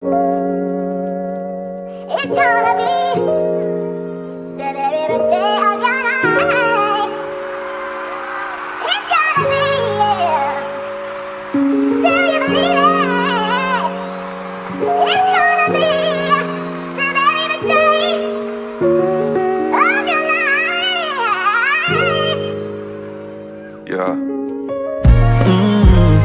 It's gonna be the very best day of your life. It's gonna be, yeah. Do you believe it? It's gonna be the very best day of your life. Yeah.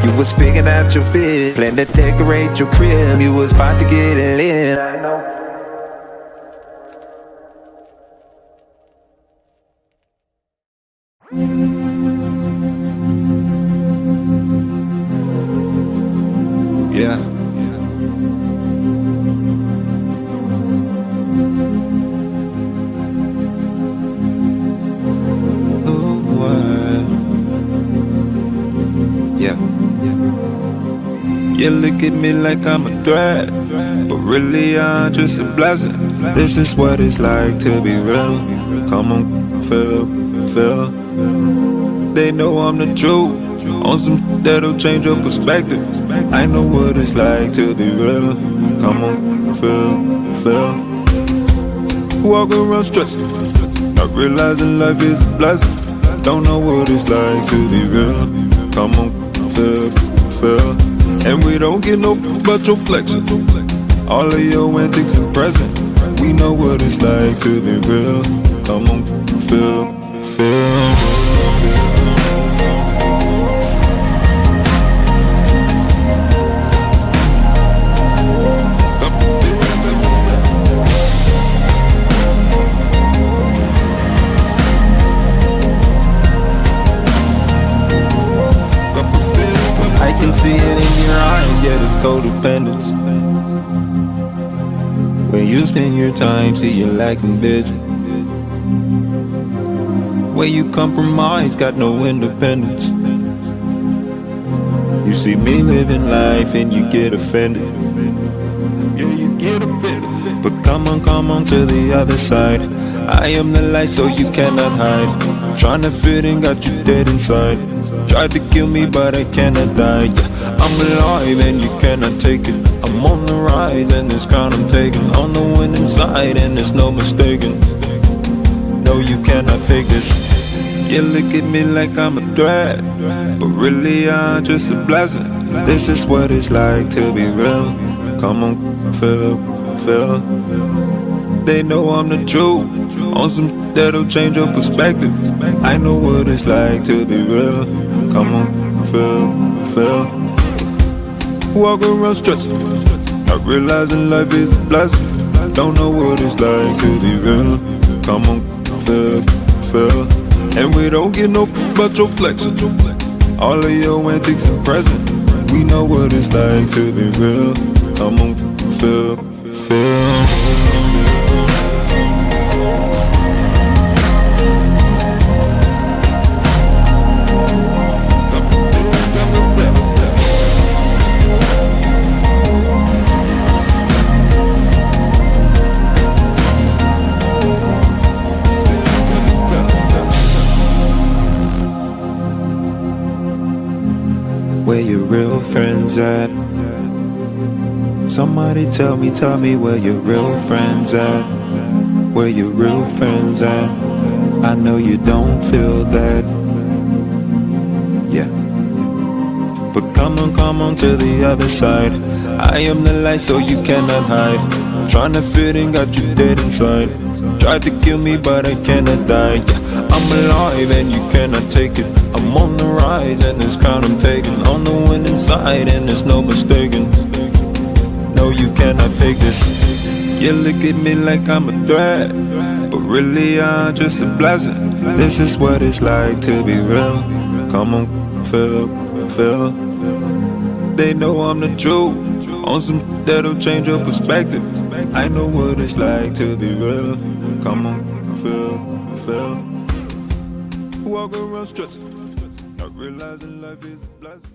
You was picking out your fit, plan to decorate your crib. You was about to get it lit. I know. Yeah. Oh, what? Yeah. You look at me like I'm a threat, but really I'm just a blessing. This is what it's like to be real. Come on, feel. They know I'm the truth. On some that'll change your perspective. I know what it's like to be real. Come on, feel. Walk around stressed, not realizing life is a blessing. Don't know what it's like to be real. Come on, feel. And we don't get no but your flexing. All of your antics and presents. We know what it's like to be real. Come on, feel. I can see it in your eyes, yeah, it's codependence. When you spend your time, see you're lacking vision. Where you compromise, got no independence. You see me living life and you get offended. Yeah, you get offended. But come on to the other side. I am the light so you cannot hide. Tryna fit in, got you dead inside. Tried to kill me but I cannot die, yeah. I'm alive and you cannot take it. I'm on the rise and this crown I'm taking. On the winning side and there's no mistaking. No, you cannot fake this. You look at me like I'm a threat, but really I'm just a blessing. This is what it's like to be real. Come on, feel. They know I'm the truth. On some that'll change your perspective. I know what it's like to be real. Come on, feel. Walk around stressed, not realizing life is a blessing. Don't know what it's like to be real. Come on, feel. And we don't get no but your flexing. All of your antics and presents. We know what it's like to be real. Come on, feel. Where your real friends at? Somebody tell me where your real friends at? Where your real friends at? I know you don't feel that. Yeah. But come on to the other side. I am the light so you cannot hide. Tryna fit in, got you dead inside. Tried to kill me but I cannot die, yeah. I'm alive and you cannot take it. I'm on the rise and this crown I'm taking. On the winning side and there's no mistaking. No, you cannot fake this. You look at me like I'm a threat, but really I'm just a blessing. This is what it's like to be real. Come on, feel. They know I'm the truth. On some that'll change your perspective. I know what it's like to be real. Come on, feel. Walk around stressed, not realizing life is a blessing.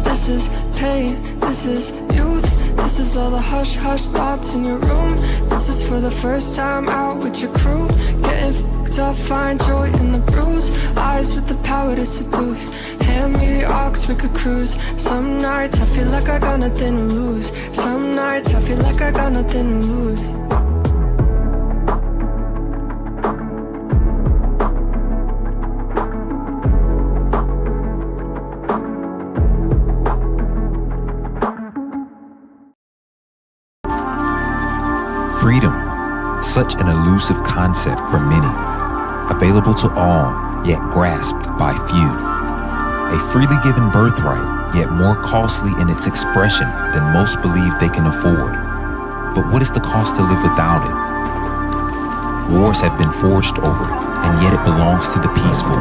This is pain, this is youth, This is all the hush hush thoughts in your room. This is for the first time out with your crew. Getting fucked up, find joy in the bruise. Eyes with the power to seduce. Hand me the aux, we could cruise. Some nights I feel like I got nothing to lose. Some nights I feel like I got nothing to lose. Freedom, such an elusive concept for many, available to all, yet grasped by few. A freely given birthright, yet more costly in its expression than most believe they can afford. But what is the cost to live without it? Wars have been forged over it, and yet it belongs to the peaceful.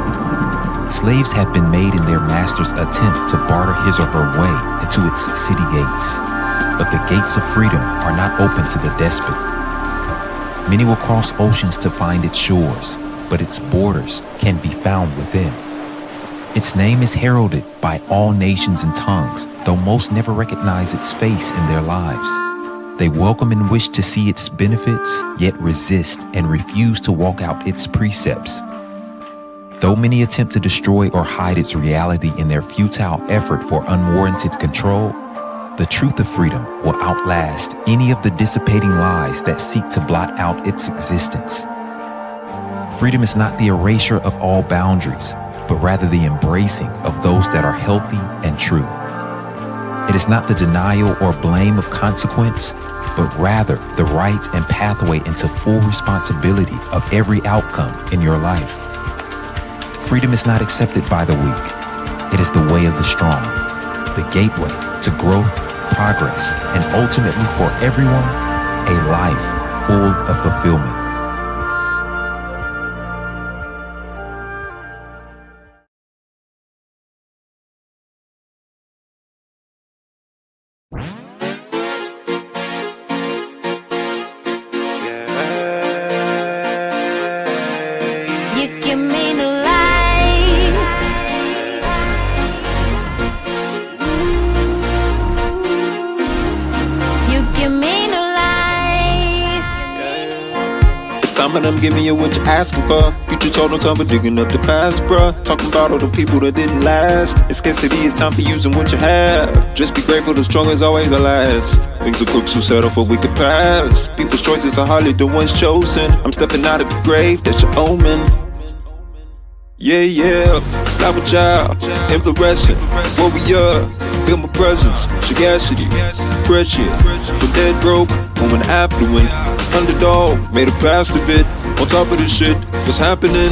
Slaves have been made in their master's attempt to barter his or her way into its city gates. But the gates of freedom are not open to the despot. Many will cross oceans to find its shores, but its borders can be found within. Its name is heralded by all nations and tongues, though most never recognize its face in their lives. They welcome and wish to see its benefits, yet resist and refuse to walk out its precepts. Though many attempt to destroy or hide its reality in their futile effort for unwarranted control, the truth of freedom will outlast any of the dissipating lies that seek to blot out its existence. Freedom is not the erasure of all boundaries, but rather the embracing of those that are healthy and true. It is not the denial or blame of consequence, but rather the right and pathway into full responsibility of every outcome in your life. Freedom is not accepted by the weak. It is the way of the strong, the gateway to growth, progress, and ultimately for everyone, a life full of fulfillment. You give me new life. You give me new life. It's time and I'm giving you what you're asking for. Future told no time for digging up the past, bruh. Talking about all the people that didn't last. In scarcity, it's time for using what you have. Just be grateful, the strong is always the last. Things are crooks who settle for we could pass. People's choices are hardly the ones chosen. I'm stepping out of the grave, that's your omen. Yeah, yeah, flower child, inflorescent, warrior, feel my presence, sagacity, pressure, from dead broke, woman affluent, underdog, made a past of it, on top of this shit, what's happening,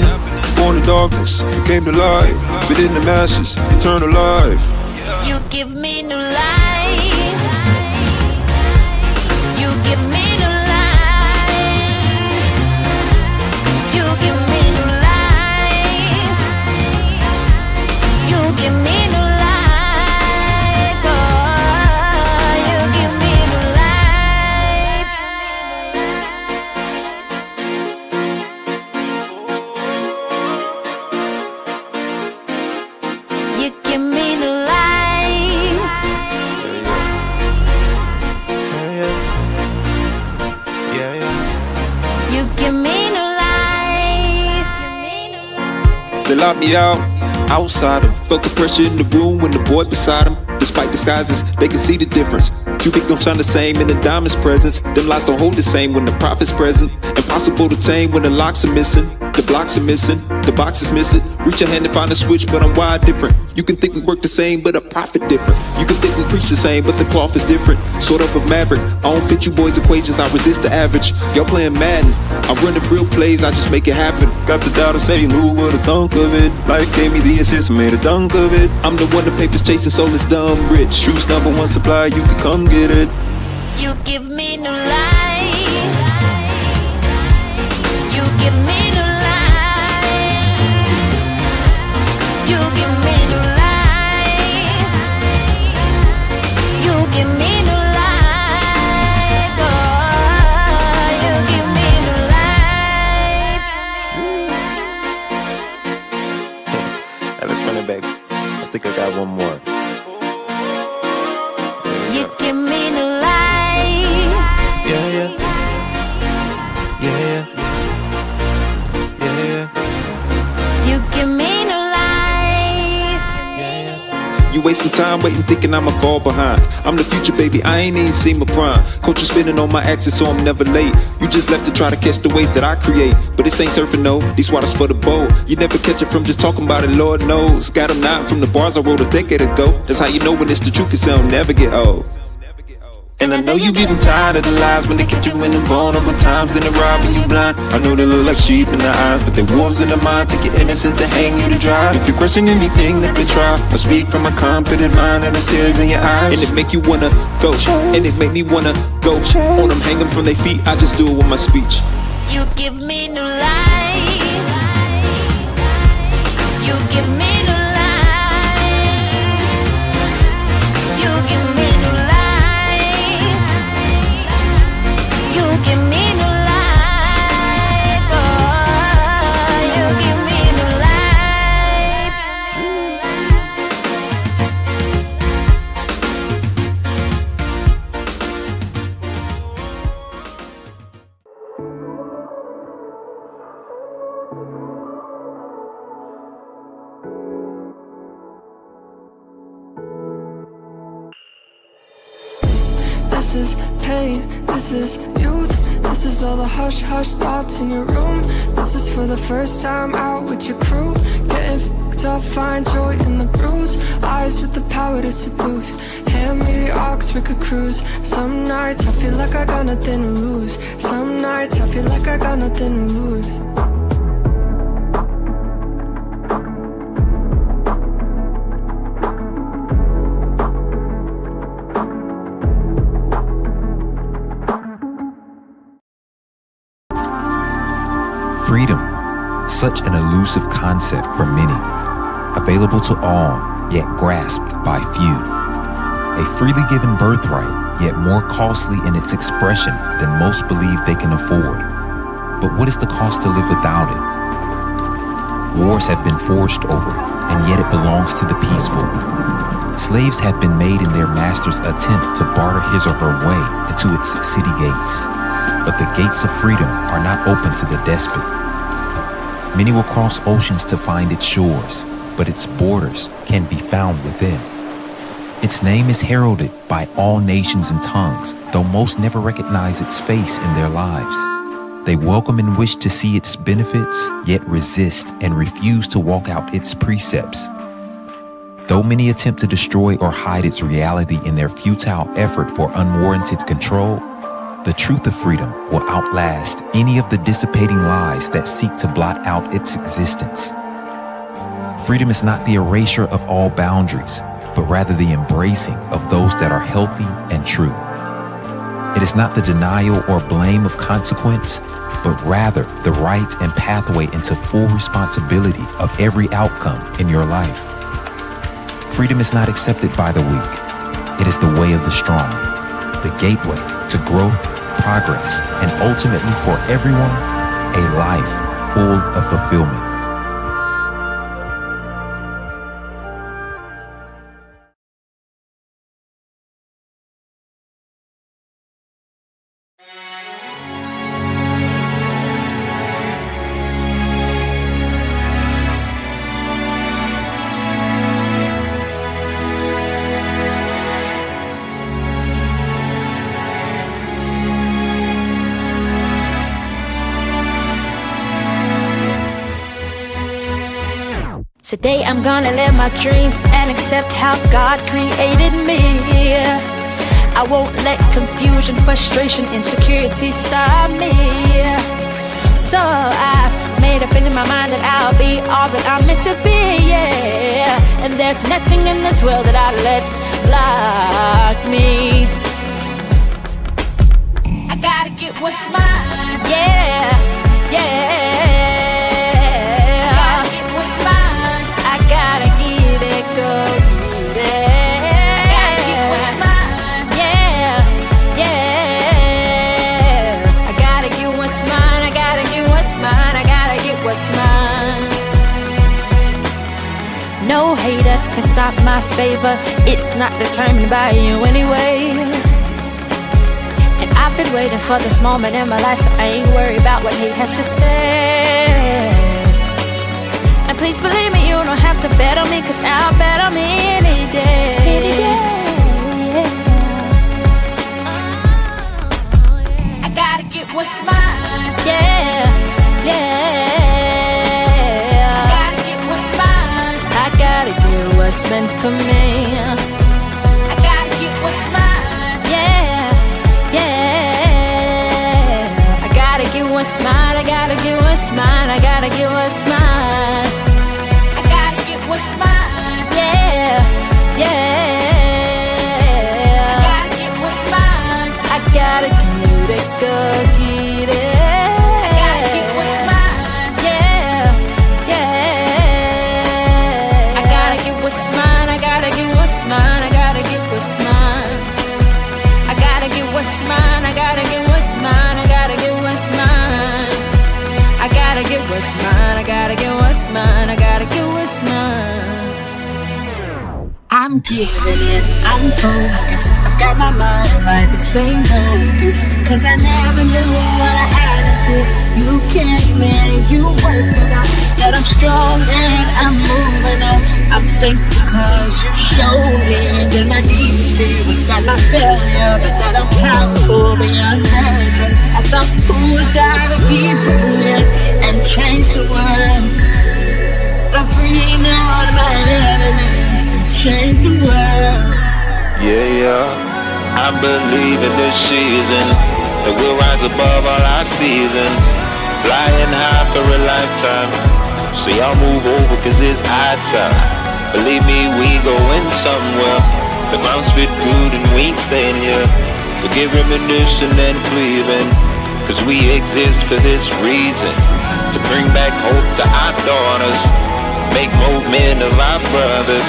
born in darkness, became the light, fit in the masses, eternal life. You give me new life. You give me new life. You give me new life. You give me new life. Oh, you give me new life. You give me new life. You give me new life. They locked me out, outsider. Felt the pressure in the room when the boy beside him. Despite disguises, they can see the difference. Cubic don't shine the same in the diamond's presence. Them lights don't hold the same when the prophet's present. Impossible to tame when the locks are missing. The blocks are missing, the box is missing. Reach your hand and find a switch, but I'm wired different. You can think we work the same, but a profit different. You can think we preach the same, but the cloth is different. Sort of a maverick, I don't fit you boys' equations, I resist the average. Y'all playing Madden, I'm running real plays, I just make it happen. Got the doubt of saying who would've thunk of it. Life gave me the assist, made a dunk of it. I'm the one the papers chasing, so it's dumb rich. Truth's #1 supply, you can come get it. You give me new life. You give me new life. You give me new life. You give me new life. Oh, you give me new life. Hey, let's run it back. I think I got one more. You give me new life. you wasting time waiting, thinking I'ma fall behind. I'm the future, baby, I ain't even seen my prime. Culture spinning on my axis, so I'm never late. You just left to try to catch the waves that I create. But this ain't surfing, no, these waters for the boat. You never catch it from just talking about it, Lord knows. Got them nodding from the bars I wrote a decade ago. That's how you know when it's the truth, 'cause they'll never get old. And I know you getting tired of the lies when they catch you in the vulnerable times. Then they robbing you blind. I know they look like sheep in the eyes, but they're wolves in the mind. Take your innocence to hang you to dry. If you question anything that they try, I speak from a confident mind and there's tears in your eyes. And it make you wanna go, and it make me wanna go on them, hang them from their feet. I just do it with my speech. You give me new life. You give me new life. You give me new life. You give me new life. Oh, you give me new life. This is pain, this is youth. This is all the hush hush thoughts in your room. This is for the first time out with your crew. Getting f***ed up, find joy in the bruise. Eyes with the power to seduce. Hand me the aux, we could cruise. Some nights I feel like I got nothing to lose. Some nights I feel like I got nothing to lose. Freedom, such an elusive concept for many, available to all, yet grasped by few. A freely given birthright, yet more costly in its expression than most believe they can afford. But what is the cost to live without it? Wars have been forged over it, and yet it belongs to the peaceful. Slaves have been made in their master's attempt to barter his or her way into its city gates. But the gates of freedom are not open to the despot. Many will cross oceans to find its shores, but its borders can be found within. Its name is heralded by all nations and tongues, though most never recognize its face in their lives. They welcome and wish to see its benefits, yet resist and refuse to walk out its precepts. Though many attempt to destroy or hide its reality in their futile effort for unwarranted control, the truth of freedom will outlast any of the dissipating lies that seek to blot out its existence. Freedom is not the erasure of all boundaries, but rather the embracing of those that are healthy and true. It is not the denial or blame of consequence, but rather the right and pathway into full responsibility of every outcome in your life. Freedom is not accepted by the weak. It is the way of the strong, the gateway to growth, progress, and ultimately for everyone, a life full of fulfillment. Today I'm gonna live my dreams and accept how God created me. I won't let confusion, frustration, insecurity stop me. So I've made up in my mind that I'll be all that I'm meant to be, yeah. And there's nothing in this world that I'd let block me. I gotta get what's mine, yeah, yeah. No hater can stop my favor. It's not determined by you anyway. And I've been waiting for this moment in my life, so I ain't worried about what he has to say. And please believe me, you don't have to bet on me, cause I'll bet on me any day. I gotta get what's mine. Yeah, yeah. I gotta get what's mine. I gotta get what's meant for me. I gotta get what's mine. Yeah, yeah. I gotta get what's mine. I gotta get what's mine. I gotta get what's mine. I gotta get what's mine. Yeah, yeah. I gotta get what's mine. I gotta get it, go get it. I gotta get what's mine. Yeah, yeah. I gotta get what's mine. I gotta get what's mine. I gotta get what's mine. I gotta get what's mine. I gotta get what's mine. I gotta get what's mine. I gotta get what's mine. I gotta get what's mine. I gotta get what's mine. I'm giving it, I'm focused. I've got my mind right, this ain't bogus. Cause I never knew what I had to do. You came in, you worked it out. Said I'm strong and I'm moving on. I'm thankful cause you showed me that my deepest fear was not my failure, but that I'm powerful beyond measure. I thought who was I to be brilliant and change the world. I'm freeing all of my enemies to change the world. Yeah, I believe in this season that we'll rise above all our seasons, flying high for a lifetime. So y'all move over cause it's high time. Believe me, we going somewhere. The ground's fit good and we ain't staying here. Forget reminiscing and grieving, cause we exist for this reason, to bring back hope to our daughters, make more men of our brothers.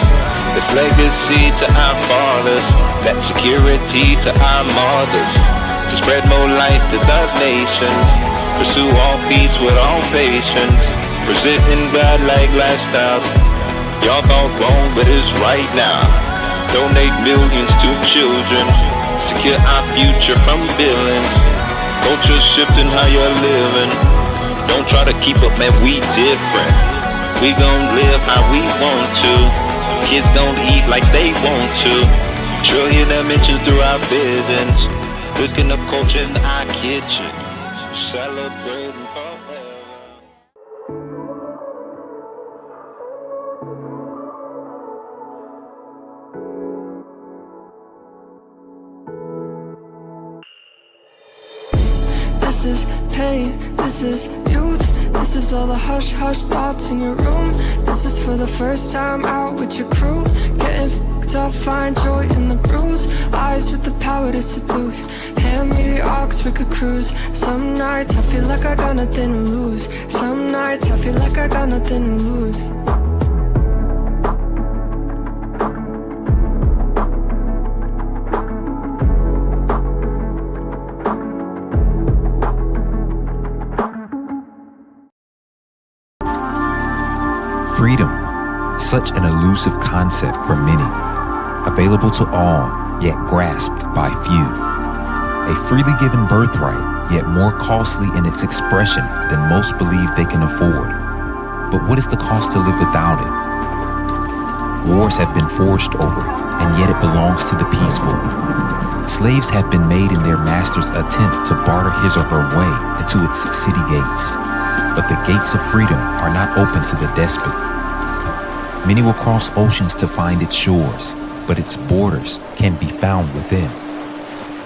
This legacy to our fathers, that security to our mothers, to spread more light to the nations, pursue all peace with all patience, presenting God-like lifestyles. Y'all thought wrong, but it's right now. Donate millions to children, secure our future from villains. Culture shifting how you're living. Don't try to keep up, man, we different. We gon' live how we want to. Kids gon' eat like they want to. Trillion dimensions through our visions. Cooking up culture in our kitchen. Celebrating forever. This is pain, this is youth. This is all the hush-hush thoughts in your room. This is for the first time out with your crew. Getting f***ed up, find joy in the bruise. Eyes with the power to seduce. Hand me the aux, we could cruise. Some nights I feel like I got nothing to lose. Some nights I feel like I got nothing to lose. Freedom, such an elusive concept for many, available to all, yet grasped by few. A freely given birthright, yet more costly in its expression than most believe they can afford. But what is the cost to live without it? Wars have been forged over, and yet it belongs to the peaceful. Slaves have been made in their master's attempt to barter his or her way into its city gates. But the gates of freedom are not open to the despot. Many will cross oceans to find its shores, but its borders can be found within.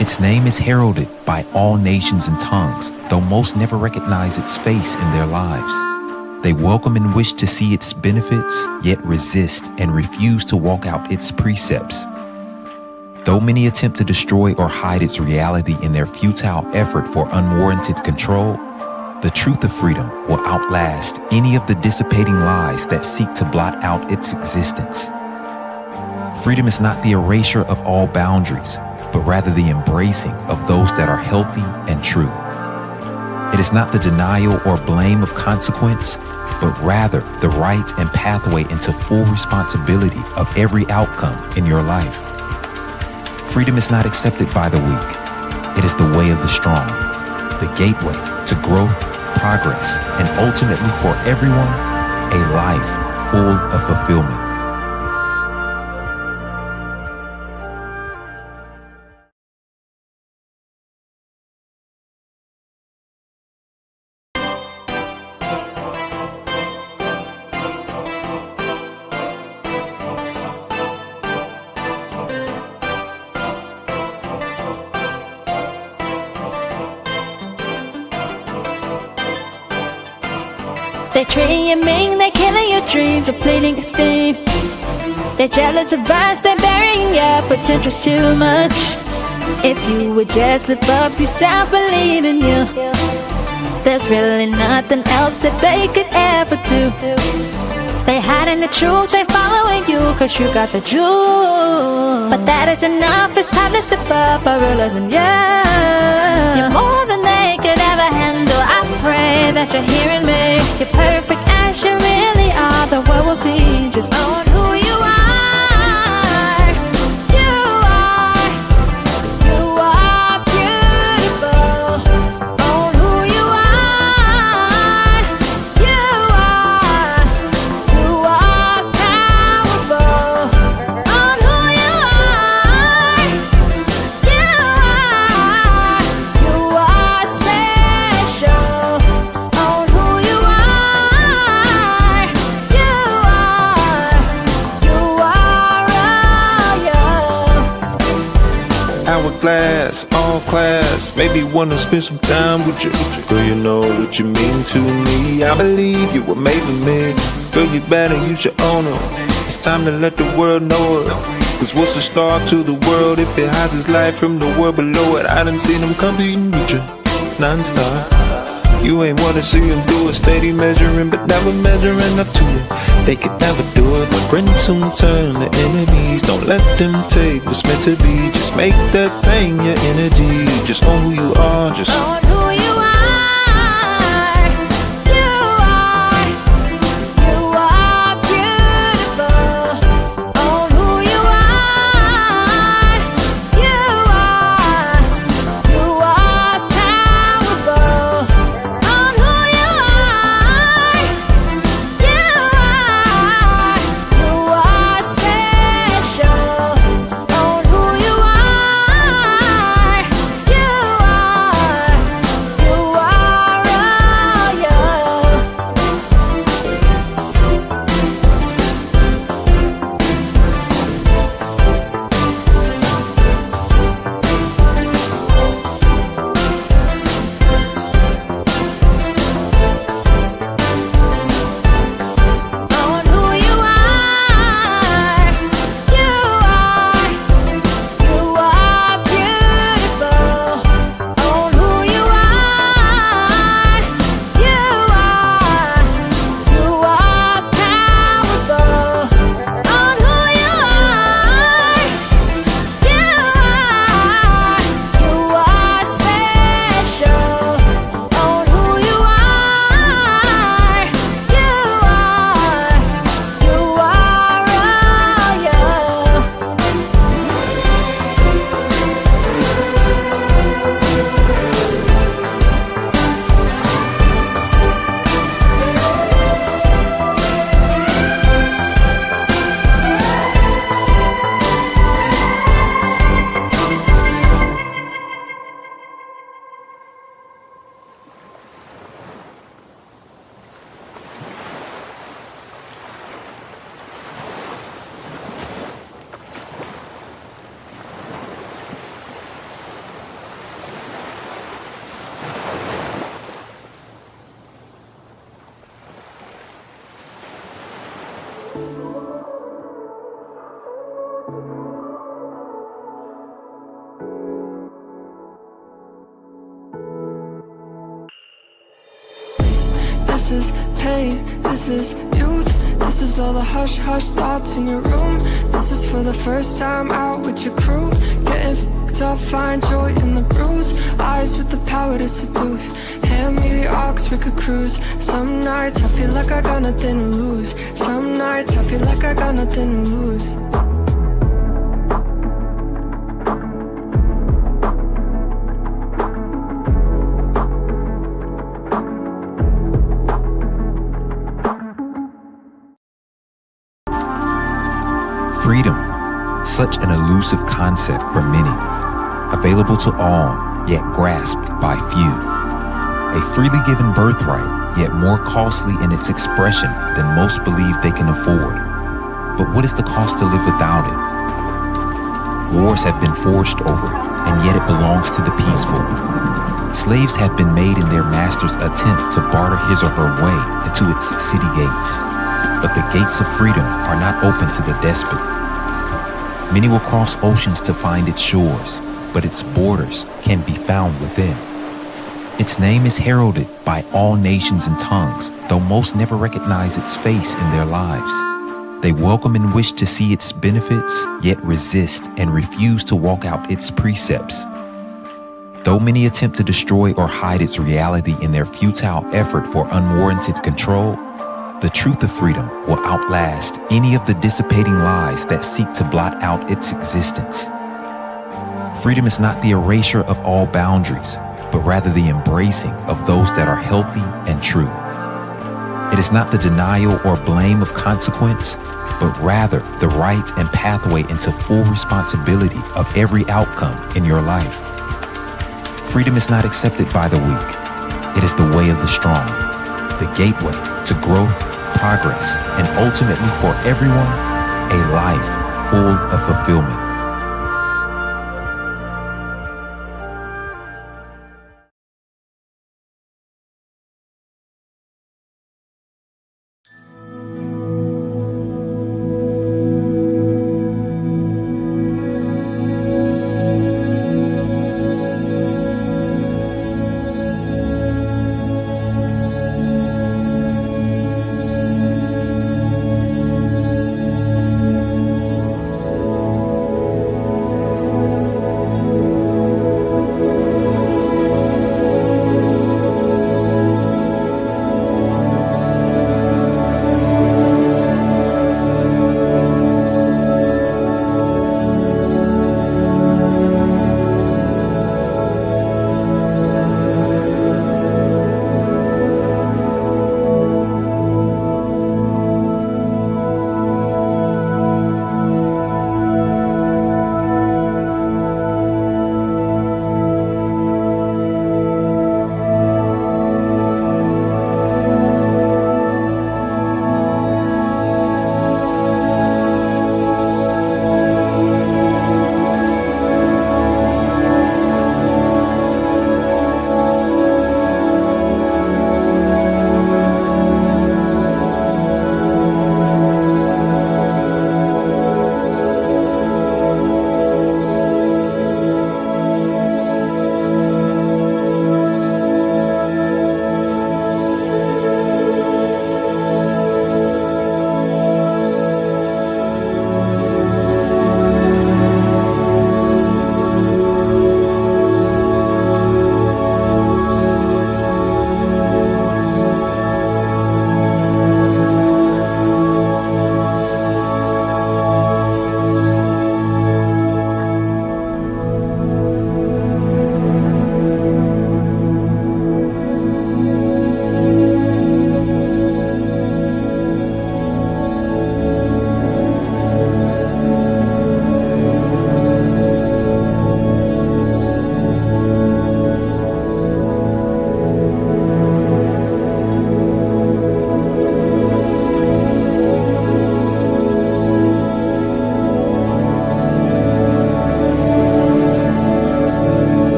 Its name is heralded by all nations and tongues, though most never recognize its face in their lives. They welcome and wish to see its benefits, yet resist and refuse to walk out its precepts. Though many attempt to destroy or hide its reality in their futile effort for unwarranted control, the truth of freedom will outlast any of the dissipating lies that seek to blot out its existence. Freedom is not the erasure of all boundaries, but rather the embracing of those that are healthy and true. It is not the denial or blame of consequence, but rather the right and pathway into full responsibility of every outcome in your life. Freedom is not accepted by the weak. It is the way of the strong, the gateway to growth, progress, and ultimately for everyone, a life full of fulfillment. They're dreaming, they're killing your dreams, they're bleeding your steam. They're jealous of us, they're burying your potential's too much. If you would just lift up yourself, believe in you, there's really nothing else that they could ever do. They hiding the truth, they following you, cause you got the truth. But that is enough, it's time to step up, I realizing you're more than they could ever handle. I pray that you're hearing me. You're perfect as you really are. The world will see just own who you are. You are, you are beautiful. Own who you are. You are, you are powerful. Own who you are. You are, you are special. Own who you are. You are royal. Hourglass, all class, maybe wanna spend some time with you. Girl, you know what you mean to me. I believe you were made for me. Girl, you better use your honor. It's time to let the world know it. Cause what's a star to the world if it hides its light from the world below it? I done seen them competing with you, non-stop. You ain't wanna see them do it, steady measuring but never measuring up to it. They could never do it. When friends soon turn to enemies, don't let them take what's meant to be. Just make that pain your energy. Just own who you are, just Own who you are. You are, you are beautiful. Own who you are. You are, you are powerful. Own who you are. You are special. Own who you are. You are royal. Own who you are. You are beautiful. Own who you are. You are powerful. Own who you are. You are special. Own who you are. You are royal. This is pain, this is youth. This is all the hush hush thoughts in your room. This is for the first time out with your crew. Getting f***ed up, find joy in the bruise. Eyes with the power to seduce. Hand me the aux, we could cruise. Some nights I feel like I got nothing to lose. Some nights I feel like I got nothing to lose. such an elusive concept for many, available to all, yet grasped by few. A freely given birthright, yet more costly in its expression than most believe they can afford. But what is the cost to live without it? Wars have been forged over it, and yet it belongs to the peaceful. Slaves have been made in their master's attempt to barter his or her way into its city gates. But the gates of freedom are not open to the despot. Many will cross oceans to find its shores, but its borders can be found within. Its name is heralded by all nations and tongues, though most never recognize its face in their lives. They welcome and wish to see its benefits, yet resist and refuse to walk out its precepts. Though many attempt to destroy or hide its reality in their futile effort for unwarranted control, the truth of freedom will outlast any of the dissipating lies that seek to blot out its existence. Freedom is not the erasure of all boundaries, but rather the embracing of those that are healthy and true. It is not the denial or blame of consequence, but rather the right and pathway into full responsibility of every outcome in your life. Freedom is not accepted by the weak. It is the way of the strong, the gateway to growth, progress, and ultimately for everyone, a life full of fulfillment.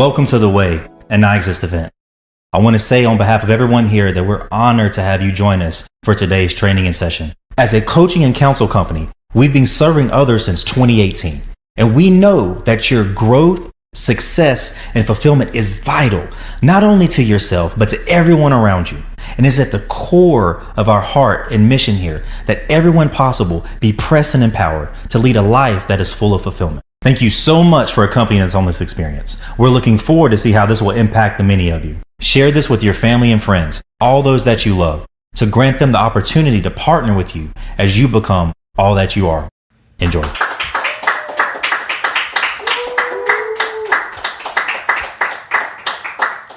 Welcome to The Way, an Iexist event. I want to say on behalf of everyone here that we're honored to have you join us for today's training and session. As a coaching and counsel company, we've been serving others since 2018. And we know that your growth, success, and fulfillment is vital, not only to yourself, but to everyone around you. And it's at the core of our heart and mission here that everyone possible be pressed and empowered to lead a life that is full of fulfillment. Thank you so much for accompanying us on this experience. We're looking forward to see how this will impact the many of you. Share this with your family and friends, all those that you love, to grant them the opportunity to partner with you as you become all that you are. Enjoy.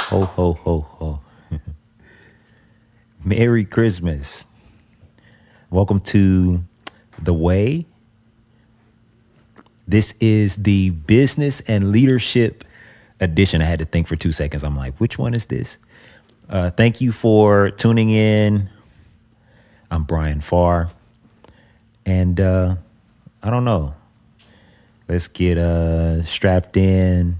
Ho, ho, ho, ho. Merry Christmas. Welcome to The Way. This is the business and leadership edition. I had to think for 2 seconds. I'm like, which one is this? Thank you for tuning in. I'm Bryan Pharr. And I don't know. Let's get strapped in.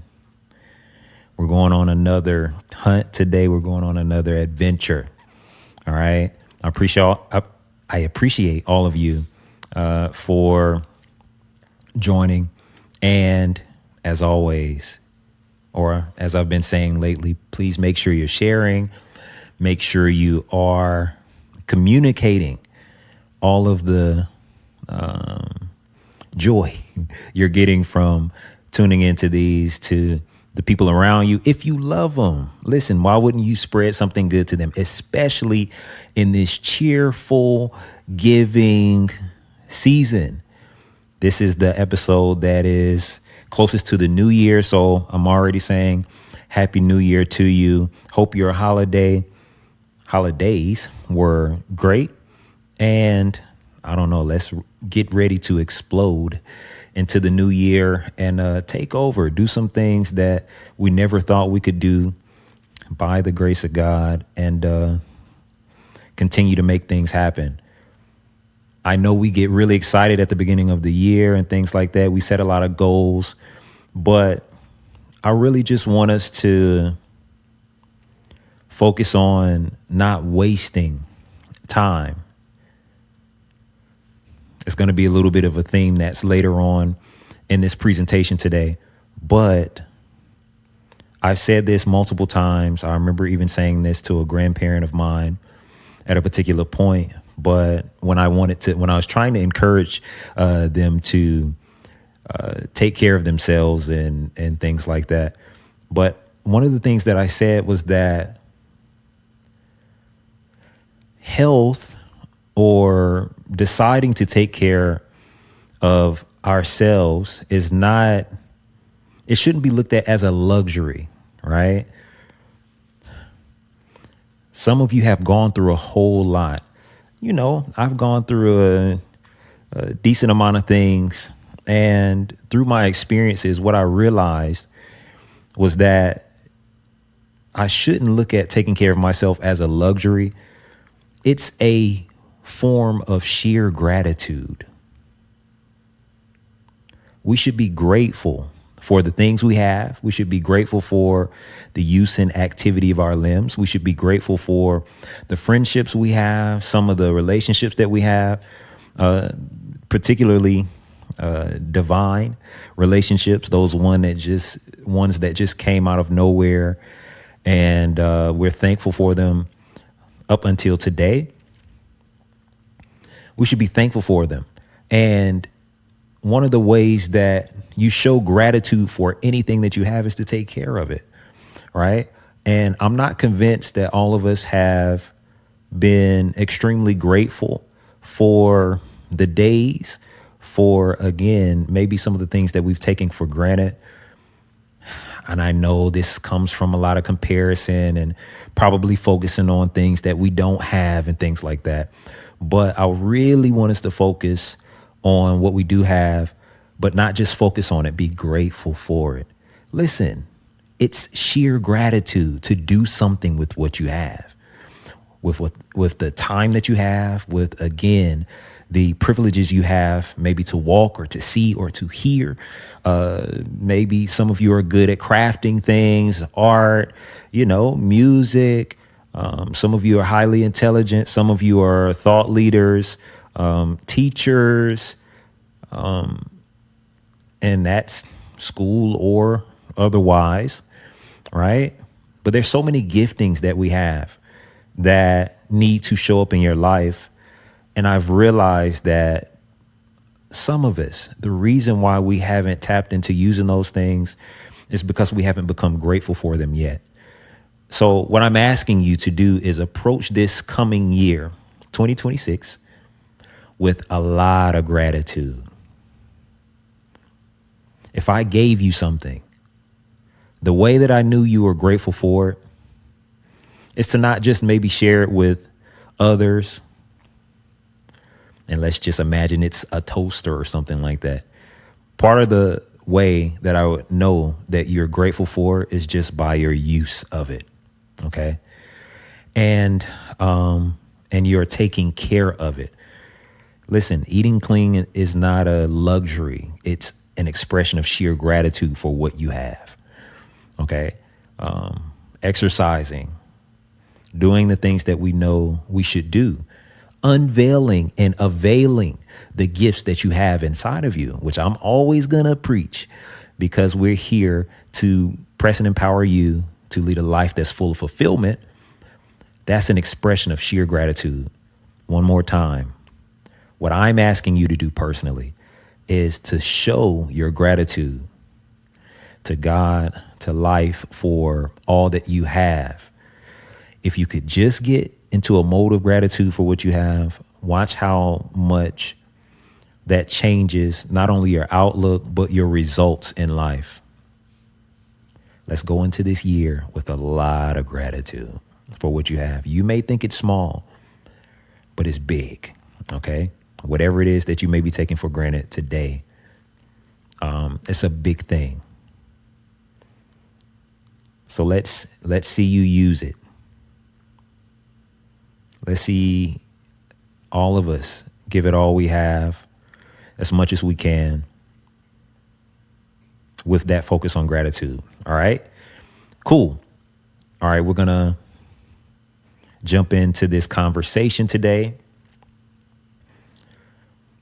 We're going on another hunt today. We're going on another adventure. All right. I appreciate all of you for joining. And as always, or as I've been saying lately, please make sure you're sharing. Make sure you are communicating all of the joy you're getting from tuning into these to the people around you. If you love them, listen, why wouldn't you spread something good to them, especially in this cheerful giving season? This is the episode that is closest to the new year. So I'm already saying Happy New Year to you. Hope your holidays were great. And I don't know, let's get ready to explode into the new year and take over, do some things that we never thought we could do by the grace of God, and continue to make things happen. I know we get really excited at the beginning of the year and things like that. We set a lot of goals, but I really just want us to focus on not wasting time. It's going to be a little bit of a theme that's later on in this presentation today, but I've said this multiple times. I remember even saying this to a grandparent of mine at a particular point, but when I was trying to encourage them to take care of themselves and things like that. But one of the things that I said was that health, or deciding to take care of ourselves, it shouldn't be looked at as a luxury, right? Some of you have gone through a whole lot. You know, I've gone through a decent amount of things. And through my experiences, what I realized was that I shouldn't look at taking care of myself as a luxury. It's a form of sheer gratitude. We should be grateful for the things we have. We should be grateful for the use and activity of our limbs. We should be grateful for the friendships we have, some of the relationships that we have, particularly divine relationships, those ones that just came out of nowhere, and we're thankful for them up until today. We should be thankful for them. And one of the ways that you show gratitude for anything that you have is to take care of it, right? And I'm not convinced that all of us have been extremely grateful for the days, for, again, maybe some of the things that we've taken for granted. And I know this comes from a lot of comparison and probably focusing on things that we don't have and things like that. But I really want us to focus on what we do have, but not just focus on it, be grateful for it. Listen, it's sheer gratitude to do something with what you have, with the time that you have, with, again, the privileges you have, maybe to walk or to see or to hear. Maybe some of you are good at crafting things, art, music. Some of you are highly intelligent. Some of you are thought leaders, teachers. and that's school or otherwise, right? But there's so many giftings that we have that need to show up in your life. And I've realized that some of us, the reason why we haven't tapped into using those things is because we haven't become grateful for them yet. So what I'm asking you to do is approach this coming year, 2026, with a lot of gratitude. If I gave you something, the way that I knew you were grateful for it is to not just maybe share it with others. And let's just imagine it's a toaster or something like that. Part of the way that I would know that you're grateful for is just by your use of it. Okay. And you're taking care of it. Listen, eating clean is not a luxury. It's an expression of sheer gratitude for what you have. Okay. Exercising, doing the things that we know we should do, unveiling and availing the gifts that you have inside of you, which I'm always going to preach, because we're here to press and empower you to lead a life that's full of fulfillment. That's an expression of sheer gratitude. One more time, what I'm asking you to do personally is to show your gratitude to God, to life, for all that you have. If you could just get into a mode of gratitude for what you have, watch how much that changes not only your outlook, but your results in life. Let's go into this year with a lot of gratitude for what you have. You may think it's small, but it's big. Okay. Whatever it is that you may be taking for granted today, it's a big thing. So let's see you use it. Let's see all of us give it all we have, as much as we can, with that focus on gratitude. All right, cool. All right, we're going to jump into this conversation today.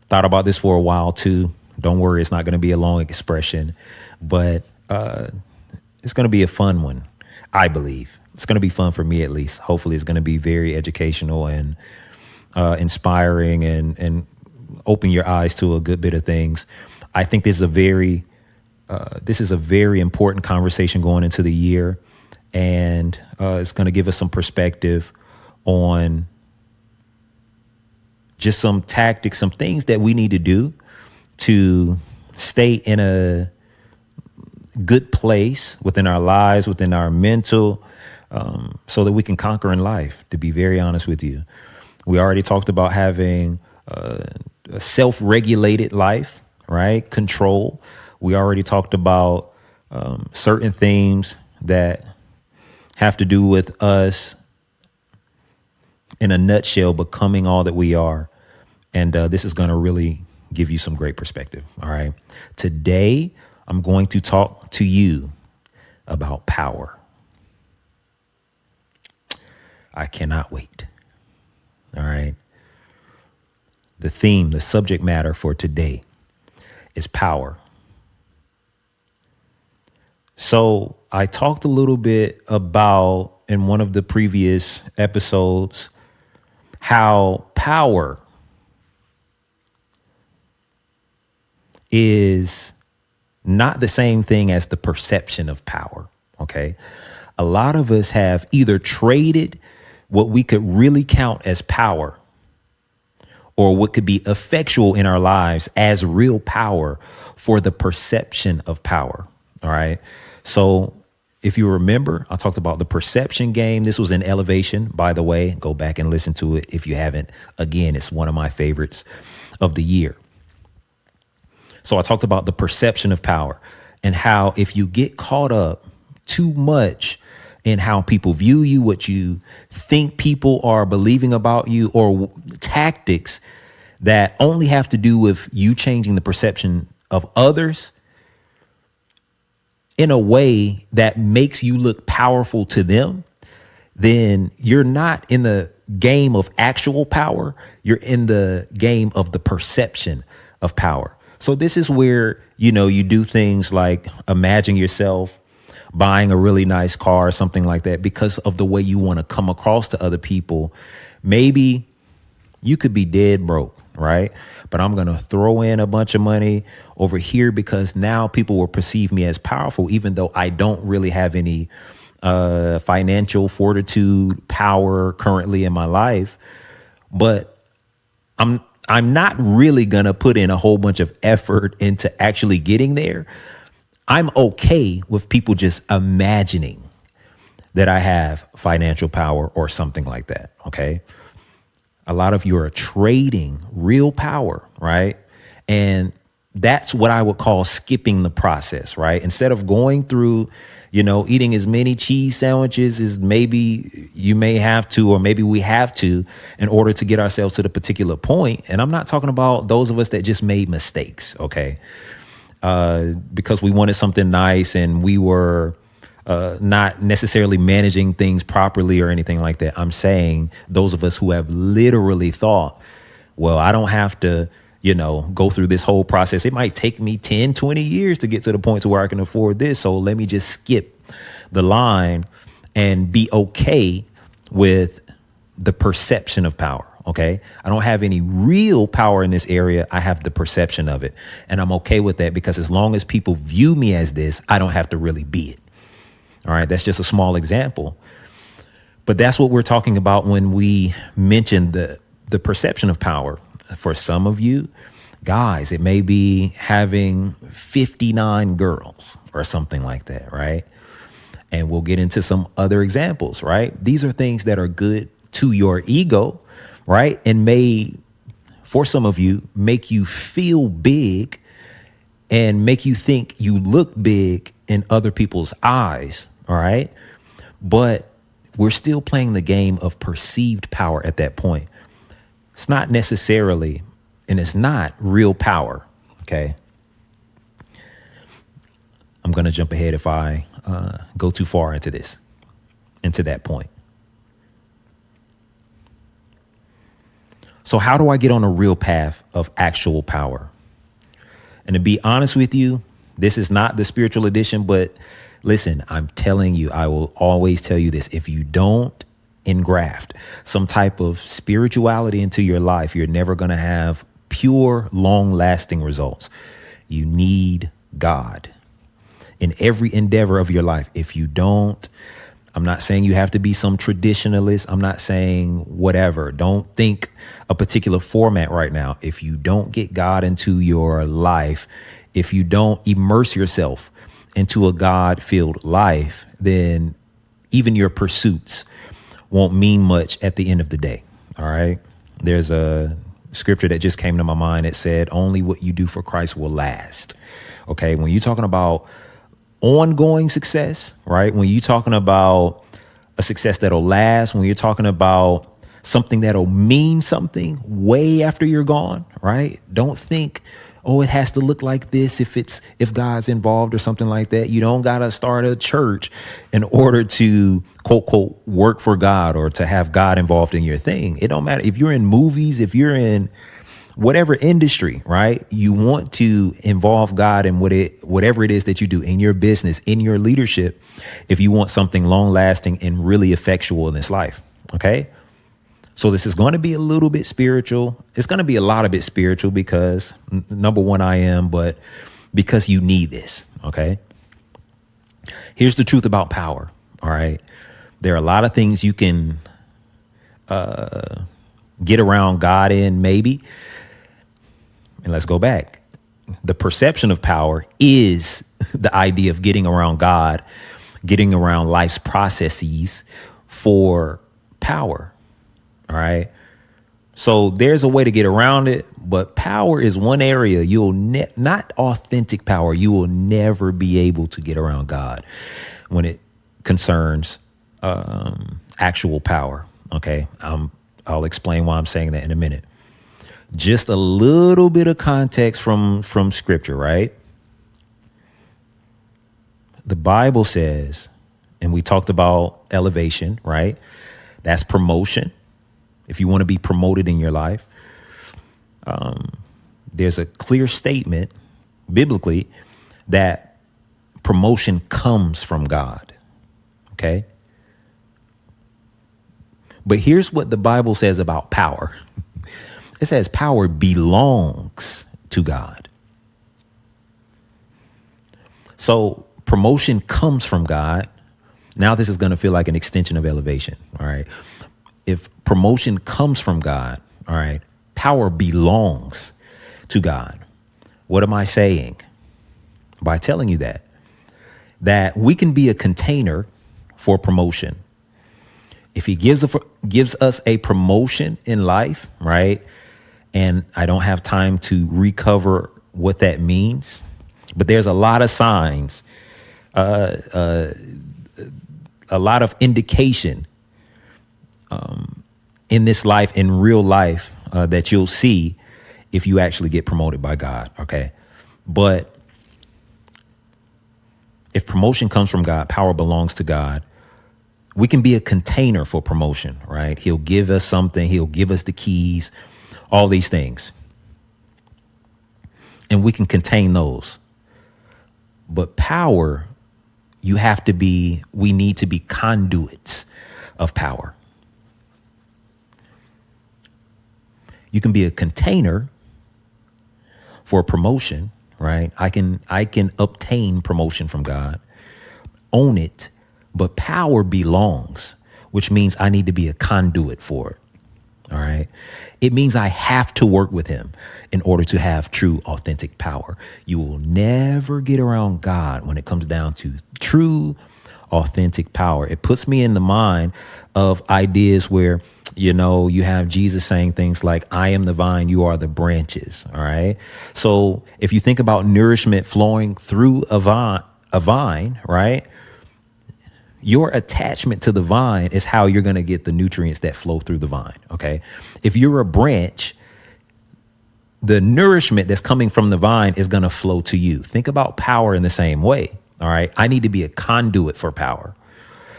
Thought about this for a while too. Don't worry, it's not going to be a long expression, but it's going to be a fun one, I believe. It's going to be fun for me, at least. Hopefully it's going to be very educational and inspiring and open your eyes to a good bit of things. I think this is a very important conversation going into the year, and it's going to give us some perspective on just some tactics, some things that we need to do to stay in a good place within our lives, within our mental, so that we can conquer in life, to be very honest with you. We already talked about having a self-regulated life, right? Control. We already talked about certain themes that have to do with us, in a nutshell, becoming all that we are. And this is going to really give you some great perspective. All right. Today, I'm going to talk to you about power. I cannot wait. All right. The theme, the subject matter for today is power. So I talked a little bit about, in one of the previous episodes, how power is not the same thing as the perception of power. Okay. A lot of us have either traded what we could really count as power, or what could be effectual in our lives as real power, for the perception of power. All right. So if you remember, I talked about the perception game. This was an Elevation, by the way. Go back and listen to it if you haven't. Again, it's one of my favorites of the year. So I talked about the perception of power, and how if you get caught up too much in how people view you, what you think people are believing about you, or tactics that only have to do with you changing the perception of others in a way that makes you look powerful to them, then you're not in the game of actual power. You're in the game of the perception of power. So this is where, you do things like imagine yourself buying a really nice car or something like that because of the way you want to come across to other people. Maybe you could be dead broke, right? But I'm going to throw in a bunch of money over here because now people will perceive me as powerful, even though I don't really have any financial fortitude, power currently in my life. But I'm not really going to put in a whole bunch of effort into actually getting there. I'm okay with people just imagining that I have financial power or something like that. Okay. A lot of you are trading real power, right? And that's what I would call skipping the process, right? Instead of going through, eating as many cheese sandwiches as maybe you may have to, or maybe we have to, in order to get ourselves to the particular point. And I'm not talking about those of us that just made mistakes, okay? Because we wanted something nice and we were not necessarily managing things properly or anything like that. I'm saying those of us who have literally thought, well, I don't have to, go through this whole process. It might take me 10, 20 years to get to the point to where I can afford this. So let me just skip the line and be okay with the perception of power. Okay. I don't have any real power in this area. I have the perception of it. And I'm okay with that because as long as people view me as this, I don't have to really be it. All right. That's just a small example. But that's what we're talking about when we mention the perception of power. For some of you guys, it may be having 59 girls or something like that. Right. And we'll get into some other examples. Right. These are things that are good to your ego. Right. And may, for some of you, make you feel big and make you think you look big in other people's eyes. All right. But we're still playing the game of perceived power at that point. It's not necessarily, and it's not real power. OK. I'm going to jump ahead if I go too far into that point. So how do I get on a real path of actual power? And to be honest with you, this is not the spiritual edition, but listen, I'm telling you, I will always tell you this. If you don't engraft some type of spirituality into your life, you're never going to have pure, long lasting results. You need God in every endeavor of your life. If you don't, I'm not saying you have to be some traditionalist. I'm not saying whatever. Don't think a particular format right now. If you don't get God into your life, if you don't immerse yourself into a God-filled life, then even your pursuits won't mean much at the end of the day. All right. There's a scripture that just came to my mind. It said, only what you do for Christ will last. OK, when you're talking about ongoing success, right? When you're talking about a success that'll last, when you're talking about something that'll mean something way after you're gone, right? Don't think, oh, it has to look like this if God's involved or something like that. You don't got to start a church in order to quote, quote, work for God or to have God involved in your thing. It don't matter if you're in movies, if you're in whatever industry, right? You want to involve God in whatever it is that you do in your business, in your leadership, if you want something long lasting and really effectual in this life. Okay. So this is going to be a little bit spiritual. It's going to be a lot of it spiritual because number one, I am, but because you need this. Okay. Here's the truth about power. All right. There are a lot of things you can get around God in, maybe. And let's go back. The perception of power is the idea of getting around God, getting around life's processes for power. All right. So there's a way to get around it, but power is one area you'll not authentic power. You will never be able to get around God when it concerns actual power. OK, I'll explain why I'm saying that in a minute. Just a little bit of context from scripture, right? The Bible says, and we talked about elevation, right? That's promotion. If you want to be promoted in your life, there's a clear statement biblically that promotion comes from God. Okay. But here's what the Bible says about power. It says power belongs to God. So promotion comes from God. Now this is going to feel like an extension of elevation. All right. If promotion comes from God, all right, power belongs to God. What am I saying by telling you that we can be a container for promotion? If he gives us a promotion in life, right? And I don't have time to recover what that means, but there's a lot of signs, a lot of indication in this life, in real life, that you'll see if you actually get promoted by God. Okay. But if promotion comes from God, power belongs to God. We can be a container for promotion, right? He'll give us something. He'll give us the keys, all these things. And we can contain those. But power, we need to be conduits of power. You can be a container for promotion, right? I can obtain promotion from God, own it, but power belongs, which means I need to be a conduit for it. All right. It means I have to work with him in order to have true, authentic power. You will never get around God when it comes down to true, authentic power. It puts me in the mind of ideas where, you have Jesus saying things like, I am the vine, you are the branches. All right. So if you think about nourishment flowing through a vine, right? Your attachment to the vine is how you're going to get the nutrients that flow through the vine. OK, if you're a branch, the nourishment that's coming from the vine is going to flow to you. Think about power in the same way. All right. I need to be a conduit for power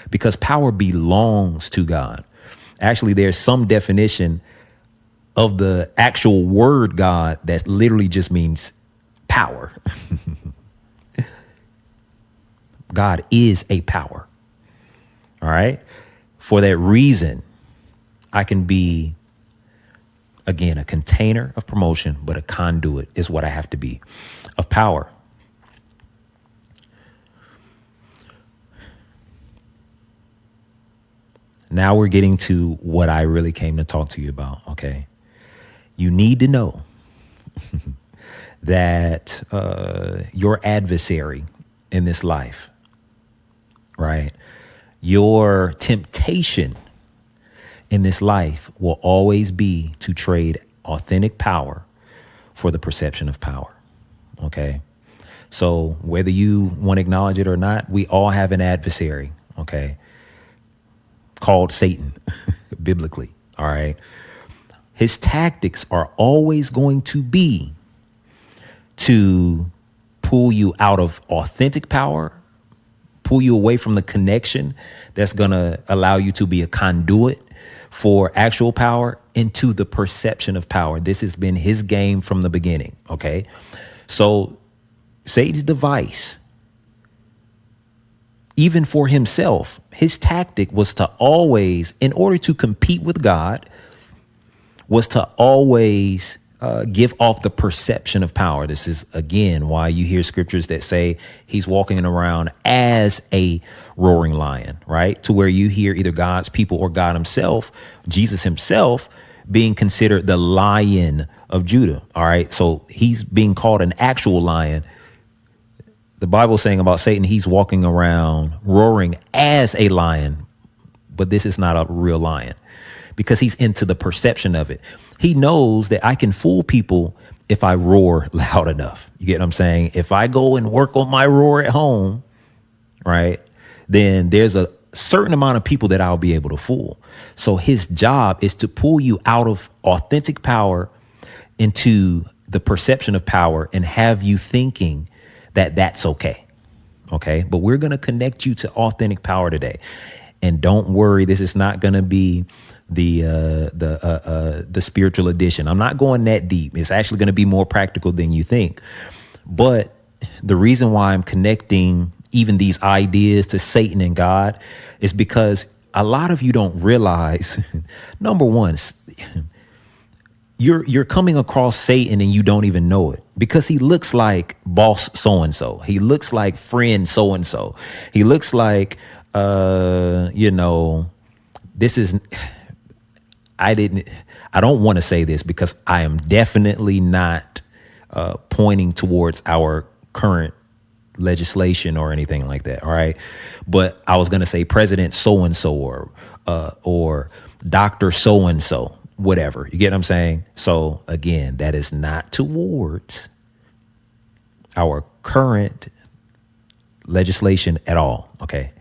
because power belongs to God. Actually, there's some definition of the actual word God that literally just means power. God is a power. All right. For that reason, I can be, again, a container of promotion, but a conduit is what I have to be of power. Now we're getting to what I really came to talk to you about. OK, you need to know that your adversary in this life, right? Your temptation in this life will always be to trade authentic power for the perception of power. OK, so whether you want to acknowledge it or not, we all have an adversary. OK, called Satan biblically. All right. His tactics are always going to be to pull you out of authentic power, pull you away from the connection that's going to allow you to be a conduit for actual power into the perception of power. This has been his game from the beginning. OK, so Satan's device, even for himself, his tactic was to always, in order to compete with God, was to always give off the perception of power. This is, again, why you hear scriptures that say he's walking around as a roaring lion, right? To where you hear either God's people or God himself, Jesus himself, being considered the Lion of Judah. All right. So he's being called an actual lion. The Bible saying about Satan, he's walking around roaring as a lion, but this is not a real lion because he's into the perception of it. He knows that I can fool people if I roar loud enough. You get what I'm saying? If I go and work on my roar at home, right, then there's a certain amount of people that I'll be able to fool. So his job is to pull you out of authentic power into the perception of power and have you thinking that that's okay. OK, but we're going to connect you to authentic power today. And don't worry, this is not going to be the spiritual edition. I'm not going that deep. It's actually going to be more practical than you think. But the reason why I'm connecting even these ideas to Satan and God is because a lot of you don't realize, number one, you're coming across Satan and you don't even know it, because he looks like boss so-and-so. He looks like friend so-and-so. He looks like, this is, I don't want to say this because I am definitely not pointing towards our current legislation or anything like that. All right. But I was going to say President so-and-so or Dr. so-and-so, whatever. You get what I'm saying? So again, that is not towards our current legislation at all. Okay.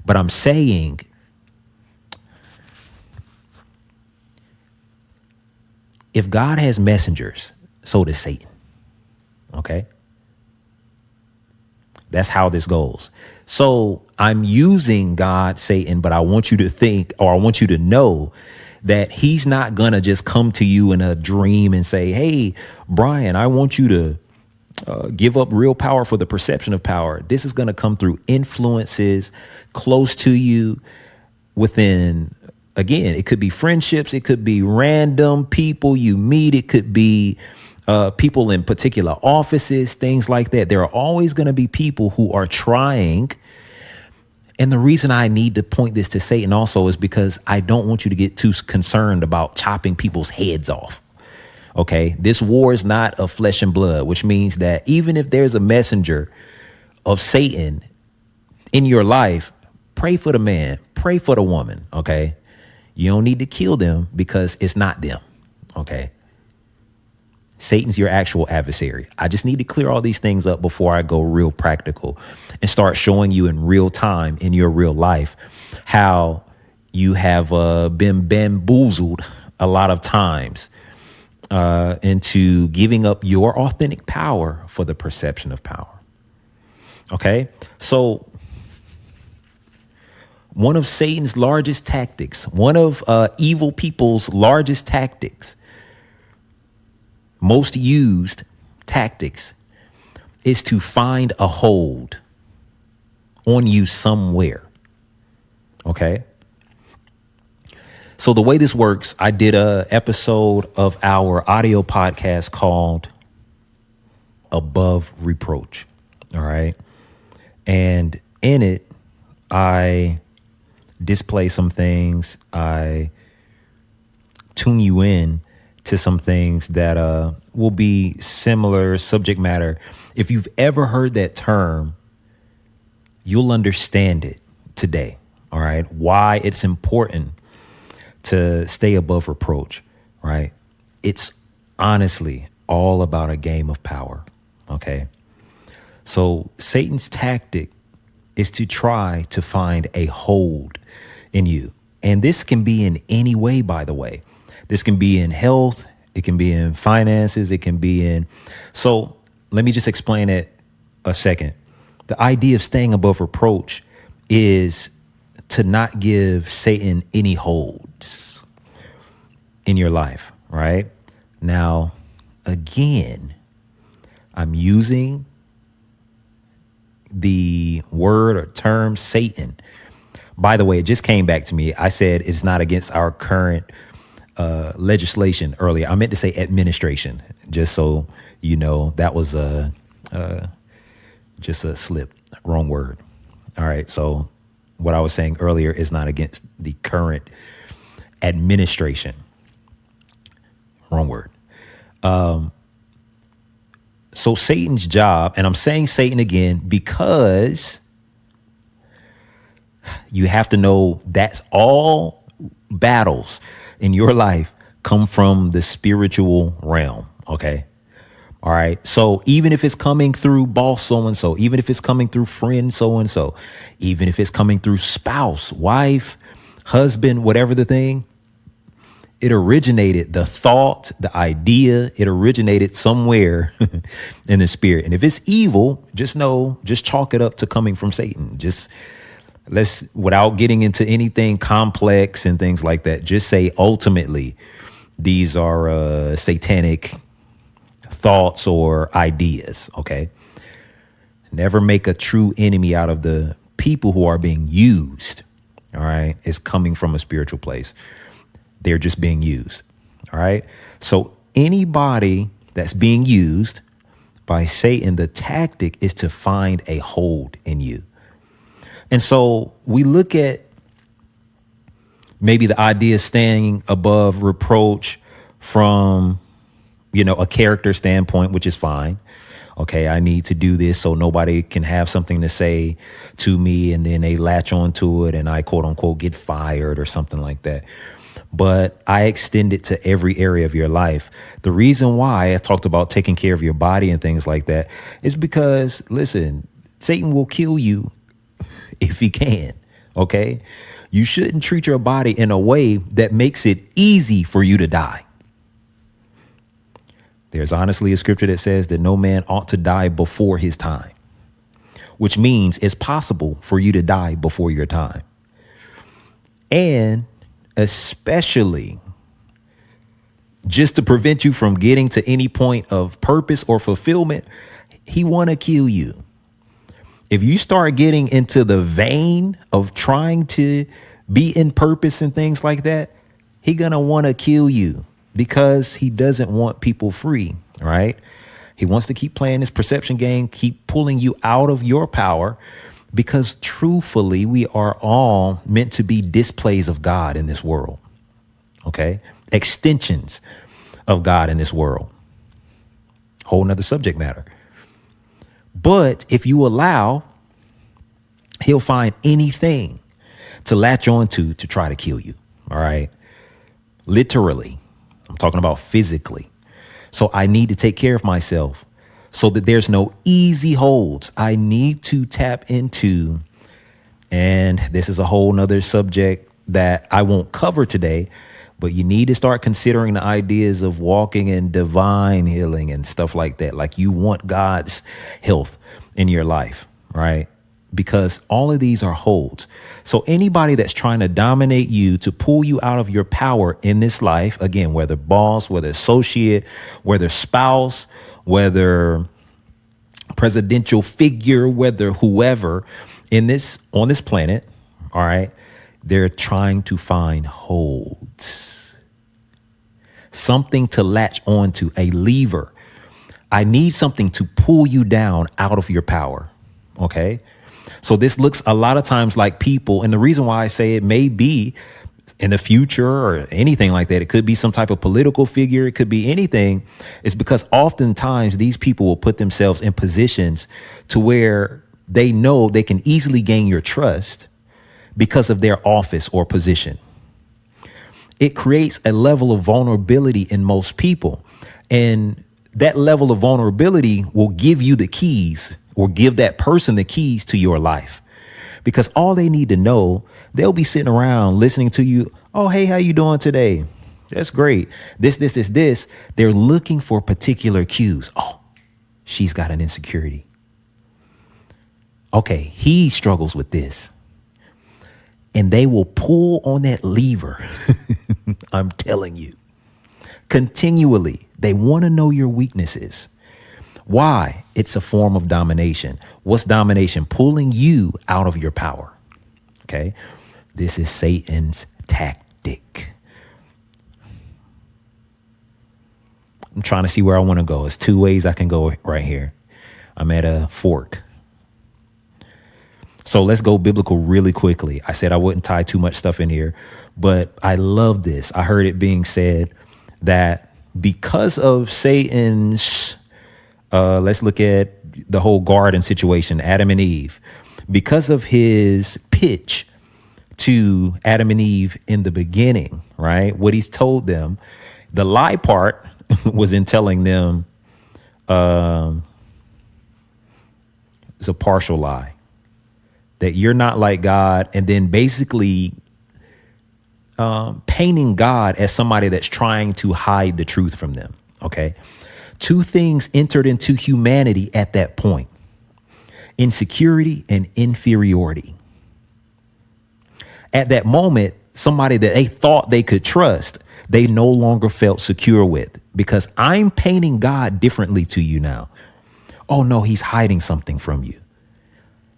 But I'm saying if God has messengers, so does Satan. Okay. That's how this goes. So I'm using God, Satan, but I want you to think, or I want you to know that he's not going to just come to you in a dream and say, hey, Bryan, I want you to give up real power for the perception of power. This is going to come through influences close to you within, again, it could be friendships. It could be random people you meet. It could be people in particular offices, things like that. There are always going to be people who are trying. And the reason I need to point this to Satan also is because I don't want you to get too concerned about chopping people's heads off. OK, this war is not of flesh and blood, which means that even if there's a messenger of Satan in your life, pray for the man, pray for the woman. OK, you don't need to kill them because it's not them. OK. Satan's your actual adversary. I just need to clear all these things up before I go real practical and start showing you in real time in your real life how you have been bamboozled a lot of times into giving up your authentic power for the perception of power. OK, so one of Satan's largest tactics, one of evil people's largest tactics, most used tactics, is to find a hold on you somewhere. OK, so the way this works, I did a episode of our audio podcast called Above Reproach. All right. And in it, I display some things. I tune you in to some things that will be similar subject matter. If you've ever heard that term, you'll understand it today. All right. Why it's important to stay above reproach. Right. It's honestly all about a game of power. OK, so Satan's tactic is to try to find a hold in you. And this can be in any way, by the way. This can be in health. It can be in finances. It can be in. So let me just explain it a second. The idea of staying above reproach is to not give Satan any holds in your life. Right now, again, I'm using the word or term Satan. By the way, it just came back to me. I said it's not against our current legislation earlier. I meant to say administration, just so you know. That was just a slip, wrong word. All right. So what I was saying earlier is not against the current administration. Wrong word. So Satan's job, and I'm saying Satan again because you have to know that's all battles in your life come from the spiritual realm. OK. All right. So even if it's coming through boss so-and-so, even if it's coming through friend so-and-so, even if it's coming through spouse, wife, husband, whatever the thing, it originated, the thought, the idea, it originated somewhere in the spirit. And if it's evil, just know, just chalk it up to coming from Satan. Just let's, without getting into anything complex and things like that, just say ultimately these are satanic thoughts or ideas. Okay. Never make a true enemy out of the people who are being used. All right. It's coming from a spiritual place. They're just being used. All right. So anybody that's being used by Satan, the tactic is to find a hold in you. And so we look at maybe the idea of staying above reproach from, a character standpoint, which is fine. Okay, I need to do this so nobody can have something to say to me, and then they latch onto it and I quote unquote get fired or something like that. But I extend it to every area of your life. The reason why I talked about taking care of your body and things like that is because, listen, Satan will kill you if he can. OK, you shouldn't treat your body in a way that makes it easy for you to die. There's honestly a scripture that says that no man ought to die before his time, which means it's possible for you to die before your time. And especially just to prevent you from getting to any point of purpose or fulfillment, he want to kill you. If you start getting into the vein of trying to be in purpose and things like that, he gonna want to kill you because he doesn't want people free, right? He wants to keep playing this perception game, keep pulling you out of your power, because truthfully, we are all meant to be displays of God in this world. Okay. Extensions of God in this world. Whole nother subject matter. But if you allow, he'll find anything to latch on to try to kill you. All right. Literally. I'm talking about physically. So I need to take care of myself so that there's no easy holds. I need to tap into, and this is a whole nother subject that I won't cover today, but you need to start considering the ideas of walking in divine healing and stuff like that. Like you want God's health in your life, right? Because all of these are holds. So anybody that's trying to dominate you, to pull you out of your power in this life, again, whether boss, whether associate, whether spouse, whether presidential figure, whether whoever on this planet, all right, they're trying to find holds, something to latch onto, a lever. I need something to pull you down out of your power. Okay. So this looks a lot of times like people, and the reason why I say it may be in the future or anything like that, it could be some type of political figure, it could be anything, is because oftentimes these people will put themselves in positions to where they know they can easily gain your trust because of their office or position. It creates a level of vulnerability in most people, and that level of vulnerability will give you the keys, or give that person the keys to your life, because all they need to know, they'll be sitting around listening to you. Oh, hey, how you doing today? That's great. This. They're looking for particular cues. Oh, she's got an insecurity. Okay, he struggles with this. And they will pull on that lever. I'm telling you, continually. They want to know your weaknesses. Why? It's a form of domination. What's domination? Pulling you out of your power. Okay. This is Satan's tactic. I'm trying to see where I want to go. There's two ways I can go right here. I'm at a fork. So let's go biblical really quickly. I said I wouldn't tie too much stuff in here, but I love this. I heard it being said that because of Satan's let's look at the whole garden situation, Adam and Eve. Because of his pitch to Adam and Eve in the beginning, right? What he's told them, the lie part was in telling them it's a partial lie, that you're not like God, and then basically painting God as somebody that's trying to hide the truth from them. Okay. Two things entered into humanity at that point: insecurity and inferiority. At that moment, somebody that they thought they could trust, they no longer felt secure with, because I'm painting God differently to you now. Oh no, he's hiding something from you.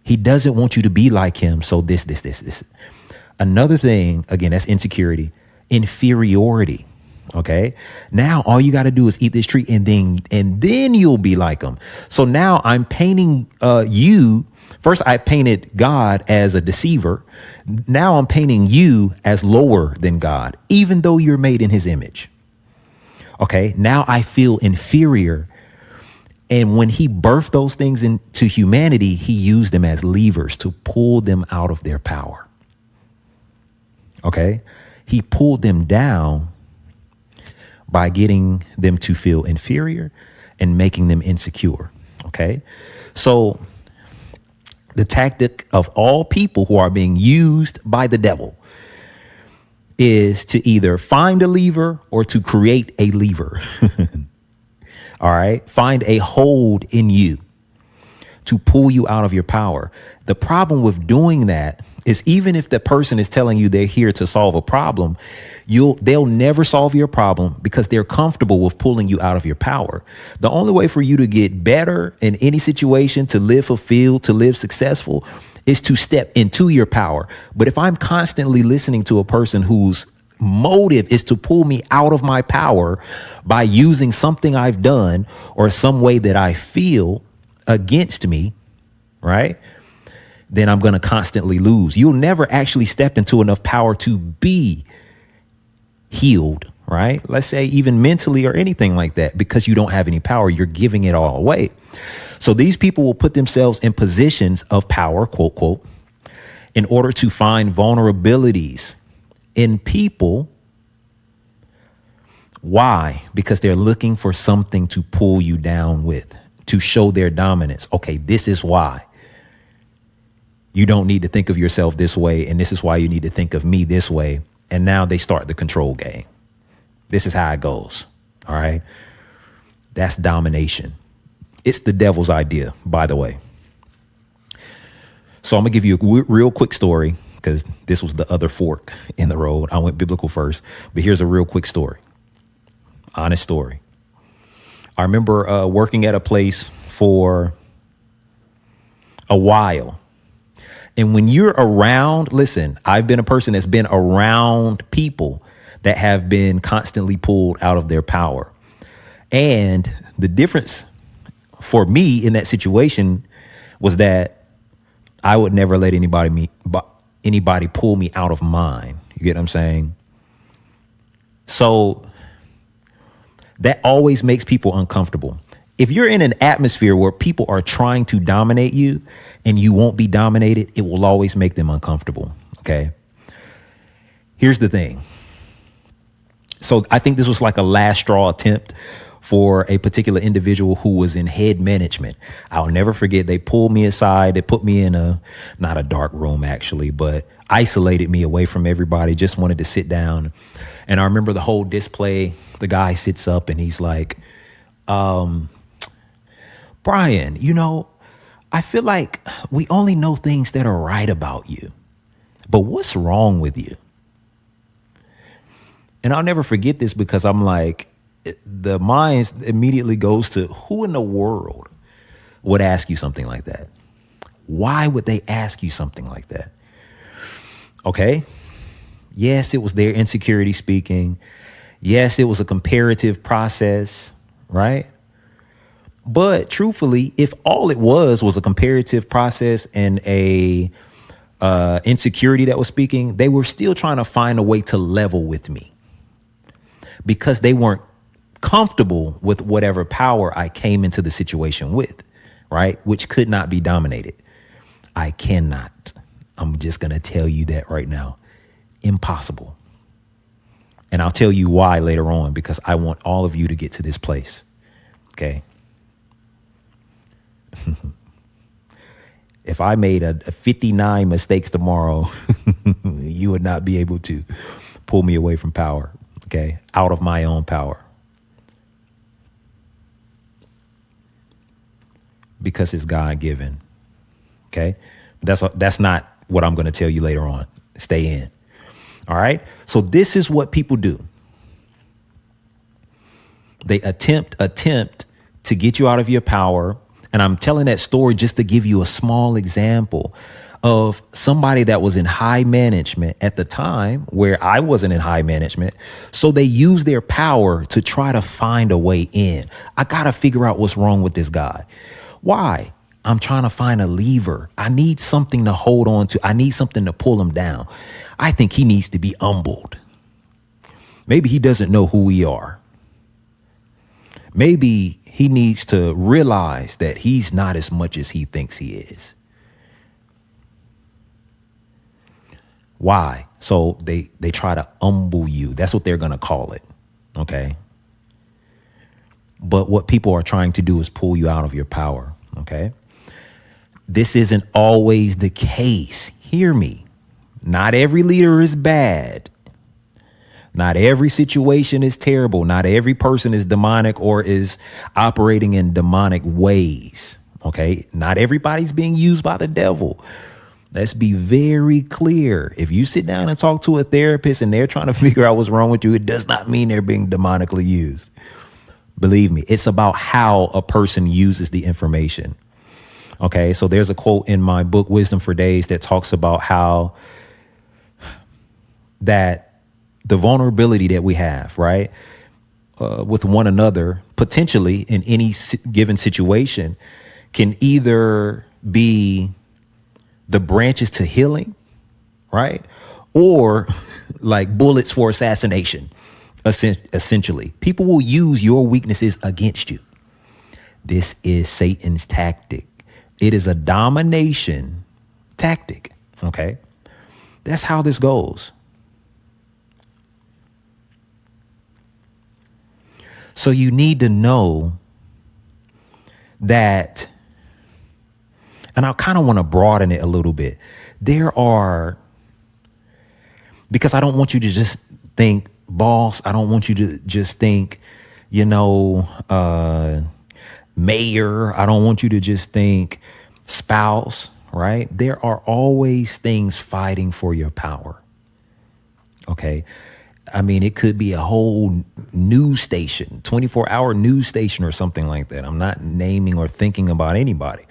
He doesn't want you to be like him. So this. Another thing, again, that's insecurity, inferiority. Okay. Now all you got to do is eat this tree and then you'll be like him. So now I'm painting you. First, I painted God as a deceiver. Now I'm painting you as lower than God, even though you're made in his image. Okay. Now I feel inferior. And when he birthed those things into humanity, he used them as levers to pull them out of their power. Okay. He pulled them down by getting them to feel inferior and making them insecure. Okay. So the tactic of all people who are being used by the devil is to either find a lever or to create a lever. All right. Find a hold in you to pull you out of your power. The problem with doing that is, even if the person is telling you they're here to solve a problem, they'll never solve your problem because they're comfortable with pulling you out of your power. The only way for you to get better in any situation, to live fulfilled, to live successful, is to step into your power. But if I'm constantly listening to a person whose motive is to pull me out of my power by using something I've done or some way that I feel against me, right? Then I'm going to constantly lose. You'll never actually step into enough power to be healed, right? Let's say even mentally or anything like that, because you don't have any power. You're giving it all away. So these people will put themselves in positions of power, quote, quote, in order to find vulnerabilities in people. Why? Because they're looking for something to pull you down with, to show their dominance. Okay, this is why you don't need to think of yourself this way, and this is why you need to think of me this way. And now they start the control game. This is how it goes. All right. That's domination. It's the devil's idea, by the way. So I'm gonna give you a real quick story, because this was the other fork in the road. I went biblical first, but here's a real quick story. Honest story. I remember working at a place for a while. And when you're around, listen, I've been a person that's been around people that have been constantly pulled out of their power. And the difference for me in that situation was that I would never let anybody pull me out of mine. You get what I'm saying? So that always makes people uncomfortable. If you're in an atmosphere where people are trying to dominate you and you won't be dominated, it will always make them uncomfortable. Okay. Here's the thing. So I think this was like a last straw attempt for a particular individual who was in head management. I'll never forget. They pulled me aside. They put me in not a dark room actually, but isolated me away from everybody. Just wanted to sit down. And I remember the whole display. The guy sits up and he's like, Bryan, I feel like we only know things that are right about you, but what's wrong with you? And I'll never forget this, because I'm like, the mind immediately goes to, who in the world would ask you something like that? Why would they ask you something like that? Okay. Yes, it was their insecurity speaking. Yes, it was a comparative process, right? But truthfully, if all it was a comparative process and a insecurity that was speaking, they were still trying to find a way to level with me, because they weren't comfortable with whatever power I came into the situation with, right? Which could not be dominated. I cannot. I'm just going to tell you that right now. Impossible. And I'll tell you why later on, because I want all of you to get to this place. Okay. If I made a 59 mistakes tomorrow, you would not be able to pull me away from power. Okay. Out of my own power. Because it's God given. Okay. That's not what I'm going to tell you later on. stay in. All right. So this is what people do. They attempt to get you out of your power. And I'm telling that story just to give you a small example of somebody that was in high management at the time where I wasn't in high management. So they use their power to try to find a way in. I got to figure out what's wrong with this guy. Why? I'm trying to find a lever. I need something to hold on to. I need something to pull him down. I think he needs to be humbled. Maybe he doesn't know who we are. Maybe he needs to realize that he's not as much as he thinks he is. Why? So they try to humble you. That's what they're going to call it. Okay. But what people are trying to do is pull you out of your power. Okay. This isn't always the case. Hear me. Not every leader is bad. Not every situation is terrible. Not every person is demonic or is operating in demonic ways. Okay. Not everybody's being used by the devil. Let's be very clear. If you sit down and talk to a therapist and they're trying to figure out what's wrong with you, it does not mean they're being demonically used. Believe me, it's about how a person uses the information. Okay. So there's a quote in my book, Wisdom for Days, that talks about how that the vulnerability that we have, right, with one another, potentially in any given situation, can either be the branches to healing, right, or like bullets for assassination. Essentially, people will use your weaknesses against you. This is Satan's tactic. It is a domination tactic. Okay, that's how this goes. So you need to know that, and I kind of want to broaden it a little bit. Because I don't want you to just think boss. I don't want you to just think, mayor. I don't want you to just think spouse, right? There are always things fighting for your power. Okay. I mean, it could be a whole news station, 24-hour news station or something like that. I'm not naming or thinking about anybody,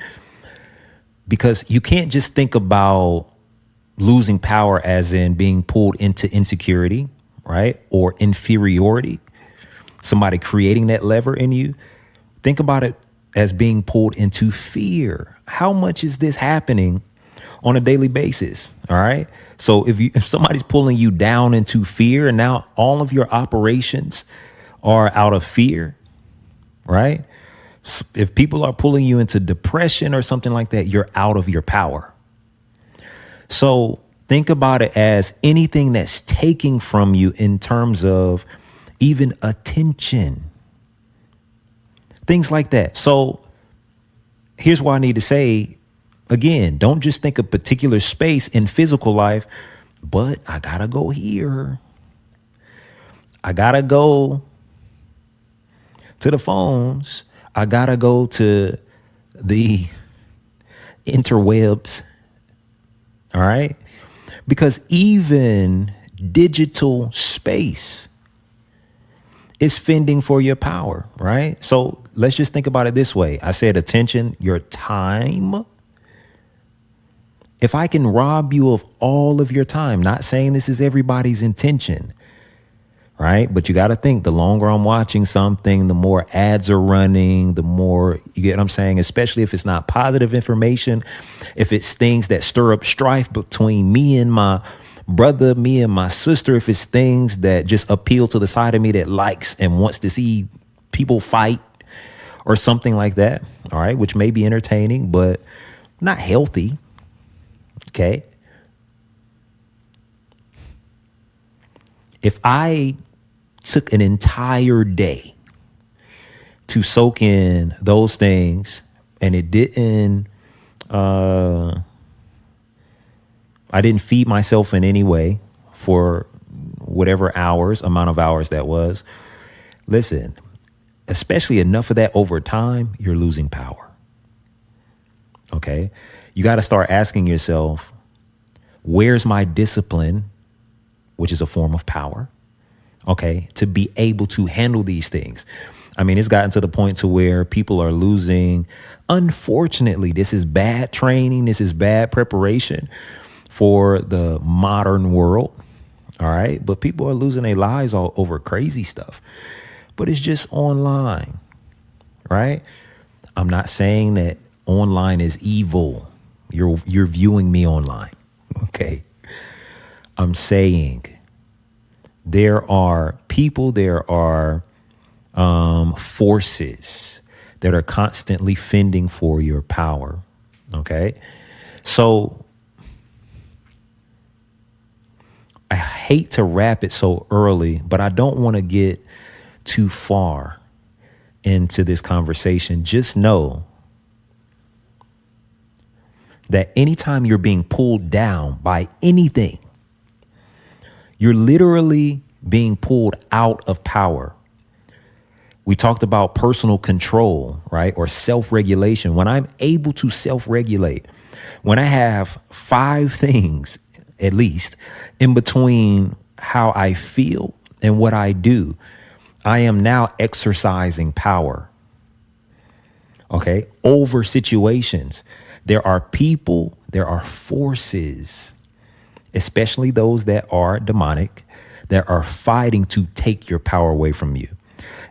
because you can't just think about losing power as in being pulled into insecurity, right? Or inferiority, somebody creating that lever in you. Think about it as being pulled into fear. How much is this happening on a daily basis? All right. So if somebody's pulling you down into fear and now all of your operations are out of fear, right? If people are pulling you into depression or something like that, you're out of your power. So think about it as anything that's taking from you in terms of even attention, things like that. So here's what I need to say. Again, don't just think a particular space in physical life, but I gotta go here. I gotta go to the phones. I gotta go to the interwebs. All right. Because even digital space is fending for your power, right? So let's just think about it this way. I said attention, your time. If I can rob you of all of your time, not saying this is everybody's intention, right? But you got to think, the longer I'm watching something, the more ads are running, the more, you get what I'm saying? Especially if it's not positive information, if it's things that stir up strife between me and my brother, me and my sister, if it's things that just appeal to the side of me that likes and wants to see people fight or something like that, all right, which may be entertaining, but not healthy. Okay. If I took an entire day to soak in those things and it didn't, I didn't feed myself in any way for whatever amount of hours that was, listen, especially enough of that over time, you're losing power. Okay. You got to start asking yourself, Where's my discipline, which is a form of power, okay, to be able to handle these things? I mean, it's gotten to the point to where people are losing. Unfortunately, this is bad training. This is bad preparation for the modern world. All right. But people are losing their lives all over crazy stuff. But it's just online. Right. I'm not saying that online is evil. You're viewing me online. OK. I'm saying there are people, there are forces that are constantly fending for your power. OK. So I hate to wrap it so early, but I don't want to get too far into this conversation. Just know that anytime you're being pulled down by anything, you're literally being pulled out of power. We talked about personal control, right? Or self-regulation. When I'm able to self-regulate, when I have 5 things, at least, in between how I feel and what I do, I am now exercising power, okay, over situations. There are people, there are forces, especially those that are demonic, that are fighting to take your power away from you.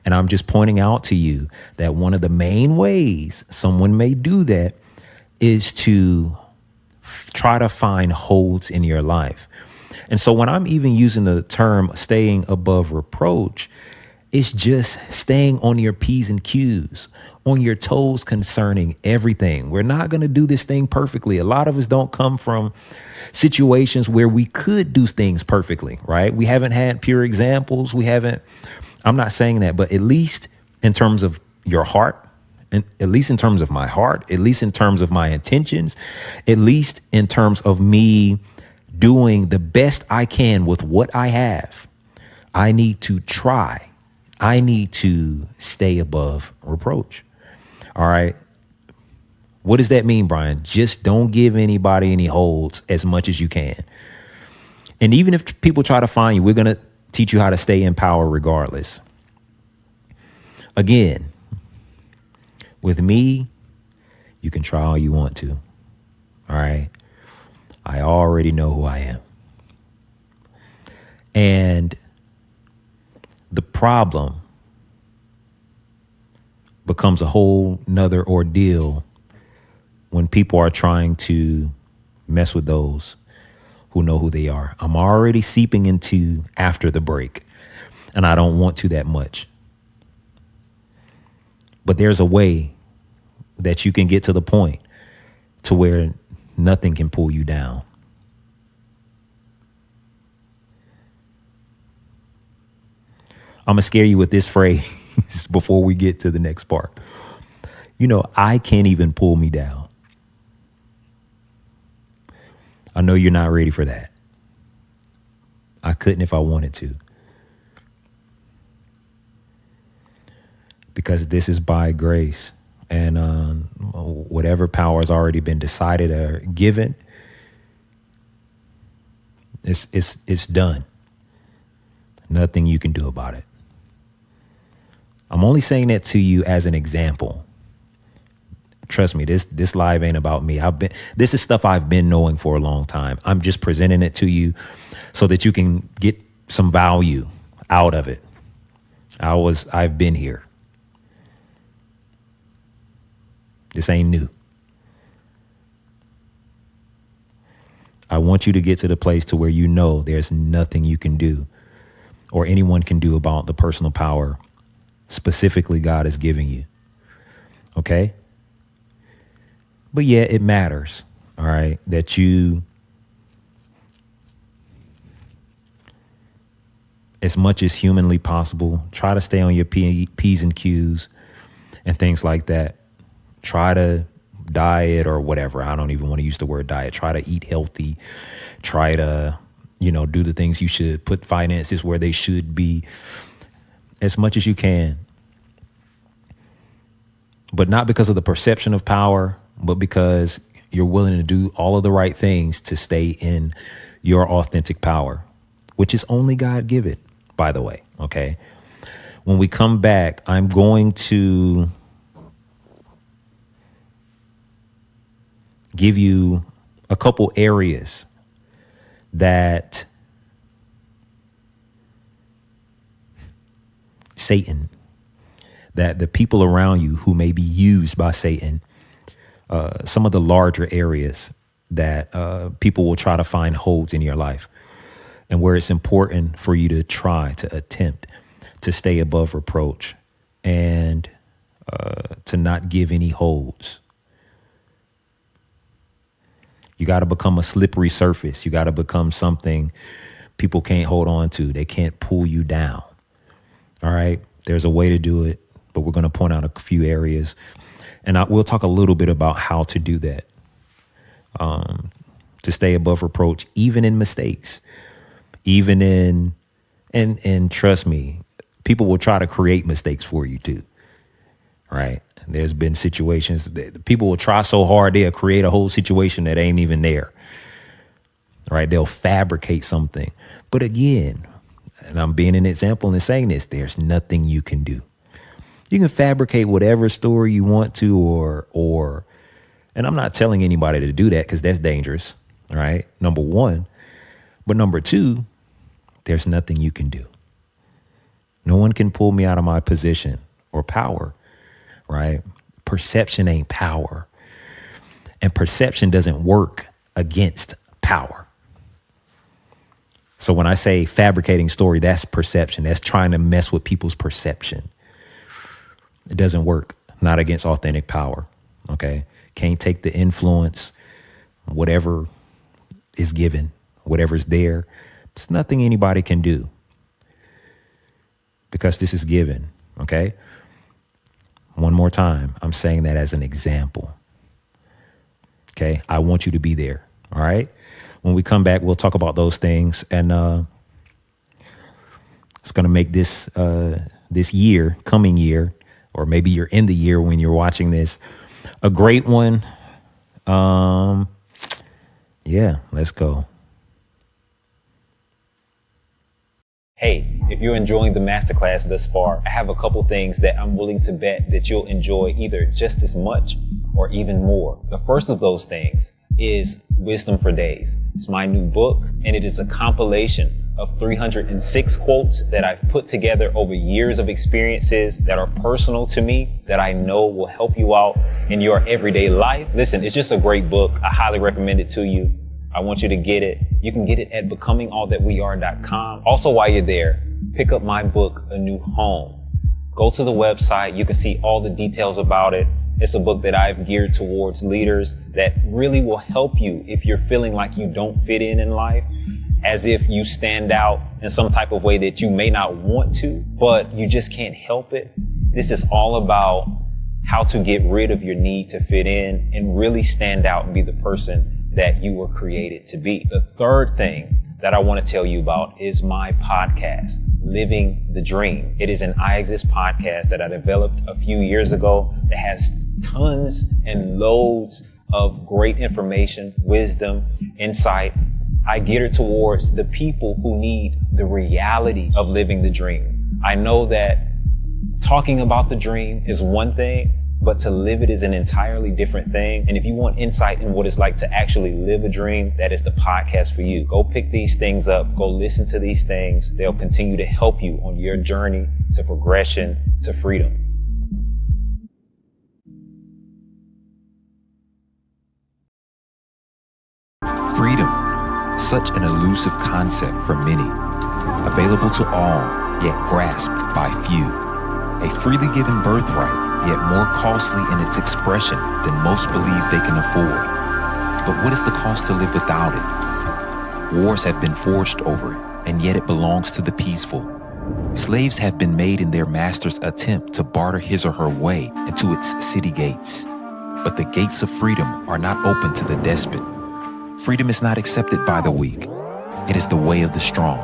And I'm just pointing out to you that one of the main ways someone may do that is to try to find holds in your life. And so when I'm even using the term staying above reproach, it's just staying on your P's and Q's, on your toes concerning everything. We're not going to do this thing perfectly. A lot of us don't come from situations where we could do things perfectly, right? We haven't had pure examples. I'm not saying that, but at least in terms of your heart, and at least in terms of my heart, at least in terms of my intentions, at least in terms of me doing the best I can with what I have, I need to try. I need to stay above reproach. All right. What does that mean, Bryan? Just don't give anybody any holds as much as you can. And even if people try to find you, we're going to teach you how to stay in power regardless. Again, with me, you can try all you want to. All right. I already know who I am. And the problem becomes a whole nother ordeal when people are trying to mess with those who know who they are. I'm already seeping into after the break, and I don't want to that much. But there's a way that you can get to the point to where nothing can pull you down. I'm going to scare you with this phrase before we get to the next part. You know, I can't even pull me down. I know you're not ready for that. I couldn't if I wanted to. Because this is by grace. And whatever power has already been decided or given, it's done. Nothing you can do about it. I'm only saying that to you as an example. Trust me, this live ain't about me. This is stuff I've been knowing for a long time. I'm just presenting it to you so that you can get some value out of it. I've been here. This ain't new. I want you to get to the place to where you know there's nothing you can do or anyone can do about the personal power specifically God is giving you. Okay? But yeah, it matters, all right, that you, as much as humanly possible, try to stay on your P's and Q's and things like that. Try to diet or whatever. I don't even want to use the word diet. Try to eat healthy. Try to, do the things you should. Put finances where they should be as much as you can. But not because of the perception of power, but because you're willing to do all of the right things to stay in your authentic power, which is only God given, by the way. Okay. When we come back, I'm going to give you a couple areas that Satan, that the people around you who may be used by Satan, some of the larger areas that people will try to find holds in your life, and where it's important for you to try to attempt to stay above reproach and to not give any holds. You got to become a slippery surface. You got to become something people can't hold on to. They can't pull you down. All right. There's a way to do it, but we're going to point out a few areas, and we'll talk a little bit about how to do that, to stay above reproach, even in mistakes, even in, and trust me, people will try to create mistakes for you too. Right. There's been situations that people will try so hard, they'll create a whole situation that ain't even there. Right. They'll fabricate something. But again, and I'm being an example and saying this, there's nothing you can do. You can fabricate whatever story you want to, or, and I'm not telling anybody to do that because that's dangerous. All right. Number one. But number two, there's nothing you can do. No one can pull me out of my position or power. Right. Perception ain't power. And perception doesn't work against power. So when I say fabricating story, that's perception. That's trying to mess with people's perception. It doesn't work. Not against authentic power. Okay. Can't take the influence, whatever is given, whatever's there. It's nothing anybody can do because this is given. Okay. One more time. I'm saying that as an example. Okay. I want you to be there. All right. When we come back, we'll talk about those things, and it's going to make this year, coming year, or maybe you're in the year when you're watching this, a great one. Yeah, let's go. Hey, if you're enjoying the masterclass thus far, I have a couple things that I'm willing to bet that you'll enjoy either just as much or even more. The first of those things is Wisdom for Days. It's my new book, and it is a compilation of 306 quotes that I've put together over years of experiences that are personal to me, that I know will help you out in your everyday life. Listen, it's just a great book. I highly recommend it to you. I want you to get it. You can get it at becomingallthatweare.com. Also, while you're there, pick up my book, A New Home. Go to the website. You can see all the details about it. It's a book that I've geared towards leaders that really will help you if you're feeling like you don't fit in life, as if you stand out in some type of way that you may not want to, but you just can't help it. This is all about how to get rid of your need to fit in and really stand out and be the person that you were created to be. The third thing that I want to tell you about is my podcast, Living the Dream. It is an Iexist podcast that I developed a few years ago that has tons and loads of great information, wisdom, insight. I gear it towards the people who need the reality of living the dream. I know that talking about the dream is one thing, but to live it is an entirely different thing. And if you want insight in what it's like to actually live a dream, that is the podcast for you. Go pick these things up. Go listen to these things. They'll continue to help you on your journey to progression, to freedom. Freedom, such an elusive concept for many, available to all, yet grasped by few. A freely given birthright, yet more costly in its expression than most believe they can afford. But what is the cost to live without it? Wars have been forged over it, and yet it belongs to the peaceful. Slaves have been made in their master's attempt to barter his or her way into its city gates. But the gates of freedom are not open to the despot. Freedom is not accepted by the weak. It is the way of the strong,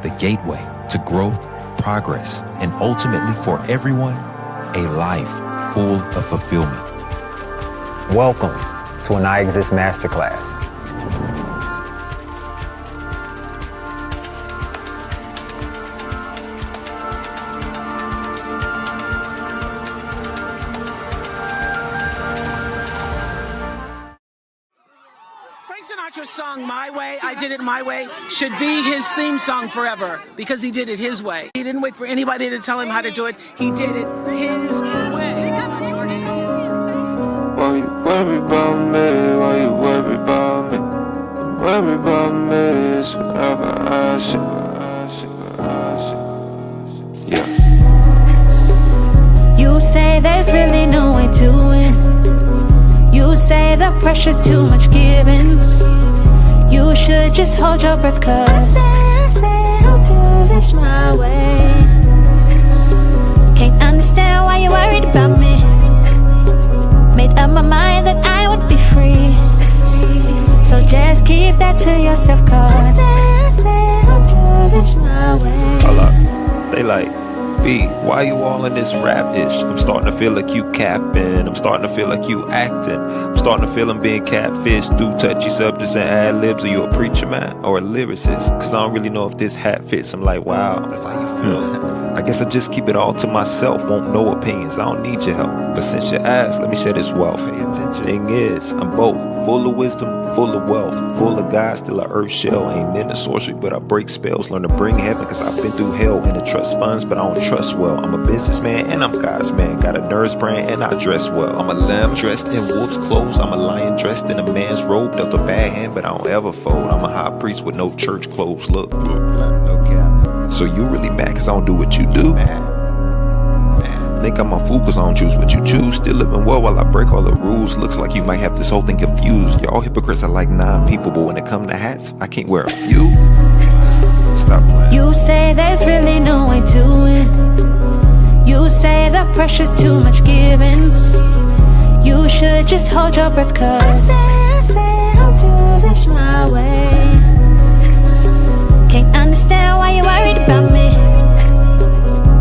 the gateway to growth, progress, and ultimately for everyone, a life full of fulfillment. Welcome to an Iexist Masterclass. Sinatra's song My Way, I Did It My Way, should be his theme song forever because he did it his way. He didn't wait for anybody to tell him how to do it. He did it his way. Why you worry about me? Why you worry about me? Worry about me, it's whatever I should. Yeah. You say there's really no way to win. You say the pressure's too much giving. You should just hold your breath, cause I say I'll do this my way. Can't understand why you're worried about me. Made up my mind that I would be free. So just keep that to yourself, cause I say I'll do this my way. Hold up. They like, B, why you all in this rap-ish? I'm starting to feel like you capping. I'm starting to feel like you acting. I'm starting to feel I'm being catfished through touchy subjects and ad-libs. Are you a preacher, man? Or a lyricist? Cause I don't really know if this hat fits. I'm like, wow, that's how you feel. I guess I just keep it all to myself. Won't no opinions, I don't need your help. But since you asked, let me share this wealth. Pay attention. Thing is, I'm both full of wisdom, full of wealth, full of God, still a earth shell. Ain't into sorcery, but I break spells. Learn to bring heaven, cause I've been through hell. And to trust funds, but I don't trust well. I'm a businessman and I'm God's man. Got a nurse brand and I dress well. I'm a lamb dressed in wolf's clothes. I'm a lion dressed in a man's robe. Dealt a bad hand, but I don't ever fold. I'm a high priest with no church clothes. Look, no cap. So you really mad cause I don't do what you do? Man. Think I'm a fool cause I don't choose what you choose. Still living well while I break all the rules. Looks like you might have this whole thing confused. Y'all hypocrites are like 9 people, but when it come to hats, I can't wear a few. Stop playing. You say there's really no way to win. You say the pressure's too much giving. You should just hold your breath, cause I say I'll do this my way. Can't understand why you're worried about me.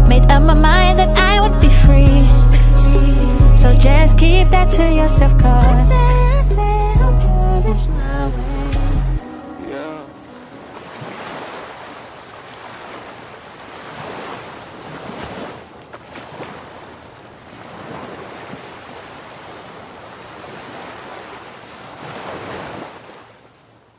Made up my mind that I would be free. So just keep that to yourself, cause I say I'll do this my way.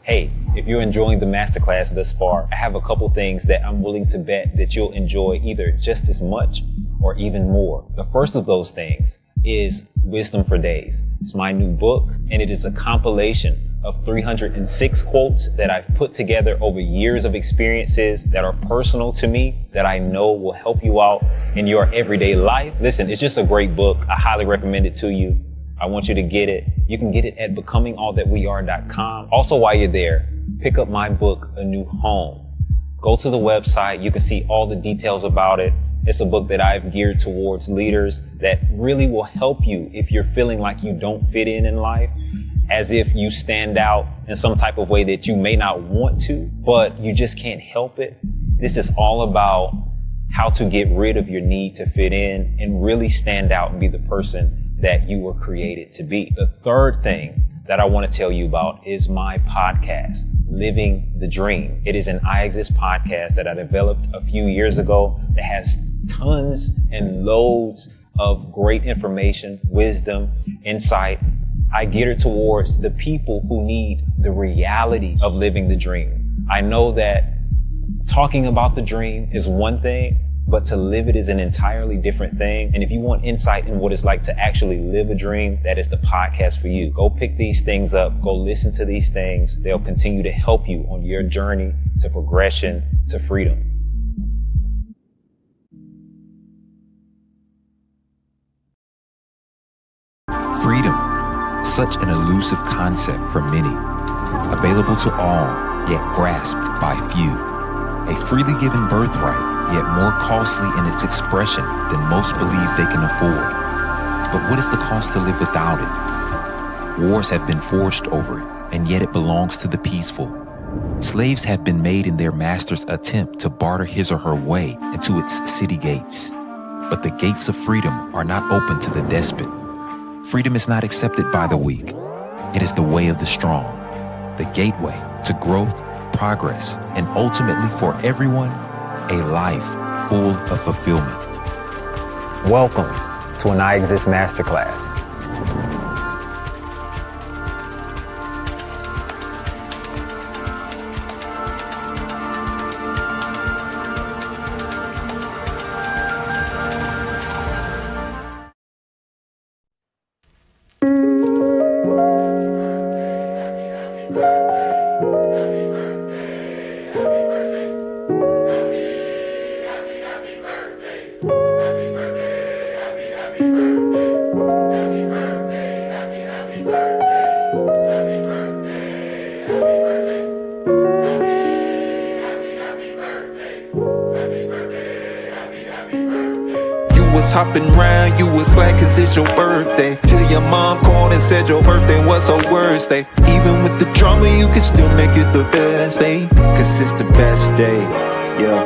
Hey, if you're enjoying the masterclass thus far, I have a couple things that I'm willing to bet that you'll enjoy either just as much or even more. The first of those things is Wisdom for Days. It's my new book, and it is a compilation of 306 quotes that I've put together over years of experiences that are personal to me, that I know will help you out in your everyday life. Listen, it's just a great book. I highly recommend it to you. I want you to get it. You can get it at becomingallthatweare.com. Also, while you're there, pick up my book, A New Home. Go to the website. You can see all the details about it. It's a book that I've geared towards leaders that really will help you if you're feeling like you don't fit in life, as if you stand out in some type of way that you may not want to, but you just can't help it. This is all about how to get rid of your need to fit in and really stand out and be the person that you were created to be. The third thing that I want to tell you about is my podcast, Living the Dream. It is an Iexist podcast that I developed a few years ago that has tons and loads of great information, wisdom, insight. I gear it towards the people who need the reality of living the dream. I know that talking about the dream is one thing, but to live it is an entirely different thing. And if you want insight in what it's like to actually live a dream, that is the podcast for you. Go pick these things up. Go listen to these things. They'll continue to help you on your journey to progression, to freedom. Freedom, such an elusive concept for many, available to all, yet grasped by few. A freely given birthright, yet more costly in its expression than most believe they can afford. But what is the cost to live without it? Wars have been forged over it, and yet it belongs to the peaceful. Slaves have been made in their master's attempt to barter his or her way into its city gates. But the gates of freedom are not open to the despot. Freedom is not accepted by the weak. It is the way of the strong, the gateway to growth, progress, and ultimately for everyone, a life full of fulfillment. Welcome to an Iexist Masterclass. Hopping round, you was glad cause it's your birthday. Till your mom called and said your birthday was her worst day. Even with the drama, you can still make it the best day. Cause it's the best day, yeah.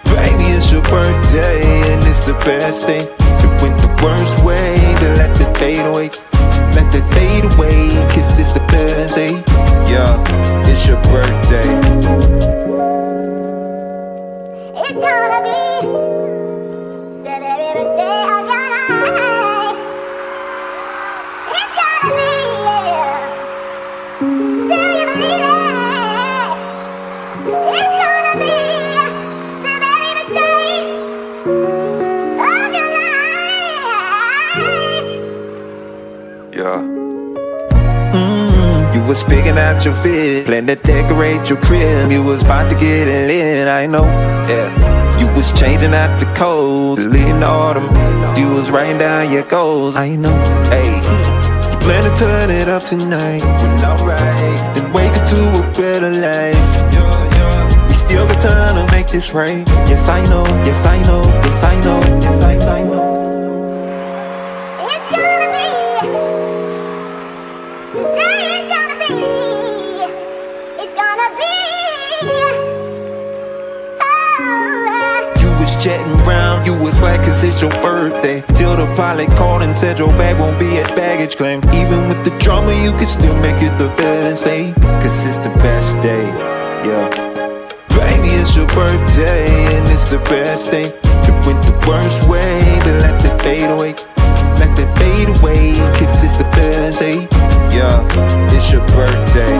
Baby, it's your birthday and it's the best day. It went the worst way, but let it fade away. Let it fade away, cause it's the best day, yeah. It's your birthday. It's gonna be the very best day of your life. It's gonna be, yeah. Do you believe it? It's gonna be the very best day of your life. Yeah. You was picking out your fit, plan to decorate your crib. You was about to get it lit, I know, yeah. You was changing out the codes, leading autumn. You was writing down your goals, I know, hey. You plan to turn it up tonight, well alright. Then wake up to a better life. We still got time to make this right. Yes I know, yes I know, yes I know, yes I know. It's gonna be, today it's gonna be, it's gonna be, oh. You was chatting round, you was glad cause it's your birthday. Till the pilot called and said your bag won't be at baggage claim. Even with the drama, you can still make it the best day. Cause it's the best day, yeah. Baby, it's your birthday and it's the best day. It went the worst way, but let it fade away. Let it fade away, cause it's the best day, yeah. It's your birthday.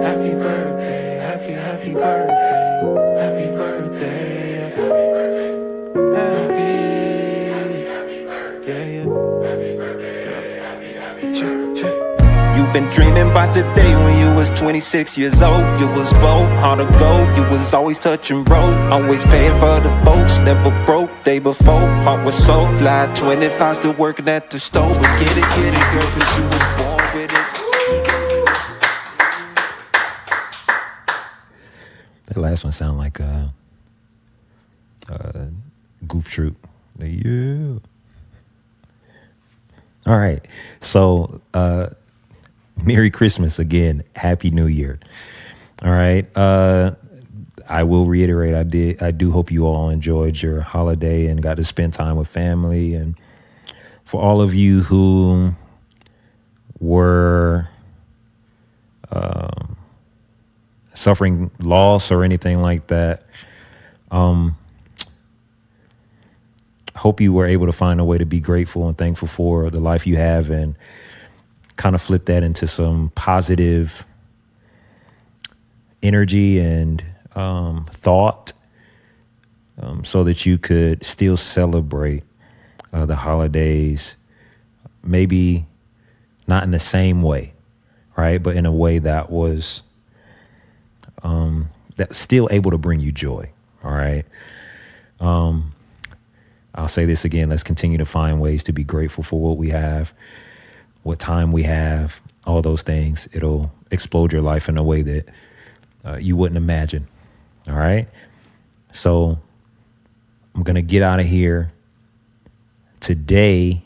Happy birthday, happy birthday, happy birthday, You've been dreaming about the day when you was 26 years old. You was bold, hard to go, you was always touching road. Always paying for the folks, never broke. Day before, heart was so fly, 25, still working at the store. But get it, girl, cause you was born with it. That last one sound like Goof Troop. Yeah. All right. So, Merry Christmas again. Happy New Year. All right. I will reiterate, I do hope you all enjoyed your holiday and got to spend time with family. And for all of you who were suffering loss or anything like that, hope you were able to find a way to be grateful and thankful for the life you have and kind of flip that into some positive energy and thought, so that you could still celebrate the holidays, maybe not in the same way, right? But in a way that was that's still able to bring you joy. All right. I'll say this again. Let's continue to find ways to be grateful for what we have, what time we have, all those things. It'll explode your life in a way that you wouldn't imagine. All right. So I'm going to get out of here today,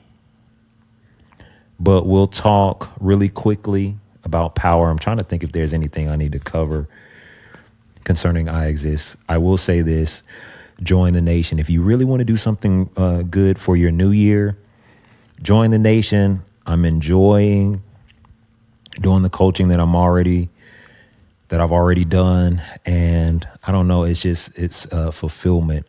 but we'll talk really quickly about power. I'm trying to think if there's anything I need to cover concerning Iexist. I will say this: join the nation. If you really want to do something good for your new year, join the nation. I'm enjoying doing the coaching that I've already done, and I don't know. It's fulfillment.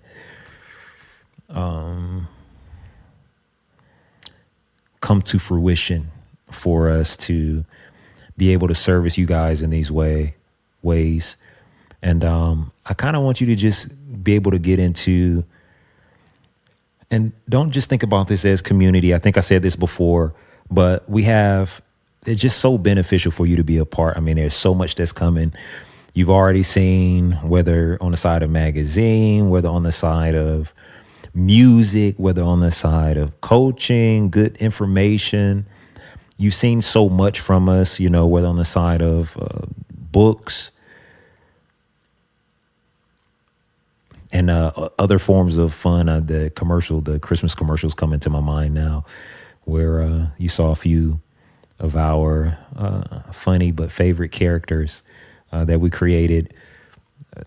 Come to fruition for us to be able to service you guys in these ways. And I kind of want you to just be able to get into, and don't just think about this as community. I think I said this before, but it's just so beneficial for you to be a part. I mean, there's so much that's coming. You've already seen, whether on the side of magazine, whether on the side of music, whether on the side of coaching, good information. You've seen so much from us, whether on the side of books and other forms of fun. The Christmas commercials come into my mind now, where you saw a few of our funny but favorite characters that we created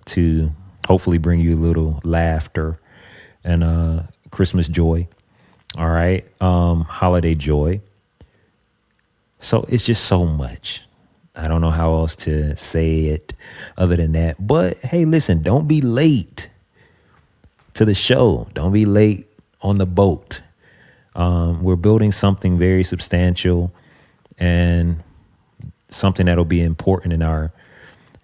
to hopefully bring you a little laughter and Christmas joy. All right. Holiday joy. So it's just so much. I don't know how else to say it other than that. But hey, listen, don't be late to the show. Don't be late on the boat. We're building something very substantial and something that'll be important in our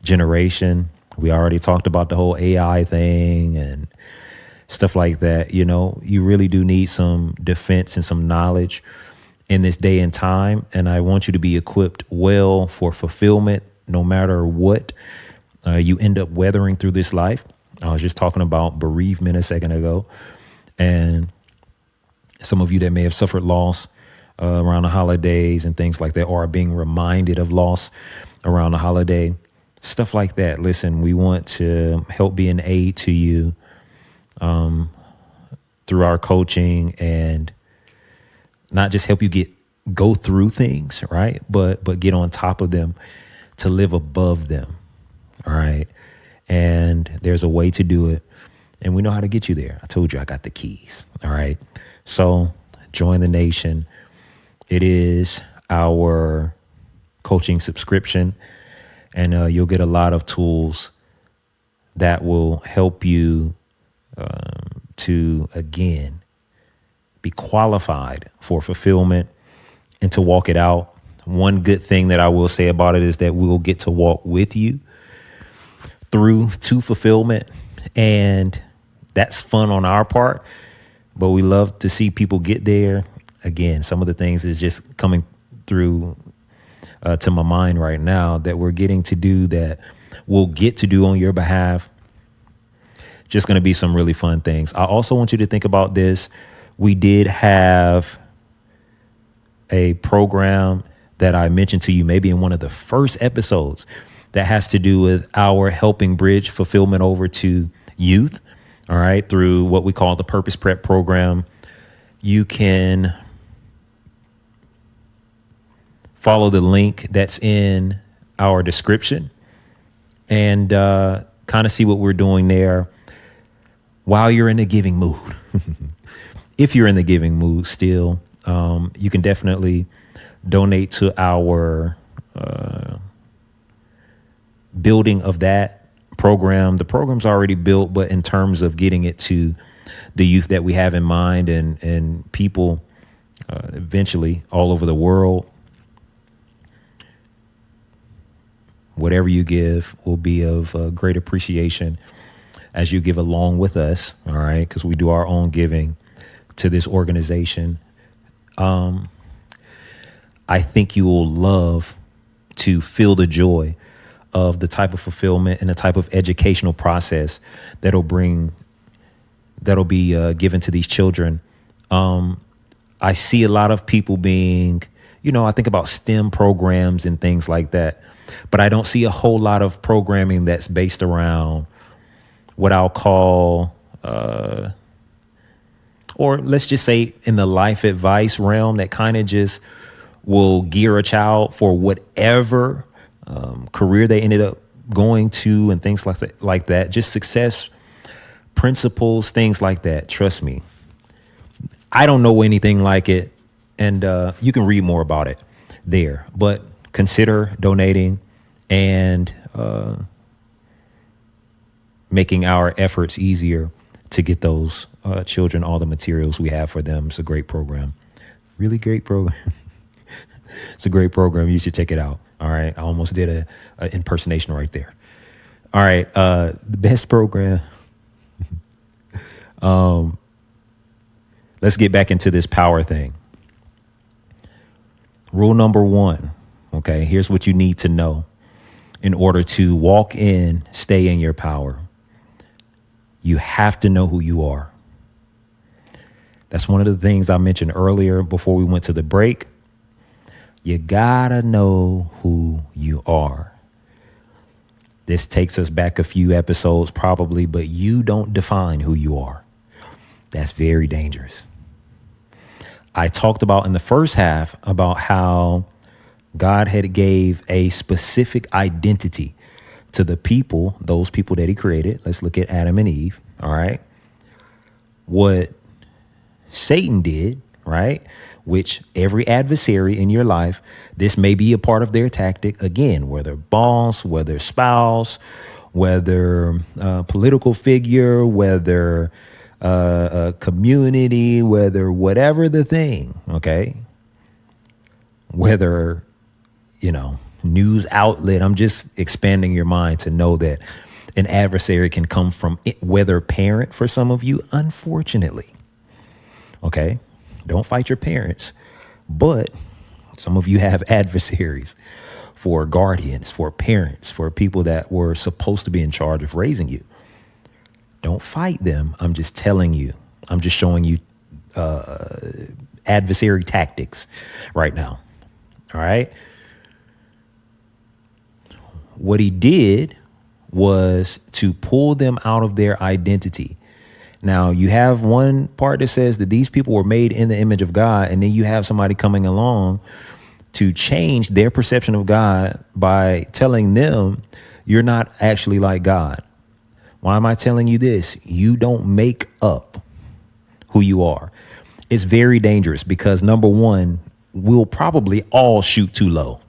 generation. We already talked about the whole AI thing and stuff like that. You really do need some defense and some knowledge in this day and time. And I want you to be equipped well for fulfillment, no matter what you end up weathering through this life. I was just talking about bereavement a second ago. And some of you that may have suffered loss around the holidays and things like that, or are being reminded of loss around the holiday, stuff like that. Listen, we want to help be an aid to you through our coaching, and not just help you go through things, right? But get on top of them, to live above them. All right. And there's a way to do it, and we know how to get you there. I told you I got the keys. All right. So join the nation. It is our coaching subscription, and you'll get a lot of tools that will help you to, again, be qualified for fulfillment and to walk it out. One good thing that I will say about it is that we will get to walk with you through to fulfillment, and that's fun on our part, but we love to see people get there. Again, some of the things is just coming through to my mind right now that we're getting to do, that we'll get to do on your behalf. Just going to be some really fun things. I also want you to think about this. We did have a program that I mentioned to you maybe in one of the first episodes that has to do with our helping bridge fulfillment over to youth. All right. Through what we call the Purpose Prep program. You can follow the link that's in our description and kind of see what we're doing there while you're in the giving mood. If you're in the giving mood still, you can definitely donate to our building of that program. The program's already built, but in terms of getting it to the youth that we have in mind, and people eventually all over the world, whatever you give will be of great appreciation as you give along with us. All right. Because we do our own giving to this organization. I think you will love to feel the joy of the type of fulfillment and the type of educational process that'll be given to these children. I see a lot of people being, I think about STEM programs and things like that, but I don't see a whole lot of programming that's based around what I'll call, or let's just say in the life advice realm, that kind of just will gear a child for whatever career they ended up going to and things like that. Just success principles, things like that. Trust me. I don't know anything like it. And you can read more about it there. But consider donating and making our efforts easier to get those children all the materials we have for them. It's a great program. Really great program. It's a great program. You should check it out. All right. I almost did a impersonation right there. All right. The best program. Let's get back into this power thing. Rule number 1. Okay. Here's what you need to know in order to walk in, stay in your power. You have to know who you are. That's one of the things I mentioned earlier before we went to the break. You gotta know who you are. This takes us back a few episodes probably, but you don't define who you are. That's very dangerous. I talked about in the first half about how God had gave a specific identity to the people, those people that he created. Let's look at Adam and Eve. All right. What Satan did, right? Which every adversary in your life, this may be a part of their tactic. Again, whether boss, whether spouse, whether political figure, whether a community, whether whatever the thing, okay? Whether, news outlet. I'm just expanding your mind to know that an adversary can come from it, whether parent for some of you, unfortunately. Okay. Don't fight your parents, but some of you have adversaries for guardians, for parents, for people that were supposed to be in charge of raising you. Don't fight them. I'm just telling you, I'm just showing you adversary tactics right now. All right. What he did was to pull them out of their identity. Now, you have one part that says that these people were made in the image of God, and then you have somebody coming along to change their perception of God by telling them you're not actually like God. Why am I telling you this? You don't make up who you are. It's very dangerous because, number one, we'll probably all shoot too low.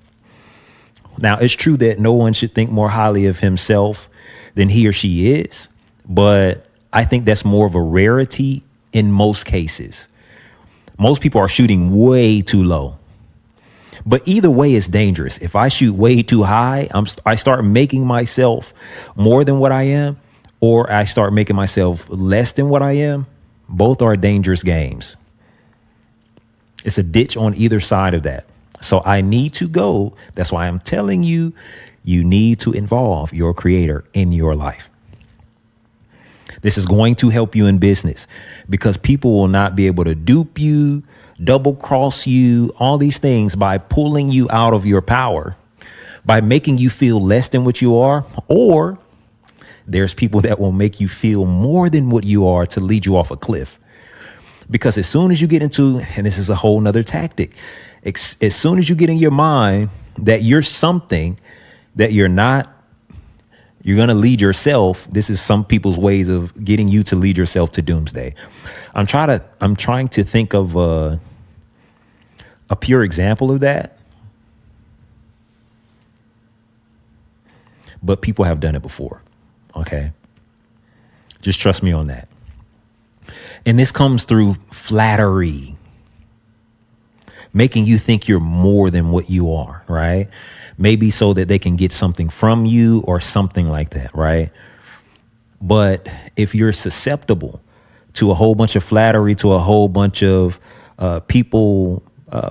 Now, it's true that no one should think more highly of himself than he or she is, but I think that's more of a rarity in most cases. Most people are shooting way too low. But either way, it's dangerous. If I shoot way too high, I start making myself more than what I am, or I start making myself less than what I am. Both are dangerous games. It's a ditch on either side of that. So I need to go. That's why I'm telling you, you need to involve your creator in your life. This is going to help you in business because people will not be able to dupe you, double cross you, all these things by pulling you out of your power, by making you feel less than what you are. Or there's people that will make you feel more than what you are to lead you off a cliff. Because as soon as you get into, and this is a whole nother tactic, as soon as you get in your mind that you're something that you're not, you're going to lead yourself. This is some people's ways of getting you to lead yourself to doomsday. I'm trying to think of a pure example of that. But people have done it before. Okay. Just trust me on that. And this comes through flattery, making you think you're more than what you are, right? Maybe so that they can get something from you or something like that, right? But if you're susceptible to a whole bunch of flattery, to a whole bunch of people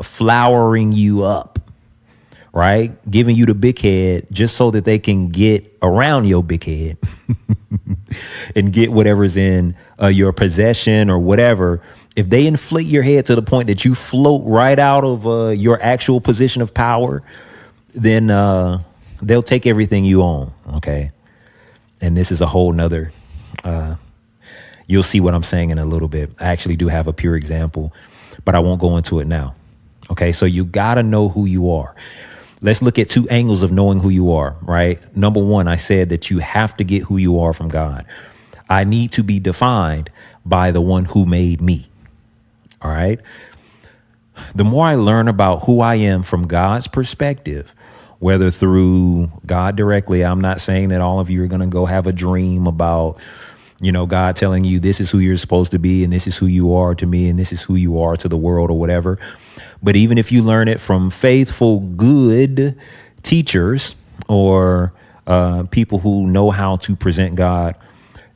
flowering you up, right? Giving you the big head just so that they can get around your big head and get whatever's in your possession or whatever. If they inflate your head to the point that you float right out of your actual position of power, then they'll take everything you own. Okay. And this is a whole nother, you'll see what I'm saying in a little bit. I actually do have a pure example, but I won't go into it now. Okay, so you got to know who you are. Let's look at two angles of knowing who you are, right? Number one, I said that you have to get who you are from God. I need to be defined by the one who made me. All right. The more I learn about who I am from God's perspective, whether through God directly, I'm not saying that all of you are going to go have a dream about, God telling you this is who you're supposed to be and this is who you are to me and this is who you are to the world or whatever. But even if you learn it from faithful, good teachers or people who know how to present God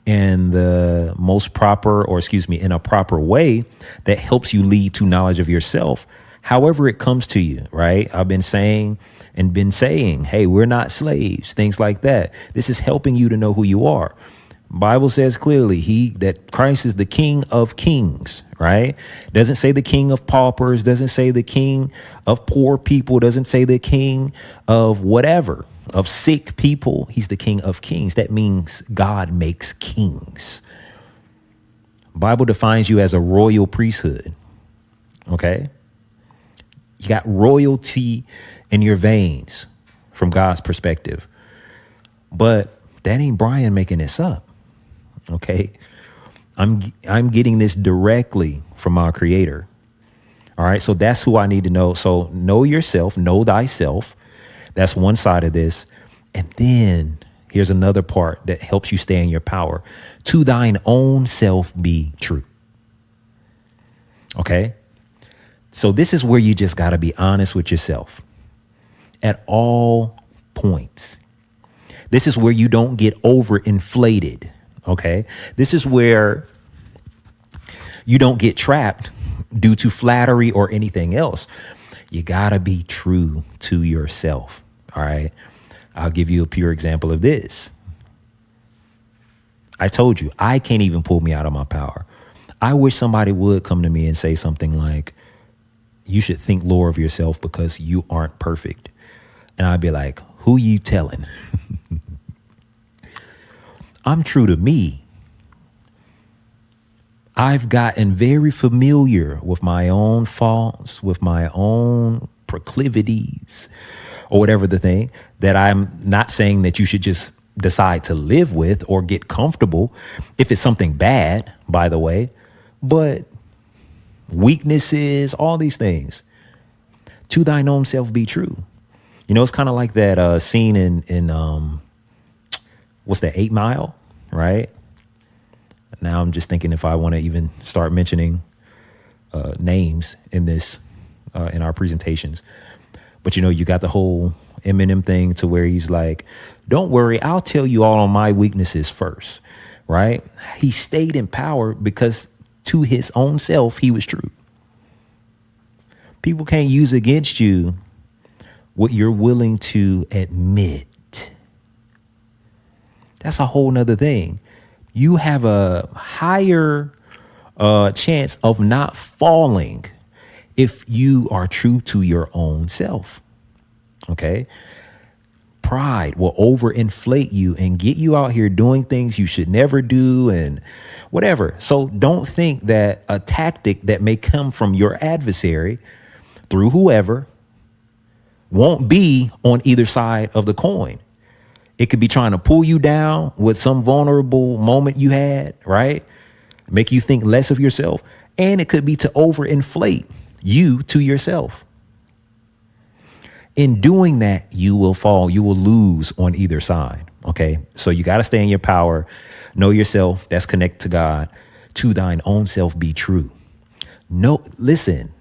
in the most proper, in a proper way that helps you lead to knowledge of yourself, however it comes to you, right? I've been saying, hey, we're not slaves, things like that. This is helping you to know who you are. Bible says clearly that Christ is the King of kings, right? Doesn't say the king of paupers, doesn't say the king of poor people, doesn't say the king of whatever, of sick people. He's the King of kings. That means God makes kings. Bible defines you as a royal priesthood. Okay. You got royalty in your veins from God's perspective, but that ain't Bryan making this up. Okay. I'm getting this directly from our Creator. All right. So that's who I need to know. So know yourself, know thyself. That's one side of this. And then here's another part that helps you stay in your power. To thine own self be true. Okay. So this is where you just got to be honest with yourself at all points. This is where you don't get overinflated. Okay. This is where you don't get trapped due to flattery or anything else. You got to be true to yourself. All right. I'll give you a pure example of this. I told you, I can't even pull me out of my power. I wish somebody would come to me and say something like, you should think lower of yourself because you aren't perfect. And I'd be like, who you telling? I'm true to me. I've gotten very familiar with my own faults, with my own proclivities, or whatever the thing, that I'm not saying that you should just decide to live with or get comfortable if it's something bad, by the way, but weaknesses, all these things. To thine own self be true. It's kind of like that scene in what's that, 8 Mile, right? Now I'm just thinking if I want to even start mentioning names in this, in our presentations. But, you got the whole Eminem thing to where he's like, don't worry, I'll tell you all on my weaknesses first, right? He stayed in power because to his own self, he was true. People can't use against you what you're willing to admit. That's a whole nother thing. You have a higher chance of not falling if you are true to your own self. Okay. Pride will overinflate you and get you out here doing things you should never do and whatever. So don't think that a tactic that may come from your adversary through whoever won't be on either side of the coin. It could be trying to pull you down with some vulnerable moment you had, right? Make you think less of yourself. And it could be to overinflate you to yourself. In doing that, you will fall. You will lose on either side. Okay. So you got to stay in your power. Know yourself. That's connect to God. To thine own self be true. Listen,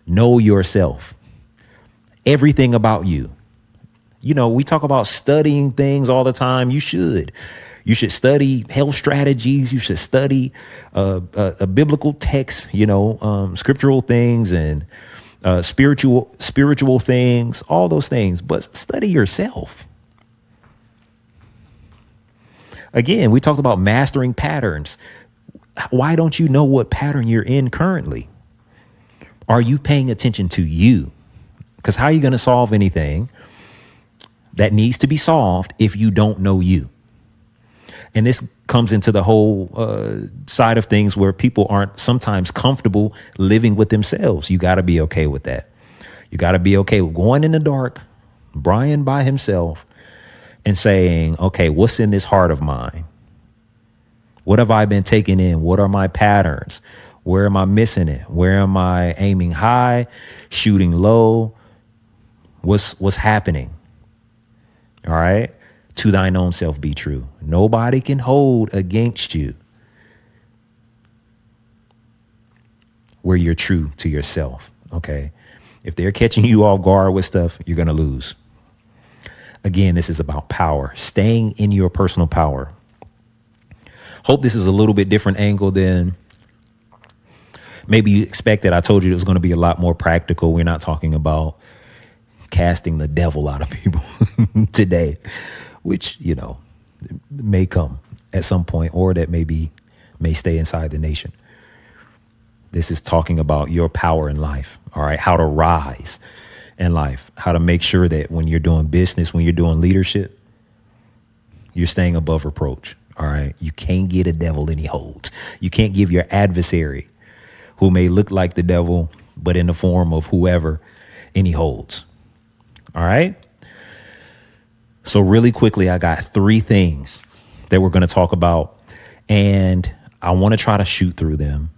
know yourself. Everything about you. We talk about studying things all the time. You should study health strategies. You should study a biblical text, scriptural things and spiritual things, all those things. But study yourself. Again, we talked about mastering patterns. Why don't you know what pattern you're in currently? Are you paying attention to you? Because how are you going to solve anything that needs to be solved if you don't know you? And this comes into the whole side of things where people aren't sometimes comfortable living with themselves. You got to be okay with that. You got to be okay with going in the dark, Bryan by himself, and saying, okay, what's in this heart of mine? What have I been taking in? What are my patterns? Where am I missing it? Where am I aiming high, shooting low? What's happening? All right. To thine own self be true. Nobody can hold against you where you're true to yourself. OK, if they're catching you off guard with stuff, you're going to lose. Again, this is about power, staying in your personal power. Hope this is a little bit different angle than maybe you expected. I told you it was going to be a lot more practical. We're not talking about casting the devil out of people today, which, you know, may come at some point, or that may stay inside the nation. This is talking about your power in life. All right. How to rise in life, how to make sure that when you're doing business, when you're doing leadership, you're staying above reproach. All right. You can't get a devil any holds. You can't give your adversary, who may look like the devil, but in the form of whoever, any holds. All right. So really quickly, I got 3 things that we're going to talk about, and I want to try to shoot through them,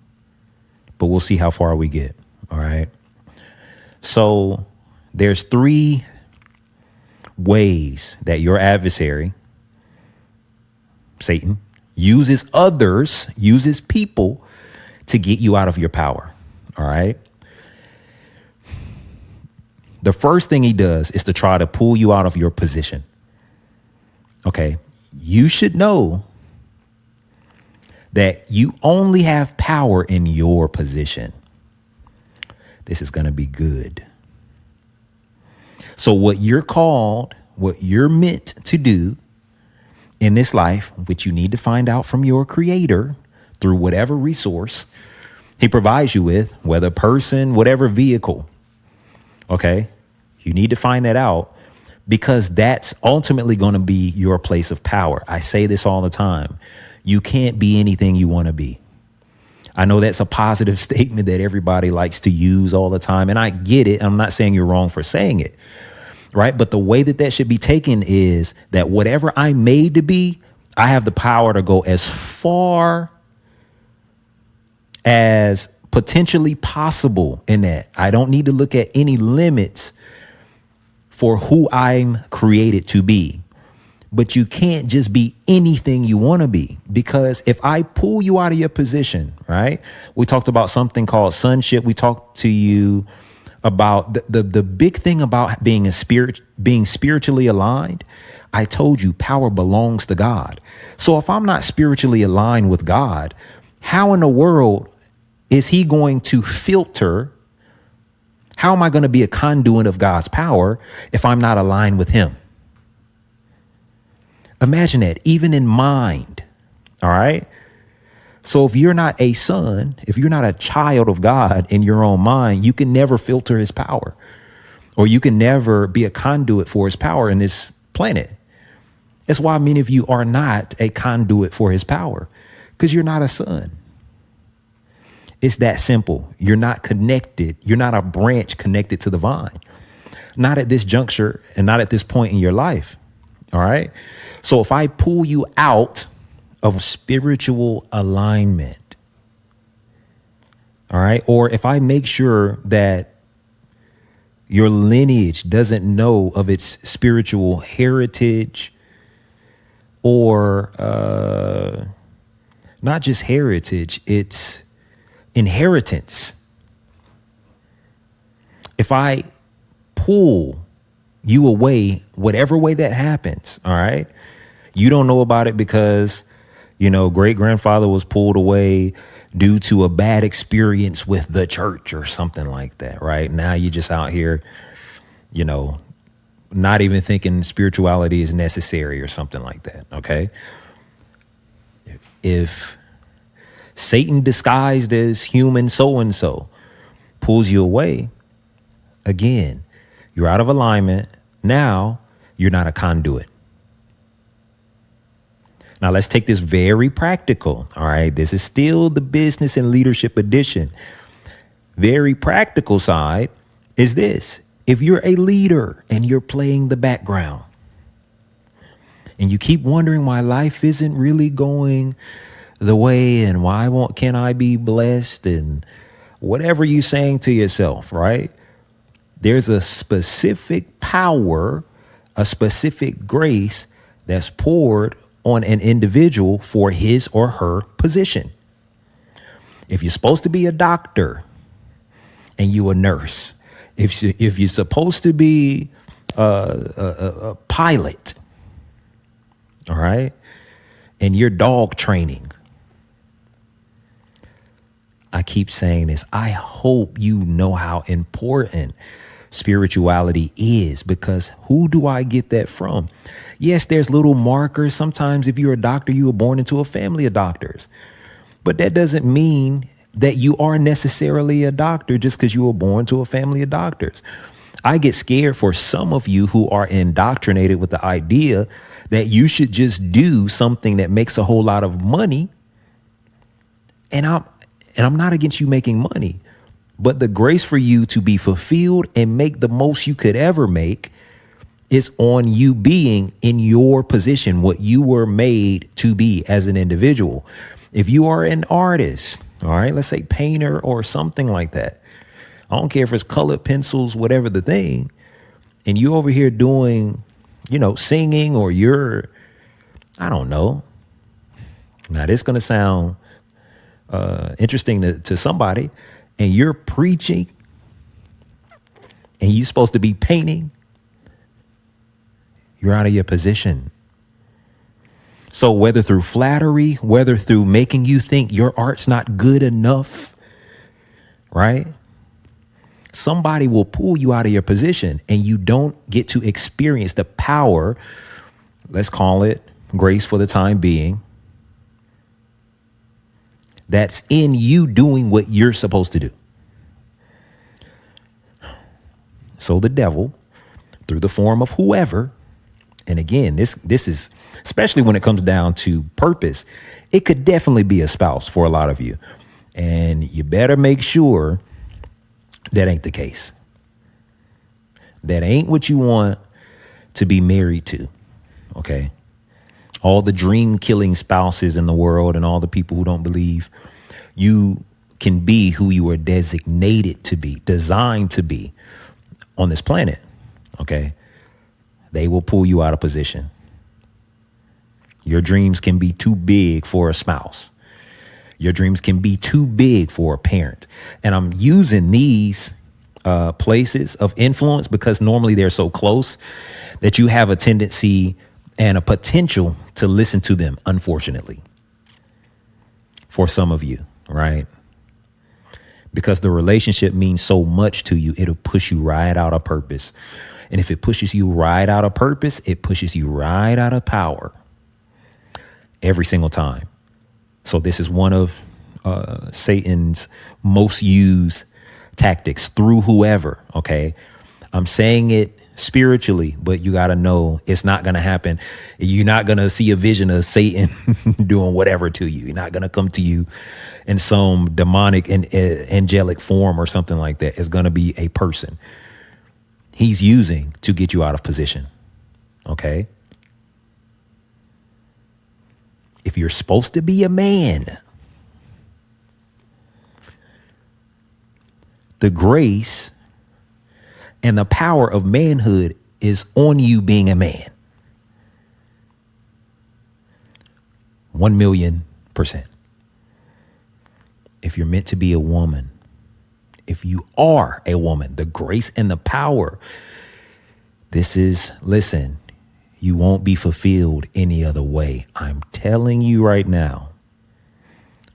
but we'll see how far we get. All right. So there's 3 ways that your adversary, Satan, uses others, uses people to get you out of your power. All right. The first thing he does is to try to pull you out of your position. Okay. You should know that you only have power in your position. This is going to be good. So what you're called, what you're meant to do in this life, which you need to find out from your creator through whatever resource he provides you with, whether person, whatever vehicle. OK, you need to find that out, because that's ultimately going to be your place of power. I say this all the time. You can't be anything you want to be. I know that's a positive statement that everybody likes to use all the time, and I get it. I'm not saying you're wrong for saying it. Right. But the way that should be taken is that whatever I'm made to be, I have the power to go as far as potentially possible in that. I don't need to look at any limits for who I'm created to be. But you can't just be anything you want to be, because if I pull you out of your position, right? We talked about something called sonship. We talked to you about the big thing about being spiritually aligned. I told you power belongs to God. So if I'm not spiritually aligned with God, how in the world is he going to filter? How am I going to be a conduit of God's power if I'm not aligned with him? Imagine that, even in mind. All right. So if you're not a son, if you're not a child of God in your own mind, you can never filter his power, or you can never be a conduit for his power in this planet. That's why many of you are not a conduit for his power, because you're not a son. It's that simple. You're not connected. You're not a branch connected to the vine. Not at this juncture and not at this point in your life. All right. So if I pull you out of spiritual alignment, all right, or if I make sure that your lineage doesn't know of its spiritual heritage, or not just heritage, it's inheritance. If I pull you away, whatever way that happens, all right, you don't know about it because, you know, great grandfather was pulled away due to a bad experience with the church or something like that. Right now, you're just out here, you know, not even thinking spirituality is necessary or something like that. OK, if Satan disguised as human so-and-so pulls you away, again, you're out of alignment. Now you're not a conduit. Now let's take this very practical. All right. This is still the business and leadership edition. Very practical side is this. If you're a leader and you're playing the background and you keep wondering why life isn't really going the way and can't I be blessed and whatever you're saying to yourself, right? There's a specific power, a specific grace that's poured on an individual for his or her position. If you're supposed to be a doctor and you a nurse, if you're supposed to be a pilot, all right, and you're dog training, I keep saying this. I hope you know how important spirituality is, because who do I get that from? Yes, there's little markers. Sometimes if you're a doctor, you were born into a family of doctors, but that doesn't mean that you are necessarily a doctor just because you were born to a family of doctors. I get scared for some of you who are indoctrinated with the idea that you should just do something that makes a whole lot of money. And I'm not against you making money, but the grace for you to be fulfilled and make the most you could ever make is on you being in your position, what you were made to be as an individual. If you are an artist, all right, let's say painter or something like that, I don't care if it's colored pencils, whatever the thing, and you over here doing, singing, or I don't know. Now this is going to sound interesting to somebody, and you're preaching and you're supposed to be painting, you're out of your position. So whether through flattery, whether through making you think your art's not good enough, right? Somebody will pull you out of your position and you don't get to experience the power, let's call it grace for the time being, that's in you doing what you're supposed to do. So the devil, through the form of whoever, and again, this is, especially when it comes down to purpose, it could definitely be a spouse for a lot of you. And you better make sure that ain't the case. That ain't what you want to be married to, okay? All the dream killing spouses in the world and all the people who don't believe you can be who you are designated to be, designed to be on this planet, okay? They will pull you out of position. Your dreams can be too big for a spouse. Your dreams can be too big for a parent. And I'm using these places of influence because normally they're so close that you have a tendency and a potential to listen to them, unfortunately, for some of you, right? Because the relationship means so much to you, it'll push you right out of purpose. And if it pushes you right out of purpose, it pushes you right out of power every single time. So this is one of Satan's most used tactics through whoever. OK, I'm saying it spiritually, but you got to know it's not going to happen. You're not going to see a vision of Satan doing whatever to you. You're not going to come to you in some demonic and angelic form or something like that. It's going to be a person he's using to get you out of position. OK, if you're supposed to be a man, the grace and the power of manhood is on you being a man. 1,000,000%. If you're meant to be a woman, if you are a woman, the grace and the power, listen, you won't be fulfilled any other way. I'm telling you right now.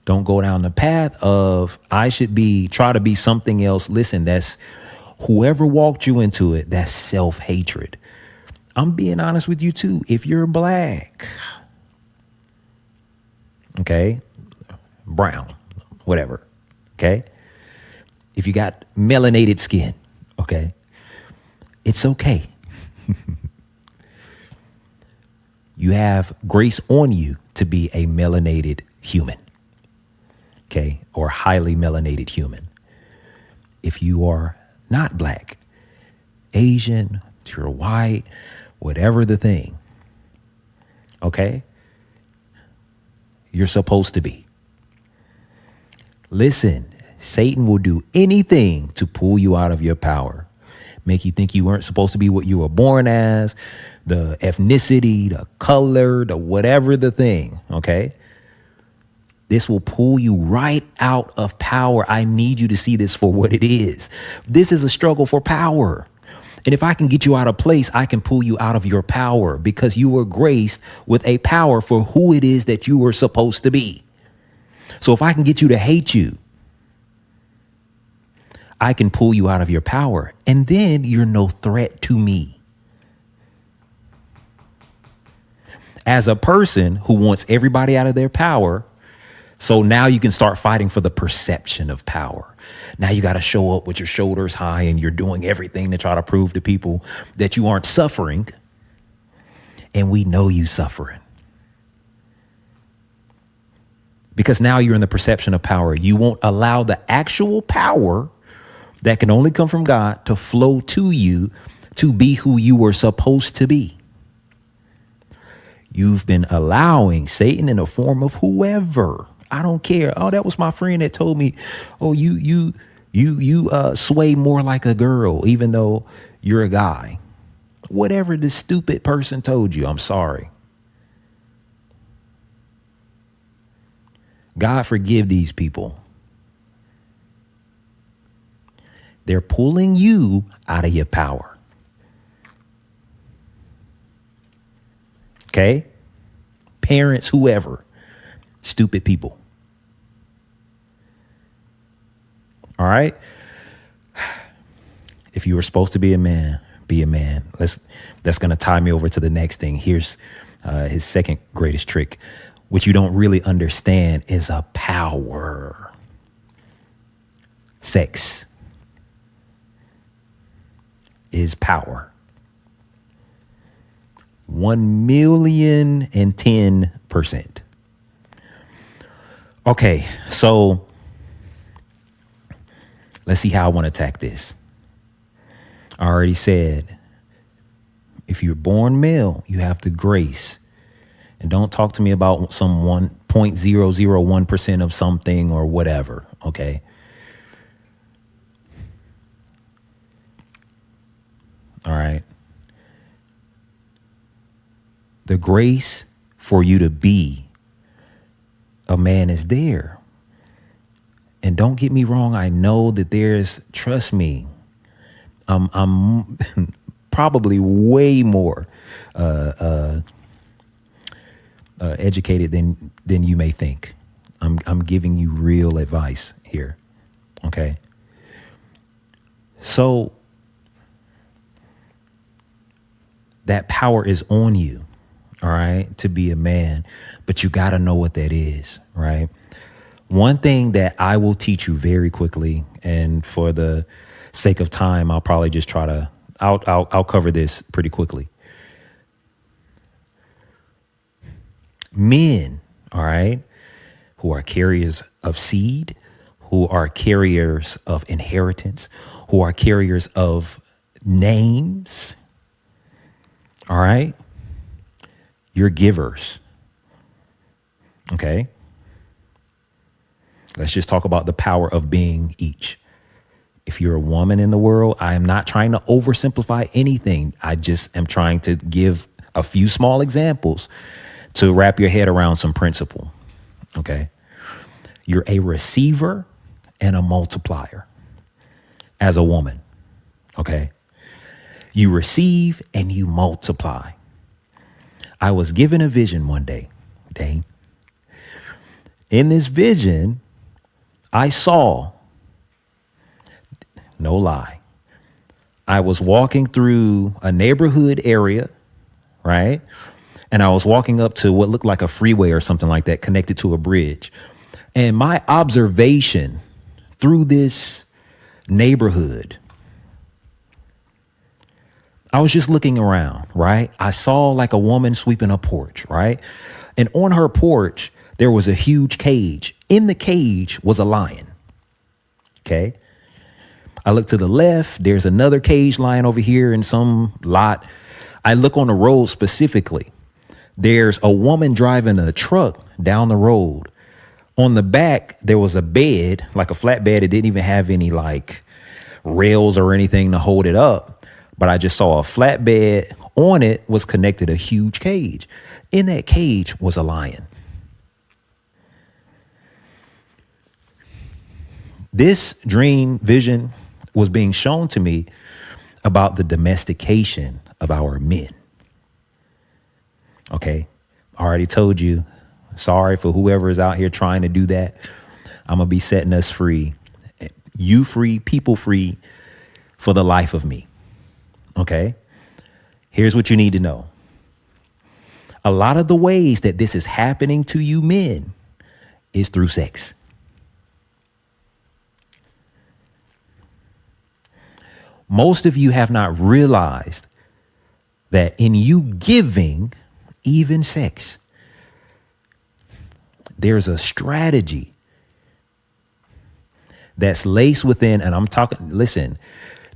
Don't go down the path of try to be something else. Listen, that's whoever walked you into it, that's self-hatred. I'm being honest with you too. If you're black, okay, brown, whatever, okay. If you got melanated skin, okay, it's okay. You have grace on you to be a melanated human, okay, or highly melanated human. If you are not black, Asian, you're white, whatever the thing, okay, you're supposed to be. Listen, Satan will do anything to pull you out of your power, make you think you weren't supposed to be what you were born as, the ethnicity, the color, the whatever the thing, okay? This will pull you right out of power. I need you to see this for what it is. This is a struggle for power. And if I can get you out of place, I can pull you out of your power because you were graced with a power for who it is that you were supposed to be. So if I can get you to hate you, I can pull you out of your power, and then you're no threat to me. As a person who wants everybody out of their power, so now you can start fighting for the perception of power. Now you got to show up with your shoulders high and you're doing everything to try to prove to people that you aren't suffering. And we know you suffering. Because now you're in the perception of power. You won't allow the actual power that can only come from God to flow to you to be who you were supposed to be. You've been allowing Satan in the form of whoever. I don't care. Oh, that was my friend that told me, oh, you sway more like a girl, even though you're a guy. Whatever the stupid person told you, I'm sorry. God forgive these people. They're pulling you out of your power. Okay? Parents, whoever. Stupid people. All right? If you were supposed to be a man, be a man. That's going to tie me over to the next thing. Here's his second greatest trick, which you don't really understand, is a power. Sex is power. 1,010%. Okay, so let's see how I want to attack this. I already said, if you're born male, you have to grace. And don't talk to me about some 1.001% of something or whatever, okay? All right. The grace for you to be a man is there. And don't get me wrong. I know that trust me, I'm probably way more educated than you may think. I'm giving you real advice here. Okay. So that power is on you, all right, to be a man, but you got to know what that is, right? One thing that I will teach you very quickly, and for the sake of time, I'll probably just I'll cover this pretty quickly. Men, all right, who are carriers of seed, who are carriers of inheritance, who are carriers of names, all right, you're givers. Okay. Let's just talk about the power of being each. If you're a woman in the world, I am not trying to oversimplify anything. I just am trying to give a few small examples to wrap your head around some principle. Okay. You're a receiver and a multiplier as a woman. Okay. You receive and you multiply. I was given a vision one day, Dane. In this vision, I saw, no lie, I was walking through a neighborhood area, right? And I was walking up to what looked like a freeway or something like that, connected to a bridge. And my observation through this neighborhood, I was just looking around, right? I saw like a woman sweeping a porch, right? And on her porch, there was a huge cage. In the cage was a lion. Okay. I look to the left. There's another cage lion over here in some lot. I look on the road specifically. There's a woman driving a truck down the road. On the back, there was a bed, like a flat bed. It didn't even have any like rails or anything to hold it up. But I just saw a flat bed. On it was connected a huge cage. In that cage was a lion. This dream vision was being shown to me about the domestication of our men. Okay. I already told you, sorry for whoever is out here trying to do that. I'm going to be setting us free, you free, people free for the life of me. Okay. Here's what you need to know. A lot of the ways that this is happening to you men is through sex. Most of you have not realized that in you giving, even sex, there's a strategy that's laced within. And I'm talking, listen,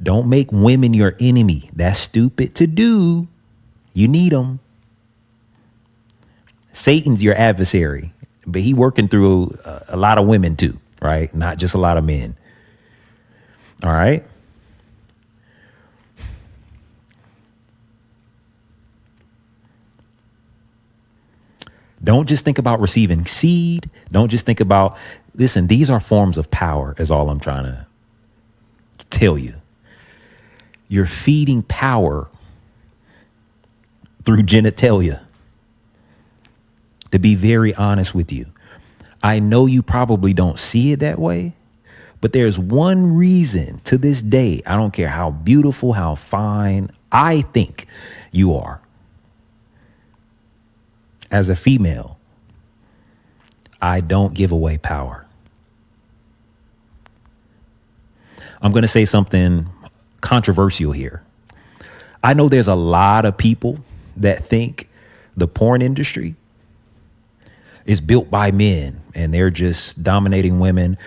don't make women your enemy. That's stupid to do. You need them. Satan's your adversary, but he working through a lot of women too, right? Not just a lot of men. All right. Don't just think about receiving seed. Don't just think about, listen, these are forms of power is all I'm trying to tell you. You're feeding power through genitalia. To be very honest with you, I know you probably don't see it that way, but there's one reason to this day, I don't care how beautiful, how fine I think you are. As a female, I don't give away power. I'm going to say something controversial here. I know there's a lot of people that think the porn industry is built by men and they're just dominating women.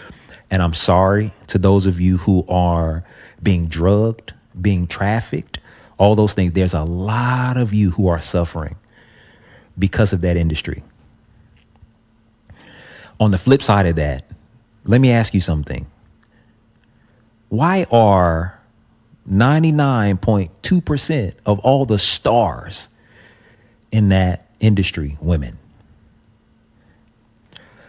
And I'm sorry to those of you who are being drugged, being trafficked, all those things. There's a lot of you who are suffering because of that industry. On the flip side of that, let me ask you something. Why are 99.2% of all the stars in that industry women?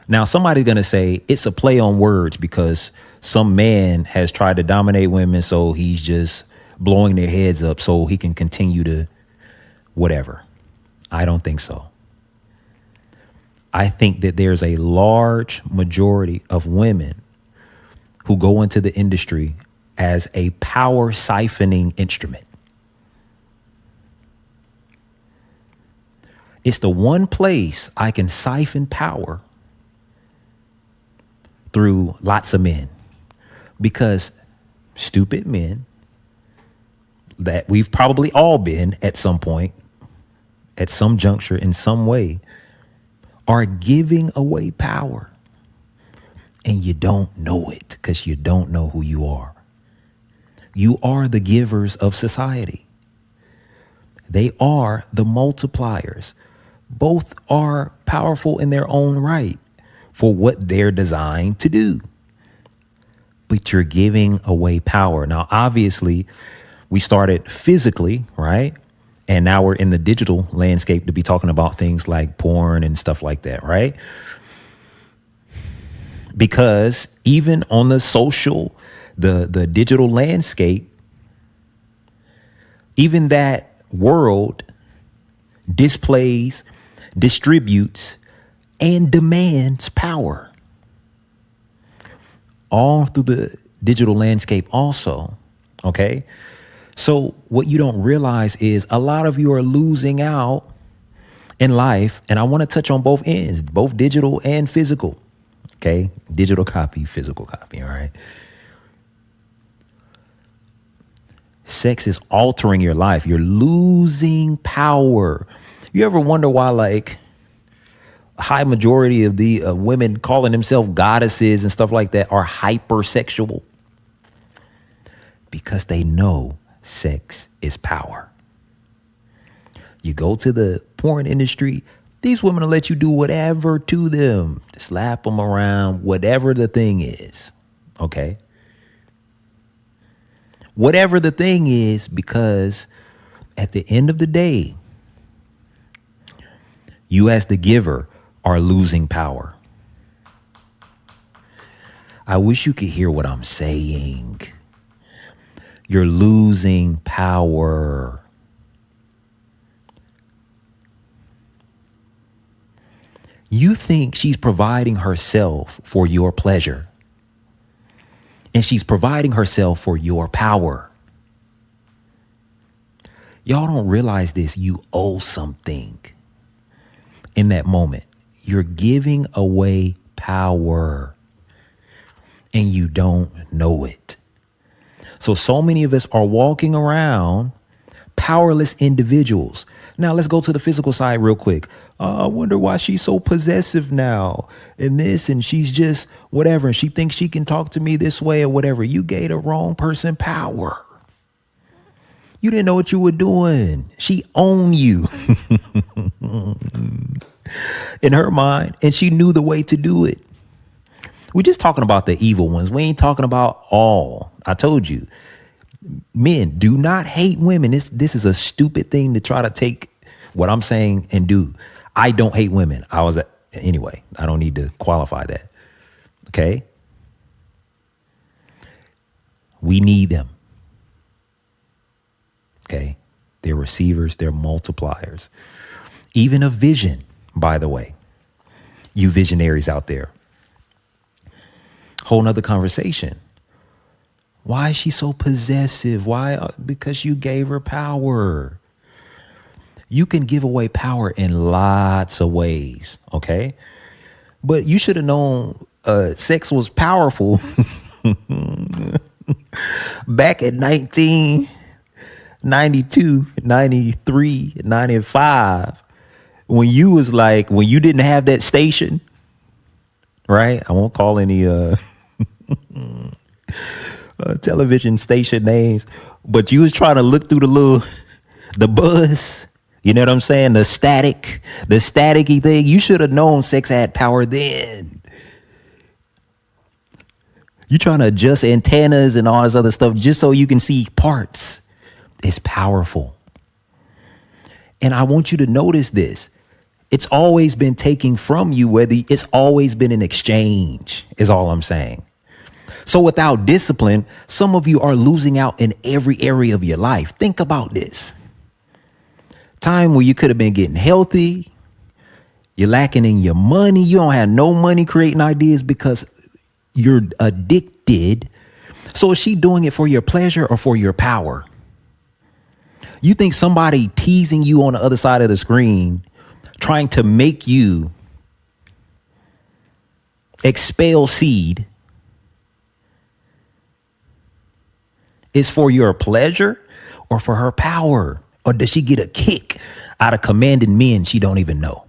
Now, somebody's going to say it's a play on words because some man has tried to dominate women, so he's just blowing their heads up so he can continue to whatever. I don't think so. I think that there's a large majority of women who go into the industry as a power siphoning instrument. It's the one place I can siphon power through lots of men, because stupid men that we've probably all been at some point, at some juncture, in some way, are giving away power. And you don't know it because you don't know who you are. You are the givers of society. They are the multipliers. Both are powerful in their own right for what they're designed to do. But you're giving away power. Now, obviously, we started physically, right? And now we're in the digital landscape to be talking about things like porn and stuff like that, right? Because even on the social, the digital landscape, even that world displays, distributes, and demands power. All through the digital landscape also, okay? So what you don't realize is a lot of you are losing out in life. And I want to touch on both ends, both digital and physical. Okay. Digital copy, physical copy. All right. Sex is altering your life. You're losing power. You ever wonder why, like, high majority of the women calling themselves goddesses and stuff like that are hypersexual? Because they know sex is power. You go to the porn industry, these women will let you do whatever to them, slap them around, whatever the thing is. Okay. Whatever the thing is, because at the end of the day, you as the giver are losing power. I wish you could hear what I'm saying. You're losing power. You think she's providing herself for your pleasure. And she's providing herself for your power. Y'all don't realize this. You owe something in that moment. You're giving away power and you don't know it. So many of us are walking around powerless individuals. Now let's go to the physical side real quick. I wonder why she's so possessive now and this, and she's just whatever. And she thinks she can talk to me this way or whatever. You gave the wrong person power. You didn't know what you were doing. She owned you in her mind, and she knew the way to do it. We're just talking about the evil ones. We ain't talking about all. I told you. Men, do not hate women. This is a stupid thing to try to take what I'm saying and do. I don't hate women. Anyway, I don't need to qualify that. Okay? We need them. Okay? They're receivers, they're multipliers. Even a vision, by the way. You visionaries out there. Whole nother conversation. Why is she so possessive? Why? Because you gave her power. You can give away power in lots of ways, okay? But you should have known sex was powerful back in 1992, 93, 95, when you didn't have that station, right? I won't call any television station names, but you was trying to look through the buzz, you know what I'm saying? The staticky thing. You should have known sex had power then. You trying to adjust antennas and all this other stuff just so you can see parts. It's powerful. And I want you to notice this. It's always been taking from you, it's always been an exchange, is all I'm saying. So without discipline, some of you are losing out in every area of your life. Think about this. Time where you could have been getting healthy. You're lacking in your money. You don't have no money creating ideas because you're addicted. So is she doing it for your pleasure or for your power? You think somebody teasing you on the other side of the screen, trying to make you expel seed, is for your pleasure or for her power? Or does she get a kick out of commanding men she don't even know?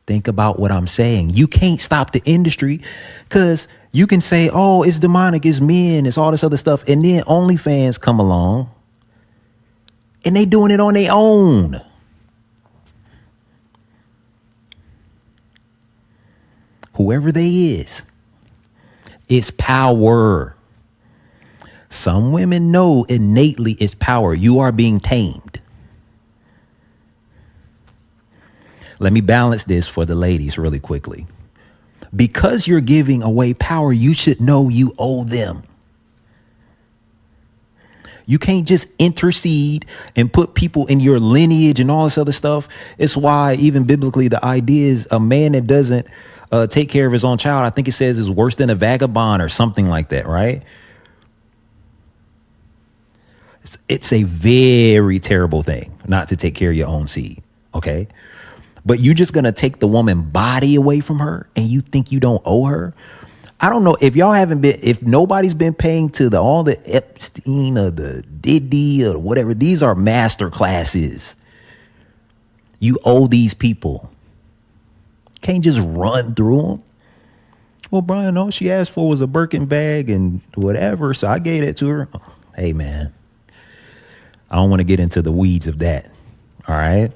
Think about what I'm saying. You can't stop the industry because you can say, oh, it's demonic, it's men, it's all this other stuff. And then OnlyFans come along and they doing it on their own. Whoever they is, it's power. Some women know innately it's power. You are being tamed. Let me balance this for the ladies really quickly. Because you're giving away power, you should know you owe them. You can't just intercede and put people in your lineage and all this other stuff. It's why even biblically, the idea is a man that doesn't take care of his own child, I think it says, is worse than a vagabond or something like that, right? It's a very terrible thing not to take care of your own seed, okay? But you're just going to take the woman's body away from her and you think you don't owe her? I don't know if if nobody's been paying to all the Epstein or the Diddy or whatever, these are master classes You owe these people. Can't just run through them. Well, Bryan, all she asked for was a Birkin bag and whatever, so I gave it to her. Hey, man, I don't want to get into the weeds of that. All right?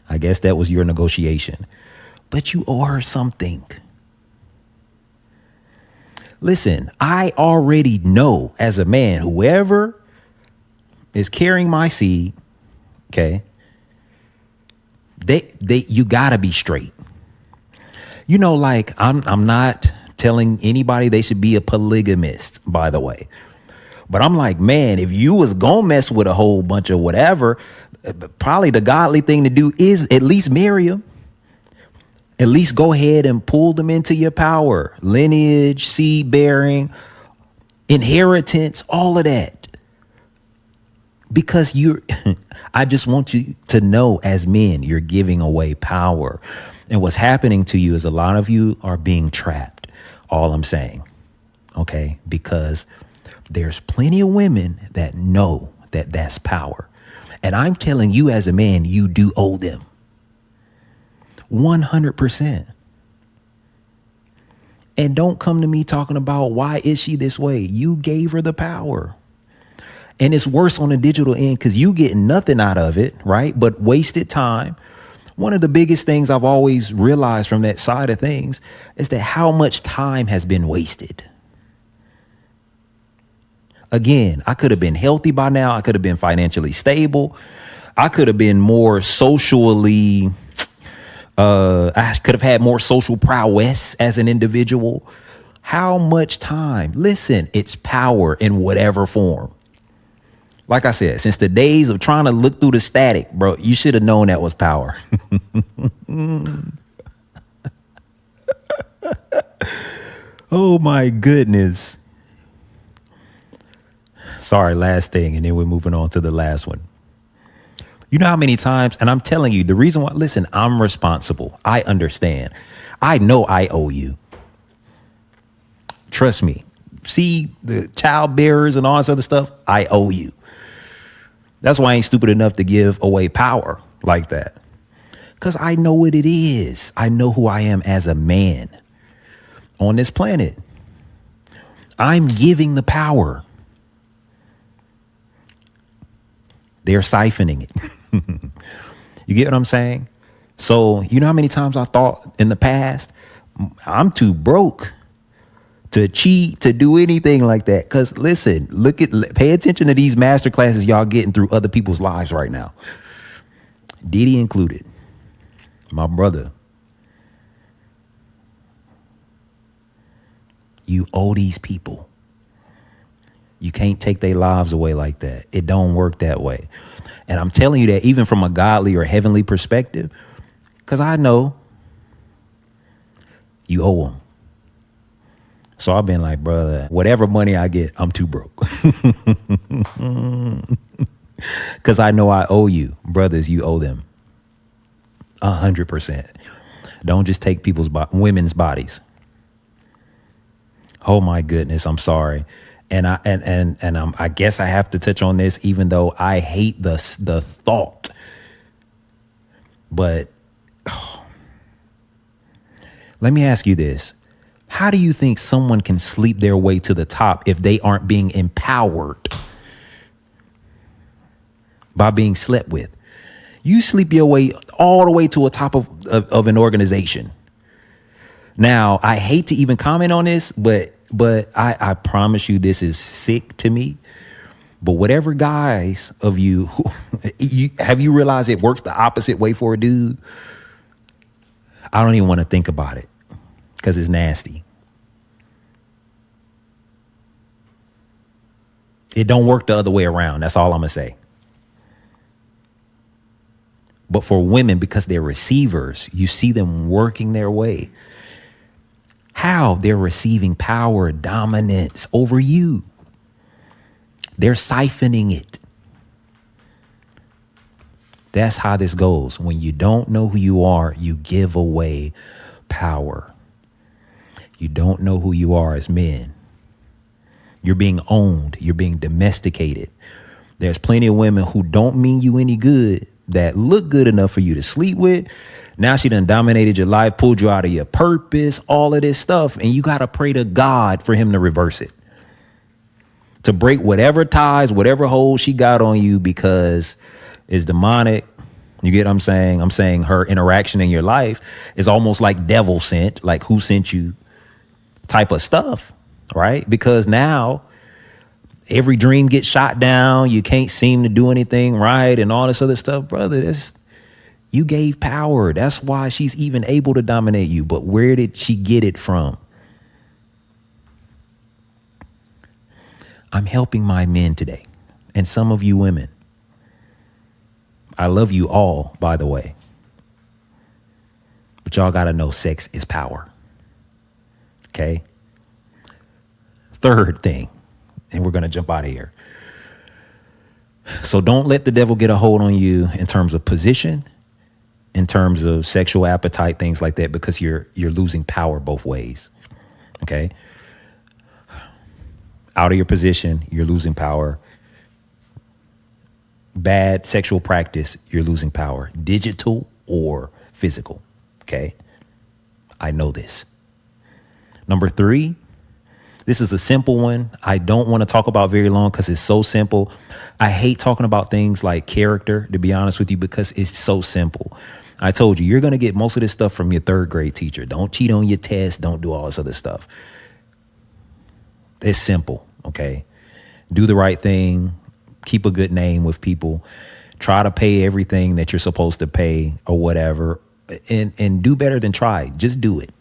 I guess that was your negotiation. But you owe her something. Listen, I already know as a man, whoever is carrying my seed, okay, you gotta be straight. You know, like I'm not telling anybody they should be a polygamist, by the way. But I'm like, man, if you was gonna mess with a whole bunch of whatever, probably the godly thing to do is at least marry them. At least go ahead and pull them into your power, lineage, seed bearing, inheritance, all of that. Because I just want you to know as men, you're giving away power. And what's happening to you is a lot of you are being trapped. All I'm saying. Okay. Because there's plenty of women that know that that's power. And I'm telling you as a man, you do owe them. 100%. And don't come to me talking about why is she this way? You gave her the power. And it's worse on the digital end because you get nothing out of it, right? But wasted time. One of the biggest things I've always realized from that side of things is that how much time has been wasted. Again, I could have been healthy by now. I could have been financially stable. I could have been more socially I could have had more social prowess as an individual. How much time? Listen, it's power in whatever form. Like I said, since the days of trying to look through the static, bro, you should have known that was power. Oh, my goodness. Sorry, last thing. And then we're moving on to the last one. You know how many times, and I'm telling you, the reason why, listen, I'm responsible. I understand. I know I owe you. Trust me. See, the child bearers and all this other stuff, I owe you. That's why I ain't stupid enough to give away power like that. Because I know what it is. I know who I am as a man on this planet. I'm giving the power. They're siphoning it. You get what I'm saying? So you know how many times I thought in the past, I'm too broke to cheat, to do anything like that. Because listen, pay attention to these master classes y'all getting through other people's lives right now. Diddy included. My brother. You owe these people. You can't take their lives away like that. It don't work that way. And I'm telling you that even from a godly or heavenly perspective, because I know you owe them. So I've been like, brother, whatever money I get, I'm too broke. Because I know I owe you. Brothers, you owe them. 100%. Don't just take women's bodies. Oh my goodness, I'm sorry. And I guess I have to touch on this, even though I hate the thought. But let me ask you this. How do you think someone can sleep their way to the top if they aren't being empowered by being slept with? You sleep your way all the way to a top of an organization. Now, I hate to even comment on this, but I promise you this is sick to me. But whatever guys of you, have you realized it works the opposite way for a dude? I don't even want to think about it because it's nasty. It don't work the other way around. That's all I'm going to say. But for women, because they're receivers, you see them working their way. How? They're receiving power, dominance over you. They're siphoning it. That's how this goes. When you don't know who you are, you give away power. You don't know who you are as men. You're being owned. You're being domesticated. There's plenty of women who don't mean you any good. that looked good enough for you to sleep with. Now she done dominated your life, pulled you out of your purpose, all of this stuff. And you got to pray to God for him to reverse it, to break whatever ties, whatever hold she got on you, because it's demonic. You get what I'm saying? I'm saying her interaction in your life is almost like devil sent, like who sent you type of stuff, right? Because now every dream gets shot down. You can't seem to do anything right and all this other stuff, brother. You gave power. That's why she's even able to dominate you. But where did she get it from? I'm helping my men today, and some of you women. I love you all, by the way. But y'all got to know sex is power. Okay? Third thing, and we're going to jump out of here. So don't let the devil get a hold on you in terms of position, in terms of sexual appetite, things like that, because you're losing power both ways. Okay? Out of your position, you're losing power. Bad sexual practice, you're losing power. Digital or physical. Okay? I know this. Number 3, this is a simple one. I don't want to talk about very long because it's so simple. I hate talking about things like character, to be honest with you, because it's so simple. I told you, you're going to get most of this stuff from your 3rd grade teacher. Don't cheat on your test. Don't do all this other stuff. It's simple, okay? Do the right thing. Keep a good name with people. Try to pay everything that you're supposed to pay or whatever. And do better than try. Just do it,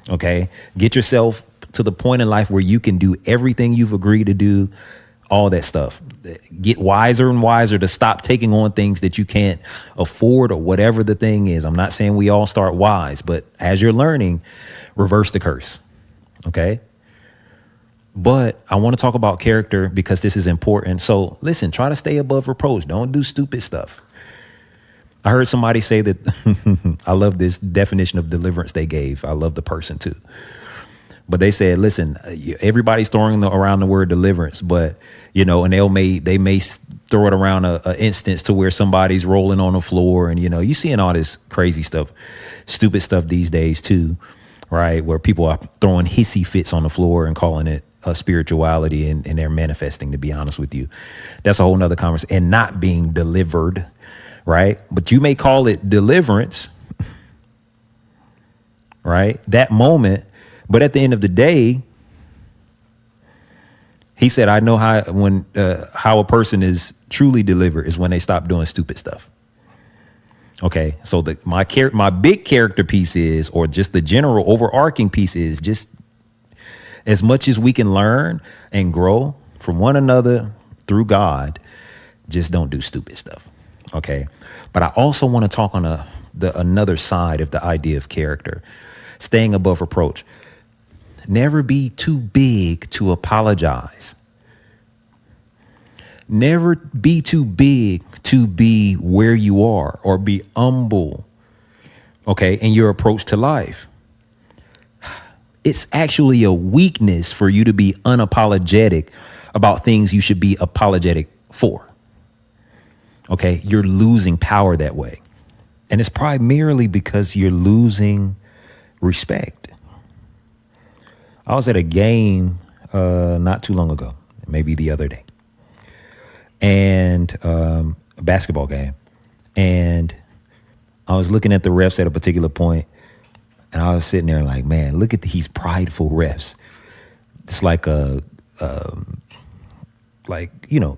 okay? Get yourself to the point in life where you can do everything you've agreed to do, all that stuff. Get wiser and wiser to stop taking on things that you can't afford or whatever the thing is. I'm not saying we all start wise, but as you're learning, reverse the curse. Okay. But I want to talk about character because this is important. So listen, try to stay above reproach. Don't do stupid stuff. I heard somebody say that I love this definition of deliverance they gave. I love the person too. But they said, listen, everybody's throwing around the word deliverance, but, you know, and they may throw it around a instance to where somebody's rolling on the floor. And, you know, you seeing all this crazy stuff, stupid stuff these days, too. Right. Where people are throwing hissy fits on the floor and calling it a spirituality and they're manifesting, to be honest with you. That's a whole nother conversation, and not being delivered. Right. But you may call it deliverance. Right. That moment. But at the end of the day, he said, I know how a person is truly delivered is when they stop doing stupid stuff. OK, so my big character piece is, or just the general overarching piece is, just as much as we can learn and grow from one another through God, just don't do stupid stuff. OK, but I also want to talk on another side of the idea of character, staying above reproach. Never be too big to apologize. Never be too big to be where you are, or be humble, okay, in your approach to life. It's actually a weakness for you to be unapologetic about things you should be apologetic for. Okay, you're losing power that way. And it's primarily because you're losing respect. I was at a game not too long ago, maybe the other day, and a basketball game. And I was looking at the refs at a particular point, and I was sitting there like, man, look at these prideful refs. It's like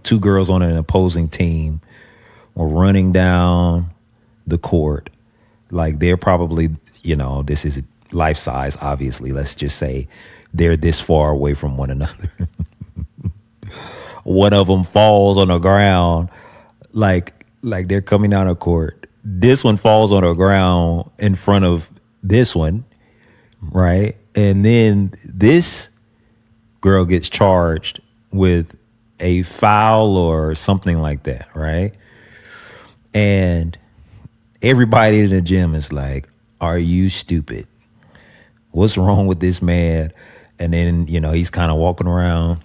two girls on an opposing team were running down the court. Like they're probably, this is life size, obviously. Let's just say they're this far away from one another. One of them falls on the ground, like they're coming down the court. This one falls on the ground in front of this one, right? And then this girl gets charged with a foul or something like that, right? And everybody in the gym is like, are you stupid? What's wrong with this man? And then, he's kind of walking around,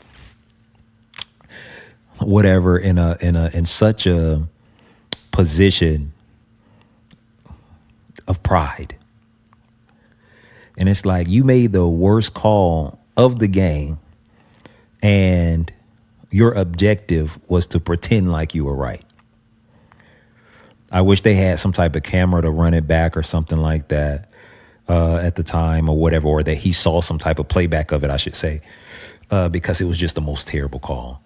whatever, in such a position of pride. And it's like you made the worst call of the game and your objective was to pretend like you were right. I wish they had some type of camera to run it back or something like that at the time or whatever, or that he saw some type of playback of it, I should say, because it was just the most terrible call.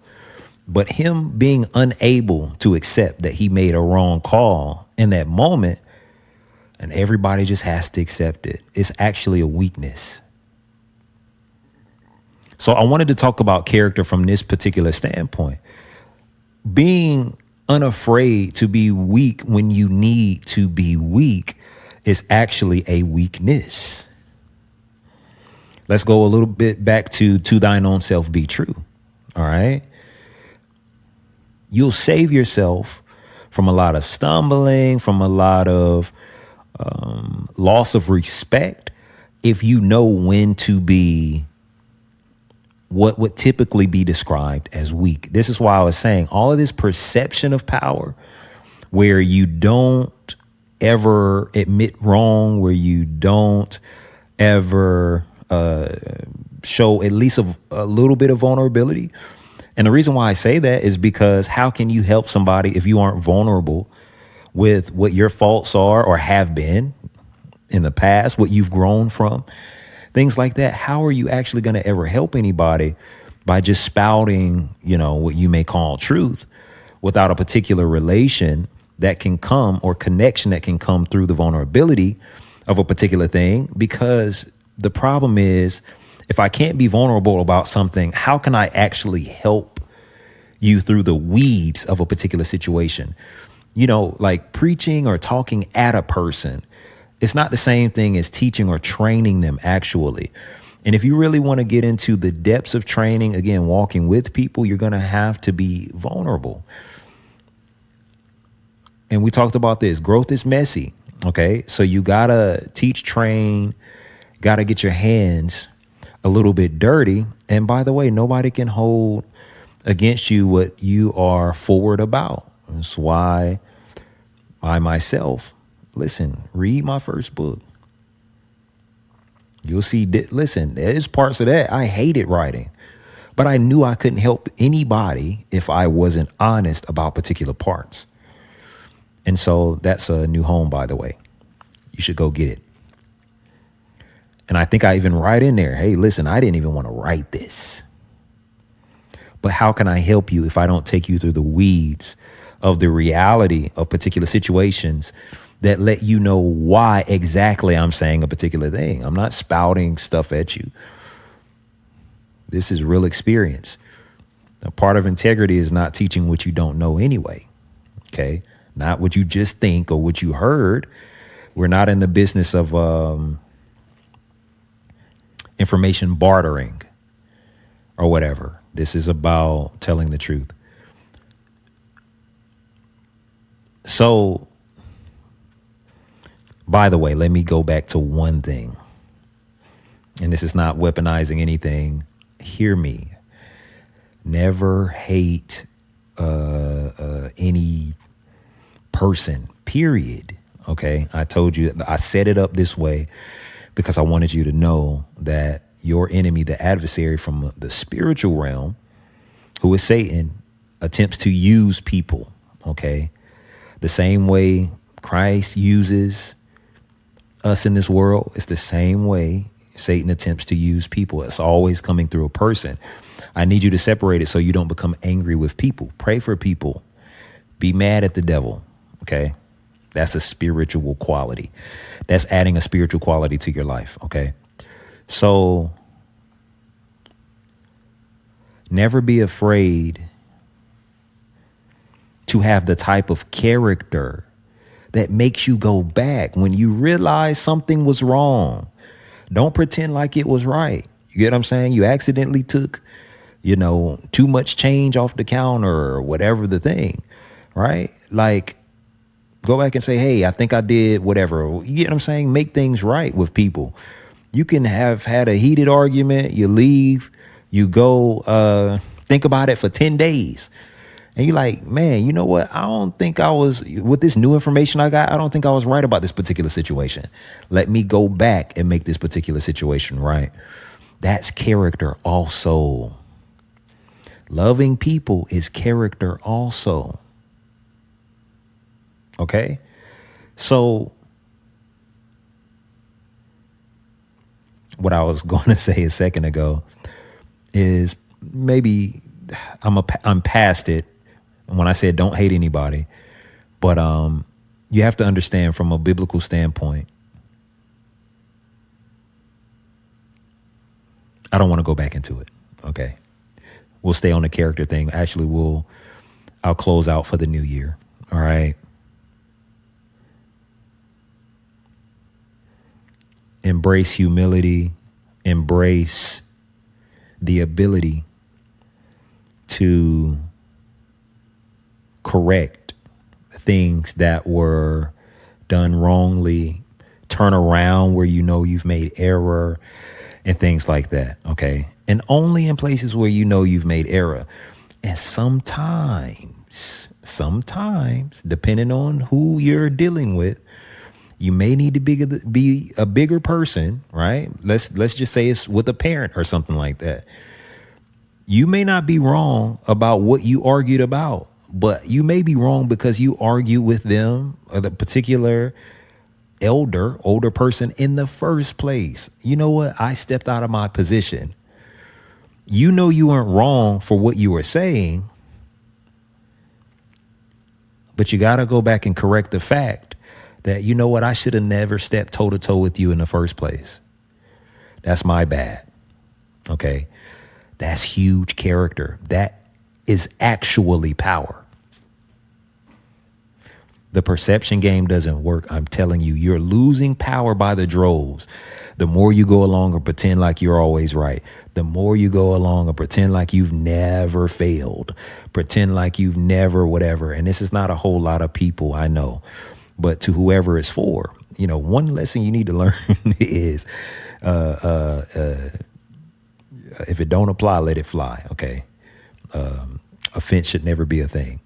But him being unable to accept that he made a wrong call in that moment, and everybody just has to accept it, it's actually a weakness. So I wanted to talk about character from this particular standpoint. Being unafraid to be weak when you need to be weak is actually a weakness. Let's go a little bit back to thine own self be true. All right. You'll save yourself from a lot of stumbling, from a lot of loss of respect, if you know when to be what would typically be described as weak. This is why I was saying all of this perception of power, where you don't ever admit wrong, where you don't ever show at least a little bit of vulnerability. And the reason why I say that is because how can you help somebody if you aren't vulnerable with what your faults are or have been in the past, what you've grown from, things like that? How are you actually going to ever help anybody by just spouting, what you may call truth without a particular relation that can come or connection that can come through the vulnerability of a particular thing? Because the problem is, if I can't be vulnerable about something, how can I actually help you through the weeds of a particular situation? Like preaching or talking at a person, it's not the same thing as teaching or training them actually. And if you really want to get into the depths of training, again, walking with people, you're going to have to be vulnerable. And we talked about this. Growth is messy. Okay. So you got to teach, train, got to get your hands a little bit dirty. And by the way, nobody can hold against you what you are forward about. That's why I myself, listen, read my first book. You'll see, listen, there's parts of that I hated writing, but I knew I couldn't help anybody if I wasn't honest about particular parts. And so that's a new home, by the way. You should go get it. And I think I even write in there, hey, listen, I didn't even want to write this. But how can I help you if I don't take you through the weeds of the reality of particular situations that let you know why exactly I'm saying a particular thing? I'm not spouting stuff at you. This is real experience. A part of integrity is not teaching what you don't know anyway. Okay. Not what you just think or what you heard. We're not in the business of information bartering or whatever. This is about telling the truth. So, by the way, let me go back to one thing. And this is not weaponizing anything. Hear me. Never hate any person, period. Okay. I told you, I set it up this way because I wanted you to know that your enemy, the adversary from the spiritual realm, who is Satan, attempts to use people. Okay. The same way Christ uses us in this world, it's the same way Satan attempts to use people. It's always coming through a person. I need you to separate it so you don't become angry with people. Pray for people. Be mad at the devil. Okay. That's a spiritual quality. That's adding a spiritual quality to your life. Okay. So never be afraid to have the type of character that makes you go back when you realize something was wrong. Don't pretend like it was right. You get what I'm saying? You accidentally took, too much change off the counter or whatever the thing, right? Like, go back and say, hey, I think I did whatever. You get what I'm saying? Make things right with people. You can have had a heated argument. You leave, you go think about it for 10 days. And you're like, man, you know what? I don't think I was, with this new information I got, I don't think I was right about this particular situation. Let me go back and make this particular situation right. That's character also. Loving people is character also. Okay? So what I was going to say a second ago is maybe I'm past it when I said don't hate anybody, but you have to understand from a biblical standpoint. I don't want to go back into it. Okay. We'll stay on the character thing. Actually, I'll close out for the new year. All right. Embrace humility, embrace the ability to correct things that were done wrongly, turn around where you know you've made error and things like that. Okay. And only in places where you know you've made error. And sometimes, depending on who you're dealing with, you may need to be a bigger person, right? Let's just say it's with a parent or something like that. You may not be wrong about what you argued about, but you may be wrong because you argued with them or the particular older person in the first place. You know what? I stepped out of my position. You know you weren't wrong for what you were saying, but you got to go back and correct the fact that, you know what, I should have never stepped toe to toe with you in the first place. That's my bad. Okay. That's huge character. That is actually power. The perception game doesn't work. I'm telling you, you're losing power by the droves. The more you go along and pretend like you're always right, the more you go along and pretend like you've never failed, pretend like you've never whatever. And this is not a whole lot of people, I know. But to whoever it's for, you know, one lesson you need to learn is if it don't apply, let it fly. OK. Offense should never be a thing.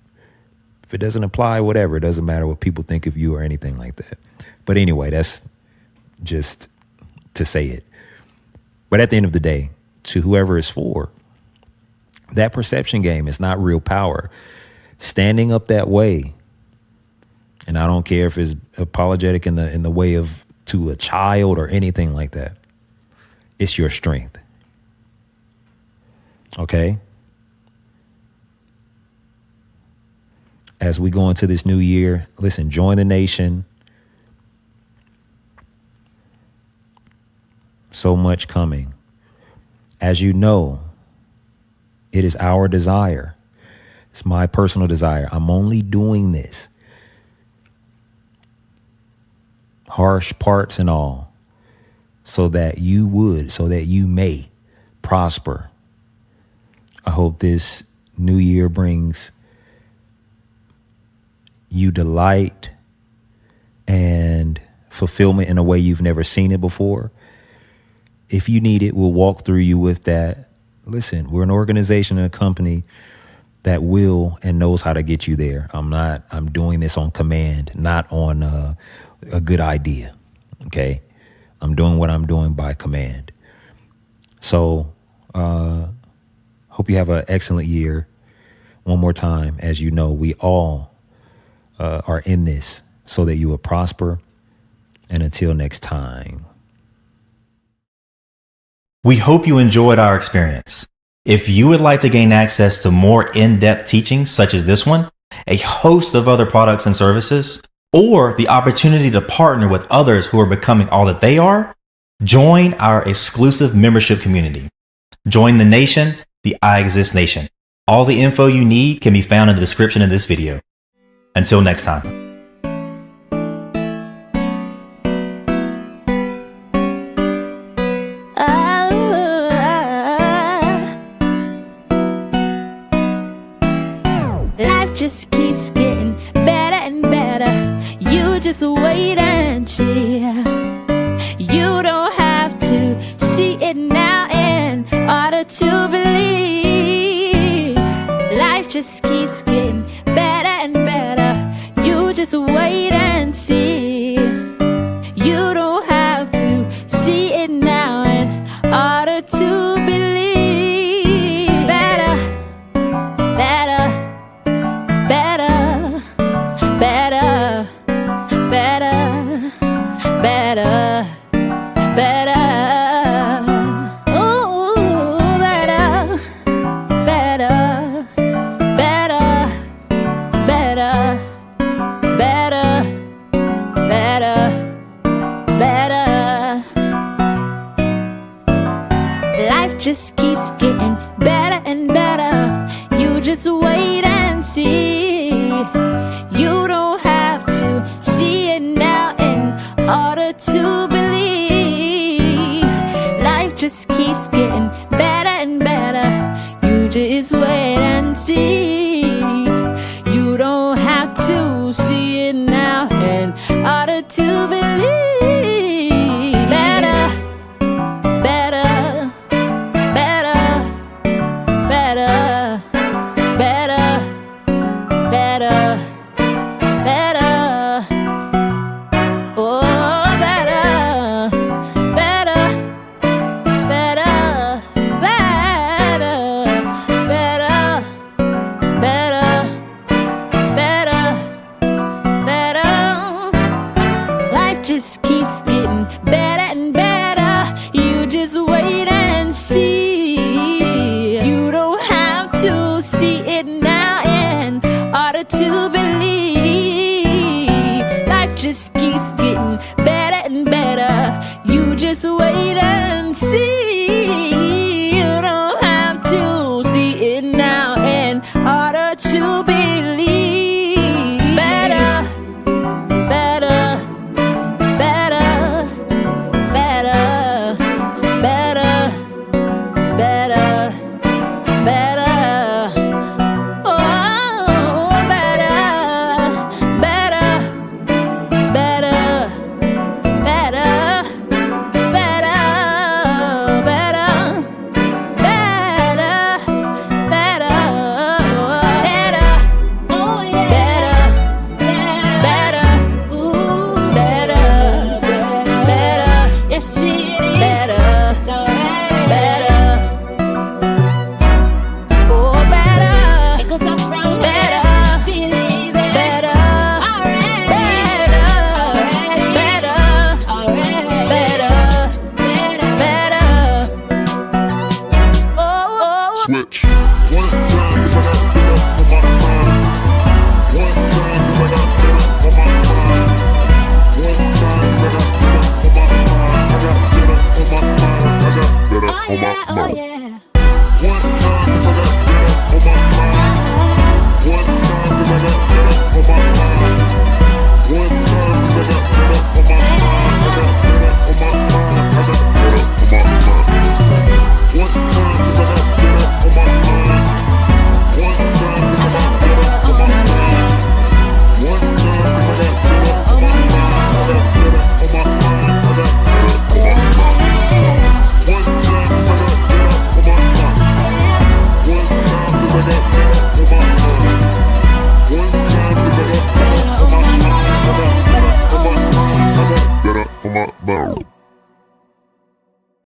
If it doesn't apply, whatever, it doesn't matter what people think of you or anything like that. But anyway, that's just to say it. But at the end of the day, to whoever it's for, that perception game is not real power. Standing up that way. And I don't care if it's apologetic in the way of to a child or anything like that. It's your strength. Okay. As we go into this new year, listen, join the nation. So much coming. As you know, it is our desire. It's my personal desire. I'm only doing this, harsh parts and all, so that you may prosper. I hope this new year brings you delight and fulfillment in a way you've never seen it before. If you need it, we'll walk through you with that. Listen, we're an organization and a company that will and knows how to get you there. I'm doing this on command, not on a good idea. Okay. I'm doing what I'm doing by command. So, hope you have an excellent year. One more time, as you know, we all are in this so that you will prosper. And until next time. We hope you enjoyed our experience. If you would like to gain access to more in-depth teachings such as this one, a host of other products and services, or the opportunity to partner with others who are becoming all that they are, join our exclusive membership community. Join the nation, the Iexist Nation. All the info you need can be found in the description of this video. Until next time. Life just keeps getting better and better. You just wait and see. You don't have to see it now in order to believe. Life just keeps getting order to believe. Life just keeps getting better and better. You just wait and see. You don't have to see it now in order to believe. Better, better, better, better, better, better, better. Oh, better, better, better, better, better, better, better, better. Life just keeps getting better and better. You just wait and see. You don't have to see it